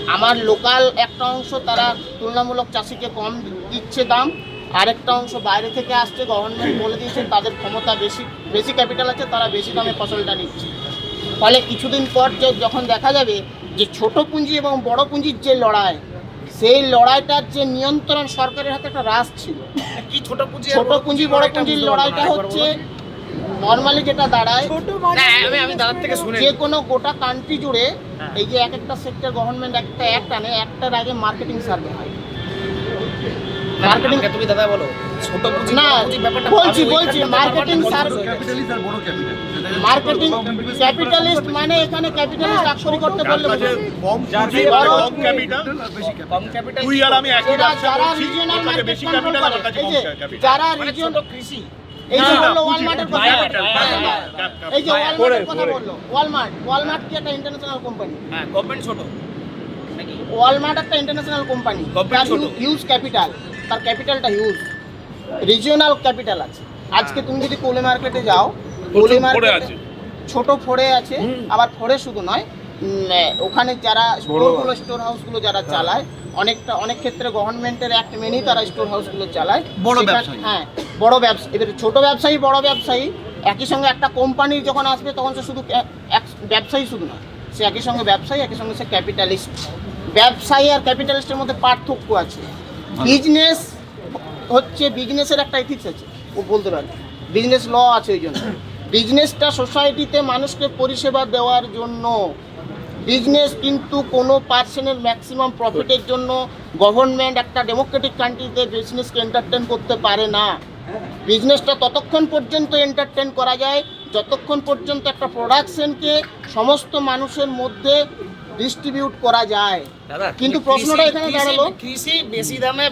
আমার লোকাল একটা অংশ তারা তুলনামূলক চাষিকে কম দিচ্ছে দাম, আরেকটা অংশ বাইরে থেকে আসছে, গভর্নমেন্ট বলে দিয়েছে তাদের ক্ষমতা বেশি ক্যাপিটাল আছে, তারা বেশি দামে ফসলটা নিচ্ছে। ফলে কিছুদিন পর যখন দেখা যাবে যে ছোট পুঁজি এবং বড় পুঁজির যে লড়াই, সেই লড়াইটার যে নিয়ন্ত্রণ সরকারের হাতে একটা রাশ ছিল। কি ছোট পুঁজি বড় পুঁজির লড়াইটা হচ্ছে নর্মালি যেটা দাঁড়ায়, আমি দাদার থেকে শুনে যে কোনো গোটা কান্ট্রি জুড়ে এই যে এক একটা সেক্টর গভর্নমেন্ট একটা অ্যাক্ট আনে, একটার আগে মার্কেটিং সার্ভে হয়। মার্কেটিং তুমি দাদা বলো ছোট পুঁজি না বলছি মার্কেটিং সার্ভে, ক্যাপিটালিস্ট আর বড় ক্যাপিটাল মার্কেটিং ক্যাপিটালিস্ট মানে এখানে ক্যাপিটালিস্ট আক্ষরিক করতে তার বললে কাছে কম পুঁজি, কম ক্যাপিটাল, কম ক্যাপিটাল তুই আর আমি একই ব্যবসা যারা করছি, রিজিওনাল তোর কাছে মার্কেট বেশি কন্ট্রোল ক্যাপিটাল, আমার করে, কাছে এই কম যে ক্যাপিটাল। যারা মানে রিজিওন ছোট কৃষি এই যে না, বললো পুঁজি, ওয়ালমার্টের কথা, ক্যাপিটাল, এই যে ওয়ালমার্টের কথা বললো, ওয়ালমার্ট কি একটা ইন্টারন্যাশনাল কোম্পানি? হ্যাঁ গভর্নমেন্ট ছোট নাকি? ওয়ালমার্ট একটা ইন্টারন্যাশনাল কোম্পানি, Government তার ছোট। হিউজ ক্যাপিটাল, তার ক্যাপিটালটা হিউজ, রিজিওনাল ক্যাপিটাল আছে। আজকে তুমি যদি কোলে মার্কেটে যাও, কোলে মার্কেটে ছোট ফোড়ে আছে, আবার ফোড়ে শুধু নয়, ওখানে যারা স্টোর হাউসগুলো যারা চালায়, অনেক ক্ষেত্রে গভর্নমেন্টের অ্যাক্ট মেনেই তারা স্টোর হাউসগুলো চালায়। বড় সেখানে- ব্যবসায়ী। হ্যাঁ বড় ব্যবসা। এবার ছোট ব্যবসায়ী বড় ব্যবসায়ী একই সঙ্গে একটা কোম্পানির যখন আসবে তখন সে শুধু এক ব্যবসায়ী শুধু নয়, সে একই সঙ্গে ব্যবসায়ী, একই সঙ্গে সে ক্যাপিটালিস্ট। ব্যবসায়ী আর ক্যাপিটালিস্টের মধ্যে পার্থক্য আছে। বিজনেস হচ্ছে, বিজনেসের একটা এথিক্স আছে, ও বলতে পারে বিজনেস ল আছে। ওই জন্য বিজনেসটা সোসাইটিতে মানুষকে পরিষেবা দেওয়ার জন্য। বিজনেস কিন্তু কোনো পার্সনের ম্যাক্সিমাম প্রফিটের জন্য গভর্নমেন্ট একটা ডেমোক্রেটিক কান্ট্রিতে বিজনেসকে এন্টারটেন করতে পারে না। বিজনেসটা ততক্ষণ পর্যন্ত এন্টারটেন করা যায় যতক্ষণ পর্যন্ত একটা প্রোডাকশনকে সমস্ত মানুষের মধ্যে ডিস্ট্রিবিউট করা যায়। দাদা কিন্তু প্রশ্নটা এখানে দাঁড়ালো, কৃষি বেশি দামে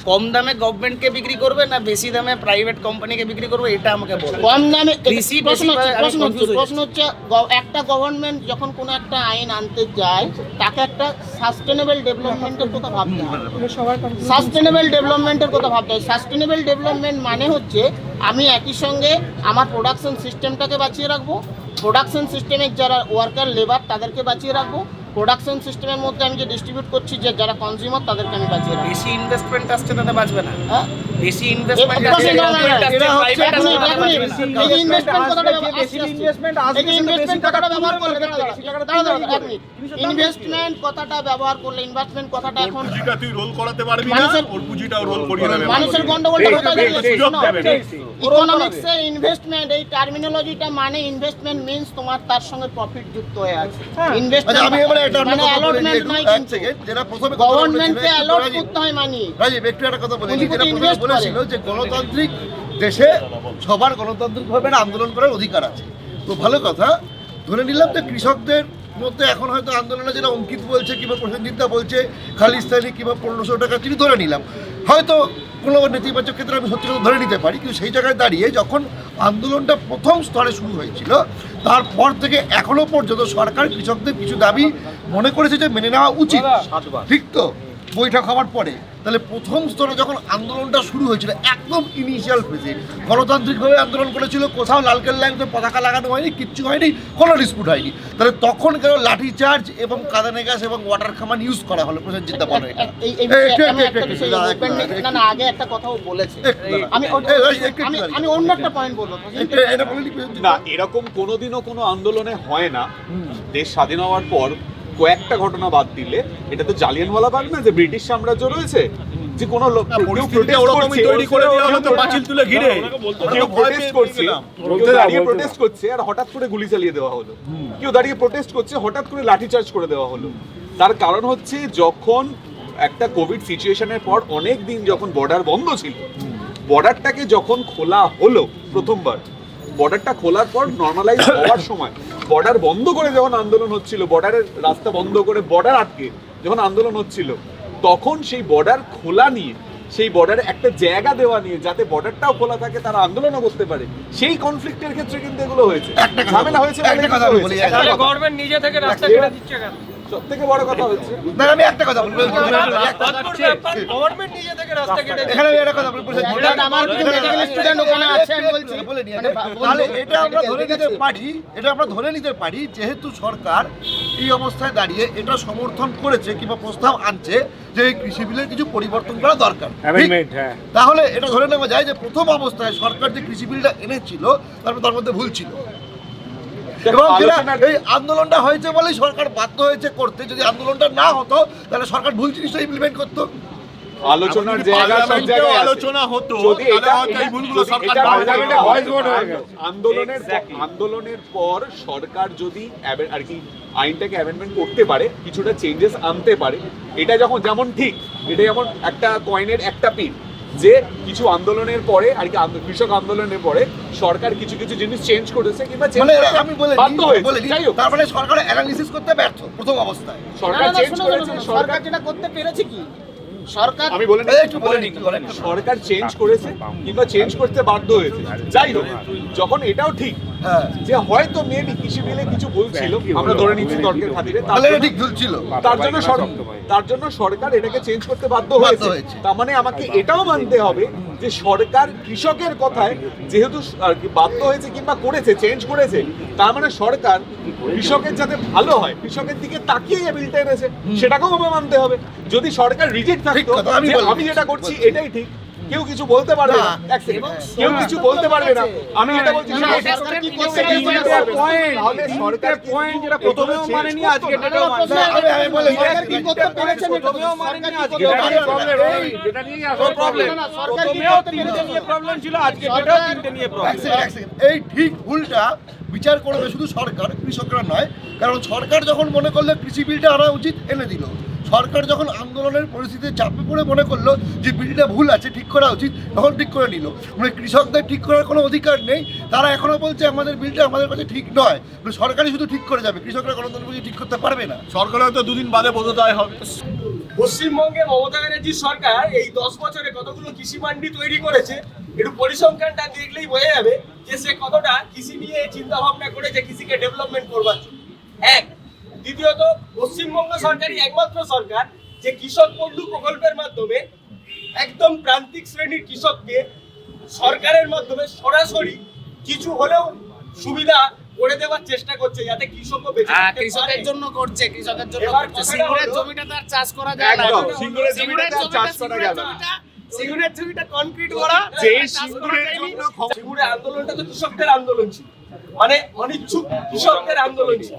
কম দামে গভর্নমেন্টকে বিক্রি করবে না বেশি দামে প্রাইভেট কোম্পানিকে বিক্রি করবে, এটা আমাকে বলো। কম দামে কৃষি প্রশ্ন হচ্ছে বেশি- আমি confused হয়ে প্রশ্ন হচ্ছে একটা গভর্নমেন্ট যখন কোনো একটা আইন আনতে যায়, তাকে একটা সাস্টেনেবল ডেভেলপমেন্টের কথা ভাবতে হয়। সবার সাস্টেনেবল ডেভেলপমেন্টের কথা ভাবতে হয়। সাস্টেনেবল ডেভেলপমেন্ট মানে হচ্ছে আমি একই সঙ্গে আমার প্রোডাকশন সিস্টেমটাকে বাঁচিয়ে রাখবো, প্রোডাকশন সিস্টেমের যারা ওয়ার্কার লেবার তাদেরকে বাঁচিয়ে রাখবো, প্রোডাকশন সিস্টেমের মধ্যে আমি যে ডিস্ট্রিবিউট করছি যে যারা কনজিউমার তাদেরকে আমি বাঁচিয়ে রাখবো। বেশি ইনভেস্টমেন্ট আসছে তাতে বাঁচবে না, হ্যাঁ? বেশি ইনভেস্টমেন্ট এ- আসছে না, না, না, government আসছে, এরা হচ্ছে- private আসছে, এক তাতে মিনিট, বাঁচবে না। এই যে investment কথাটা ইনভেস্টমেন্ট কথাটা ব্যবহার করলে, ইনভেস্টমেন্ট কথাটা ওর এখন পুঁজিটা তুই রোল করাতে পারবি না, মানুষের- ওর পুঁজিটাও রোল করিয়ে দেবে মানুষের মানুষ। গন্ডগোলটা কোথায় ঠিক, দাঁড়িয়েছে? সুযোগ শোনো, দেবে, ইকোনমিক্সে ইনভেস্টমেন্ট এই টার্মিনোলজিটা মানে ইনভেস্টমেন্ট মিন্স তোমার তার সঙ্গে প্রফিট যুক্ত হয়ে আছে। আচ্ছা আমি এবারে এটা মানে অ্যালটমেন্ট নয় এক কিন্তু সেকেন্ড, যেটা প্রথমে গভর্নমেন্টকে অ্যালট করতে হয় মানি। রাজীব একটু একটা কথা বলি, পুঁজিপতি যেটা প্রথমে invest করে। বলেছিল যে গণতান্ত্রিক দেশে সবার গণতান্ত্রিকভাবে একটা আন্দোলন করার অধিকার আছে। তো ভালো কথা, ধরে নিলাম যে কৃষকদের মধ্যে এখন হয়তো আন্দোলনে যেটা অঙ্কিত বলছে কিংবা প্রসেনজিৎদা বলছে খালিস্তানি কিংবা 1500 টাকা চিনি ধরে নিলাম, হয়তো কোনো নেতিবাচক ক্ষেত্রে আমি সত্যি কথা ধরে নিতে পারি, কিন্তু সেই জায়গায় দাঁড়িয়ে যখন আন্দোলনটা প্রথম স্তরে শুরু হয়েছিল তারপর থেকে এখনো পর্যন্ত সরকার কৃষকদের কিছু দাবি মনে করেছে যে মেনে নেওয়া উচিত, ঠিক তো? বৈঠক হওয়ার পরে তাহলে প্রথম স্তরে যখন আন্দোলনটা শুরু হয়েছিল একদম ইনিশিয়াল ফেজে গণতান্ত্রিকভাবে আন্দোলন করেছিল, কোথাও লালকেল্লায় পতাকা লাগানো হয়নি, কিচ্ছু হয়নি, কোনো ডিসপুট হয়নি, তাহলে তখন কেন লাঠি চার্জ এবং কাঁদানে গ্যাস এবং ওয়াটার কামান ইউজ করা হলো? প্রসেনজিৎ দা বলো এটা। না না, আগে একটা কথাও বলেছে। একটু দাঁড়া। আমি আমি অন্য একটা পয়েন্ট বলবো। এটা বলিনি প্রসেনজিৎ না দা? এরকম কোনোদিনও কোনো আন্দোলনে হয় না। দেশ স্বাধীন হওয়ার পর কয়েকটা ঘটনা বাদ দিলে, এটা তো জালিয়ানওয়ালাবাগ না যে ব্রিটিশ সাম্রাজ্য রয়েছে, যে কোনো লোক কেউ পরিস্থিতিটা protest ওরকমই করছে, তৈরি করে দেওয়া হতো পাঁচিল তুলে ঘিরে। কেউ প্রোটেস্ট করছে, কেউ দাঁড়িয়ে প্রোটেস্ট করছে আর হঠাৎ করে গুলি চালিয়ে দেওয়া হলো, কেউ দাঁড়িয়ে প্রোটেস্ট করছে হঠাৎ করে লাঠি চার্জ করে দেওয়া হলো। তার কারণ হচ্ছে যখন একটা কোভিড সিচুয়েশনের পর অনেক দিন যখন বর্ডার বন্ধ ছিল, বর্ডারটাকে যখন খোলা হলো প্রথমবার, বর্ডারটা খোলার পর নর্মালাইজ হওয়ার সময় বর্ডার বন্ধ করে যখন আন্দোলন হচ্ছিল, বর্ডারের রাস্তা বন্ধ করে বর্ডার আটকে যখন আন্দোলন হচ্ছিল, তখন সেই বর্ডার খোলা নিয়ে, সেই বর্ডারে একটা জায়গা দেওয়া নিয়ে যাতে বর্ডারটাও খোলা থাকে, তারা আন্দোলনও করতে পারে, সেই কনফ্লিক্টের ক্ষেত্রে কিন্তু এগুলো হয়েছে। একটা কথা ঝামেলা হয়েছে বলে একটা কিন্তু কথা আমি হয়েছে। বলি, একটা কথা। গভর্নমেন্ট নিজে থেকে রাস্তা কেটে দিচ্ছে কেন? সব থেকে বড় কথা হচ্ছে না আমি একটা কথা বলবো, গভর্নমেন্ট নিজে থেকে রাস্তা কেটে এখানে আমি একটা কথা বলবো, আমার কিছু মেডিকেল স্টুডেন্ট ওখানে আছে আমি বলছি বলে নিই আগে। তাহলে এটা আমরা ধরে নিতে পারি যেহেতু সরকার এই অবস্থায় দাঁড়িয়ে এটা সমর্থন করেছে কিংবা প্রস্তাব আনছে যে এই কৃষি বিলের কিছু পরিবর্তন করা দরকার, ঠিক? অ্যামেন্ডমেন্ট, হ্যাঁ। তাহলে এটা ধরে নেওয়া যায় যে প্রথম অবস্থায় সরকার যে কৃষি বিলটা এনেছিল তার মধ্যে ভুল ছিল এবং এই আন্দোলনটা হয়েছে বলেই সরকার বাধ্য হয়েছে করতে। যদি আন্দোলনটা না হতো তাহলে সরকার ভুল জিনিসটা ইমপ্লিমেন্ট করতো। আলোচনার জায়গা সব পার্লামেন্টেও জায়গায় আছে। আলোচনা হতো, যদি তাহলে এটা- হয়তো এই ভুলগুলো যদি সরকার এটা বাদ পার্লামেন্টে দিত। voice vote হয়ে গেল। আন্দোলনের পর সরকার যদি আর কি আইনটাকে অ্যামেন্ডমেন্ট করতে পারে, কিছুটা চেঞ্জেস আনতে পারে, এটা যখন যেমন ঠিক, এটা যেমন একটা কয়েনের একটা পিন, যে কিছু আন্দোলনের পরে আর কি কৃষক আন্দোলনের পরে সরকার কিছু কিছু জিনিস চেঞ্জ করেছে কিংবা চেঞ্জ মানে করতে আমি বলে বাধ্য হয়েছে। যাই হোক, তার মানে সরকার অ্যানালিসিস করতে ব্যর্থ প্রথম অবস্থায়। সরকার চেঞ্জ করেছে, সরকার যেটা করতে পেরেছে কি সরকার আমি বলে এই একটু বলে নিই, বলে নিই। সরকার চেঞ্জ করেছে কিংবা চেঞ্জ করতে বাধ্য হয়েছে। যাই হোক, যখন এটাও ঠিক হ্যাঁ, যে হয়তো মেবি কৃষি বিলে কিছু ভুল ছিল, আমরা ধরে নিচ্ছি তর্কের খাতিরে, তাহলে এটা ঠিক ভুল ছিল। তার জন্য সরকার এটাকে চেঞ্জ করতে বাধ্য হয়েছে। হয়েছে। তার মানে আমাকে এটাও মানতে হবে যে সরকার কৃষকের কথায় যেহেতু আর কি বাধ্য হয়েছে কিংবা করেছে, চেঞ্জ করেছে, তার মানে সরকার কৃষকের যাতে ভালো হয়, কৃষকের দিকে তাকিয়ে এই বিলটা এনেছে, সেটাকেও আমার মানতে হবে। যদি সরকার রিজেক্ট থাকতো কথা, আমি যে বলবো। আমি যেটা করছি এটাই ঠিক, কেউ কিছু বলতে পারবে না, এক সেকেন্ড, কেউ কিছু বলতে পারবে না, আমি এটা বলছি না, সেটা সরকার কি করছে? সেটা কেউ বলতে পারবে না। তাহলে সরকার পয়েন্ট যেটা প্রথমেও মানেনি, আজকে এটাও মানে না। আমি বলে নিই। সরকার কি করতে পেরেছে না? প্রথমেও মানেনি, আজকে যেটা এটাও নিয়ে মানে problem, না। যেটা নিয়ে আসল problem। না, সরকার কি প্রথমেও করতে তিনটে পেরেছে? নিয়ে প্রবলেম ছিল, আজকে এটাও তিনটে নিয়ে এক প্রবলেম। সেকেন্ড, এক সেকেন্ড। এই ঠিক ভুলটা বিচার করবে শুধু সরকার, কৃষকরা নয়। কারণ সরকার যখন মনে করলো কৃষি বিলটা আনা উচিত, এনে দিল। সরকার যখন আন্দোলনের পরিস্থিতিতে চাপে পড়ে মনে করলো যে বিলটা ভুল আছে, ঠিক করা উচিত, তখন ঠিক করে নিল। মানে কৃষকদের ঠিক করার কোনো অধিকার নেই। তারা এখনো বলছে আমাদের বিলটা আমাদের কাছে ঠিক নয়, মানে সরকারই শুধু ঠিক করে যাবে, কৃষকরা গণতন্ত্র ঠিক করতে পারবে না। সরকার হয়তো দুদিন বাদে বোধোদয় হবে। পশ্চিমবঙ্গে মমতা ব্যানার্জির সরকার এই 10 বছরে কতগুলো কৃষি মান্ডি তৈরি করেছে, একটু পরিসংখ্যানটা দেখলেই বোঝা যাবে যে সে কতটা কৃষি নিয়ে চিন্তা ভাবনা করেছে কৃষিকে ডেভেলপমেন্ট করবার জন্য। এক, দ্বিতীয়ত পশ্চিমবঙ্গ সরকারই একমাত্র সরকার যে কৃষক বন্ধু প্রকল্পের মাধ্যমে একদম প্রান্তিক শ্রেণীর কৃষককে সরকারের মাধ্যমে সরাসরি কিছু হলেও সুবিধা করে দেওয়ার চেষ্টা করছে, যাতে কৃষকও বেঁচে থাকতে পারে। কৃষকের জন্য করছে, কৃষকের জন্য এবার করছে। কথাটা সিঙ্গুরের হলো- জমিটা তার চাষ করা যায় না। একদম, সিঙ্গুরের জমিটা তার চাষ করা গেল না। সিঙ্গুরের জমিটা কনক্রিট করা, যেই চাষ করা সিঙ্গুরের যায়নি। জন্য সিঙ্গুরের আন্দোলনটা তো কৃষকদের আন্দোলন ছিল, মানে অনিচ্ছুক কৃষকদের আন্দোলন ছিল।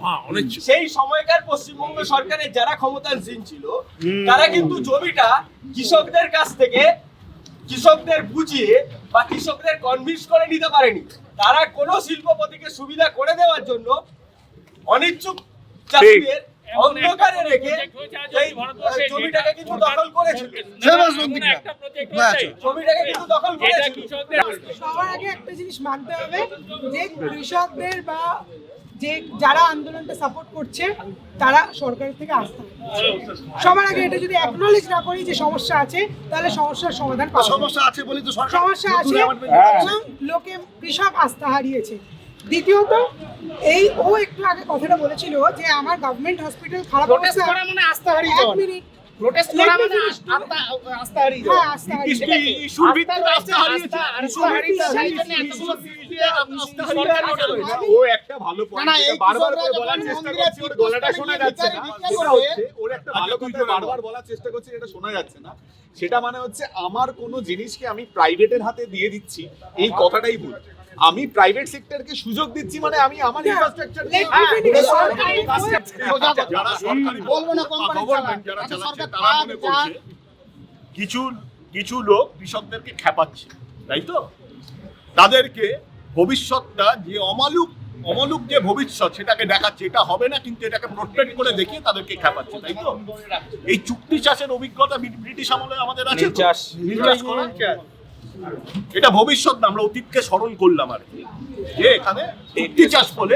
সেই সময়কার পশ্চিমবঙ্গ সরকারের যারা ক্ষমতাসীন ছিল তারা কিন্তু জমিটা কৃষকদের কাছ থেকে কৃষকদের বুঝিয়ে বা কৃষকদের কনভিন্স করে নিতে পারেনি। তারা কোনো শিল্পপতিকে সুবিধা করে দেওয়ার জন্য অনিচ্ছুক চাষীদের অন্ধকারে রেখে এই জমিটাকে কিন্তু দখল করেছিল। জমিটাকে কিন্তু দখল করেছিল। সবার আগে একটা জিনিস মানতে হবে যে কৃষকদের বা যে যারা আন্দোলনটা সাপোর্ট করছে তারা সরকারের থেকে আস্থা পাচ্ছে। সবার আগে এটা যদি অ্যাকনলেজ না করি যে সমস্যা আছে, তাহলে সমস্যার সমাধান পাওয়া যাবে না। সমস্যা আছে বলি তো সরকার সমস্যা আছে হ্যাঁ। এবং লোকে কৃষক আস্থা হারিয়েছে। দ্বিতীয়ত ও একটু আগে কথাটা বলেছিল যে আমার গভর্নমেন্ট হসপিটাল খারাপ প্রোটেস্ট অবস্থা। করা মানে আস্থা হারিয়ে এক যাওয়া। মিনিট, প্রোটেস্ট Let করা me মানে finish. আস্থা হারিয়ে যাওয়া। হ্যাঁ, আস্থা হারিয়েছে। ইস্যুর ভিত্তিতে আস্থা হারিয়েছে। আস্থা হারিয়েছে, সেই জন্য এতগুলো আস্থা হারিয়েছে। ও একটা ভালো পয়েন্ট না, এই বারবার করে কৃষকরা বলার যখন চেষ্টা মন্দিরে করছে, ওর গলাটা শোনা যাচ্ছে না। ভিক্ষা সেটা করবে, হচ্ছে ওর একটা ভালো কথা বারবার বলার চেষ্টা করছে, যেটা শোনা যাচ্ছে না। সেটা মানে হচ্ছে আমার কোনো জিনিসকে আমি প্রাইভেটের হাতে দিয়ে দিচ্ছি, এই কথাটাই ভুল। আমি প্রাইভেট সেক্টরকে সুযোগ দিচ্ছি, মানে আমি আমার ইনফ্রাস্ট্রাকচার Let me finish. সরকারি যারা সরকারি বলবো না কোম্পানি গভর্নমেন্ট যারা চালায়। চালাচ্ছে সরকার তারা মনে করছে কিছু লোক কৃষকদেরকে খেপাচ্ছে, তাই তো? তাদেরকে ভবিষ্যৎটা যে অমালুক যে ভবিষ্যৎ সেটাকে দেখাচ্ছে, এটা হবে না কিন্তু এটাকে প্রোটেক্ট করে দেখিয়ে তাদেরকে খেপাচ্ছে, তাই তো? এই চুক্তি চাষের অভিজ্ঞতা ব্রিটিশ আমলে আমাদের আছে তো? নীল চাষ। নীল চাষ করা? এটা ভবিষ্যৎ না, আমরা অতীতকে স্মরণ করলাম আর কি, যে এখানে চুক্তি চাষ বলে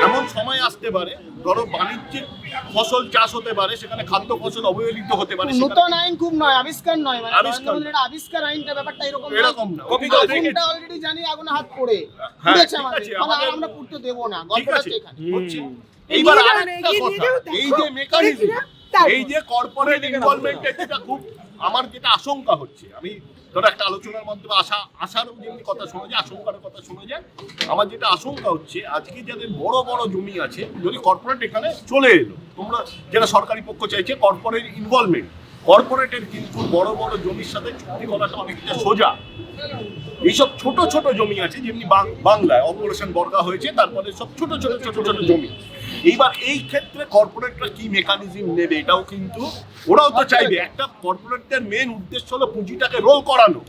এমন সময় আসতে পারে, ধরো বাণিজ্যিক ফসল চাষ হতে পারে, সেখানে খাদ্য ফসল অবহেলিত হতে পারে, নতুন আইন খুব নয়, আবিষ্কার নয়, মানে আবিষ্কার নরেন্দ্র মোদীর এটা আবিষ্কার আইনটা ব্যাপারটা এরকম না। আইনটা অলরেডি জানি আগুনে হাত পড়ে হ্যাঁ, পুড়েছে ঠিক আমাদের, আছে, মানে আর আমাদের- আমরা পুড়তে দেবো না, ঠিক গল্পটা আছে, হচ্ছে এখানে। হচ্ছে। এইবার এগিয়ে যাও, আরেকটা এগিয়ে কথা, যাও, এই দেখো, যে মেকানিজম, তারপর। এই যে কর্পোরেট ইনভলভমেন্টের যেটা খুব আমার যেটা আশঙ্কা হচ্ছে, আমি ধরো একটা আলোচনার মাধ্যমে আশারও যেমনি কথা শোনা যায়, আশঙ্কার কথা শোনা যায়, আমার যেটা আশঙ্কা হচ্ছে আজকে যাদের বড় বড় জমি আছে, যদি কর্পোরেট এখানে চলে এলো, তোমরা যেটা সরকারি পক্ষ চাইছে কর্পোরেট ইনভলভমেন্ট, কর্পোরেটের কিন্তু বড় বড় জমির সাথে চুক্তি করাটা অনেকটা সোজা। এইসব ছোট ছোট জমি আছে, যেমনি বাংলায় অপারেশন বর্গা হয়েছে, তারপরে সব ছোট ছোট ছোট ছোট জমি। এইবার এই ক্ষেত্রে কর্পোরেটরা কি মেকানিজম নেবে, এটাও কিন্তু ওরাও তো চাইবে। একটা কর্পোরেটদের মেন উদ্দেশ্য হলো পুঁজিটাকে রোল করানো,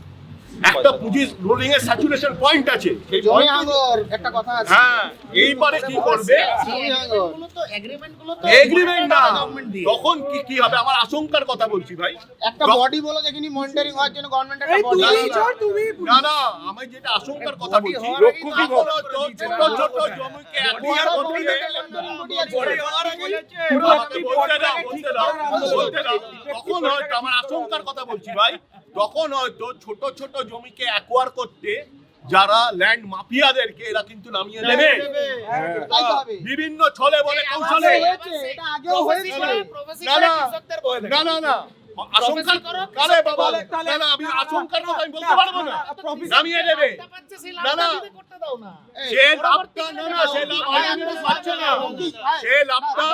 একটা পুঁজি রোলিং এর স্যাচুরেশন পয়েন্ট আছে, সেই জমি point- হাঙ্গর একটা কথা আছে, হ্যাঁ, এইবারে কি করবে? জমি হাঙ্গর এগুলো তো এগ্রিমেন্ট গুলো তো এগ্রিমেন্ট না, গভর্নমেন্ট দিয়ে তখন কি হবে? আমার আশঙ্কার কথা বলছি ভাই। একটা বডি বলো দেখিনি মনিটরিং হওয়ার জন্য গভর্নমেন্ট এই একটা বডি তুমি চোর, তুমি না না, আমি যেটা আশঙ্কার কথা বলছি, রক্ষী কি এখন হয়তো ছোট ছোট জমিকে acquire করতে, আমাকে বলতে দাও, বলতে দাও। তখন হয়তো আমার আশঙ্কার কথা বলছি ভাই, তখন হয়তো ছোট ছোট জমিকে অ্যাকোয়ার করতে যারা ল্যান্ড মাফিয়াদেরকে এরা কিন্তু নামিয়ে দেবে তাই তো হবে। বিভিন্ন ছলে বলে কৌশলে। হয়েছে, এটা আগেও হয়েছে। না না না না না, আশঙ্কার কারে বাবা, না না, আমি আশঙ্কার কথা আমি বলতে পারবো না, নামিয়ে দেবে। না না, সে লাভটা না না, সে লাভ আলটিমেটলি পাচ্ছে না, সে লাভটা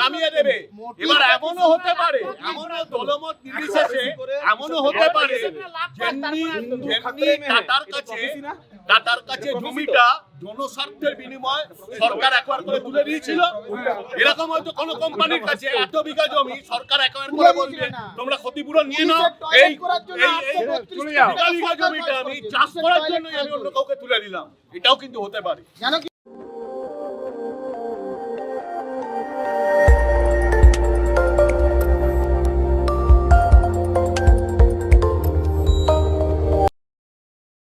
নামিয়ে দেবে। এবার এমনও হতে পারে, এমনও দলমত নির্বিশেষে এমনও হতে পারে, যেমনি টাটার কাছে জমিটা জনস্বার্থের বিনিময়ে সরকার একবার করে তুলে দিয়েছিল, এরকম হয়তো কোনো কোম্পানির কাছে এত বিঘা জমি সরকার একবার করে বলবে তোমরা ক্ষতিপূরণ নিয়ে নাও, এই বিঘা জমিটা আমি চাষ করার জন্য আমি অন্য কাউকে তুলে দিলাম, এটাও কিন্তু হতে পারে। জানো কি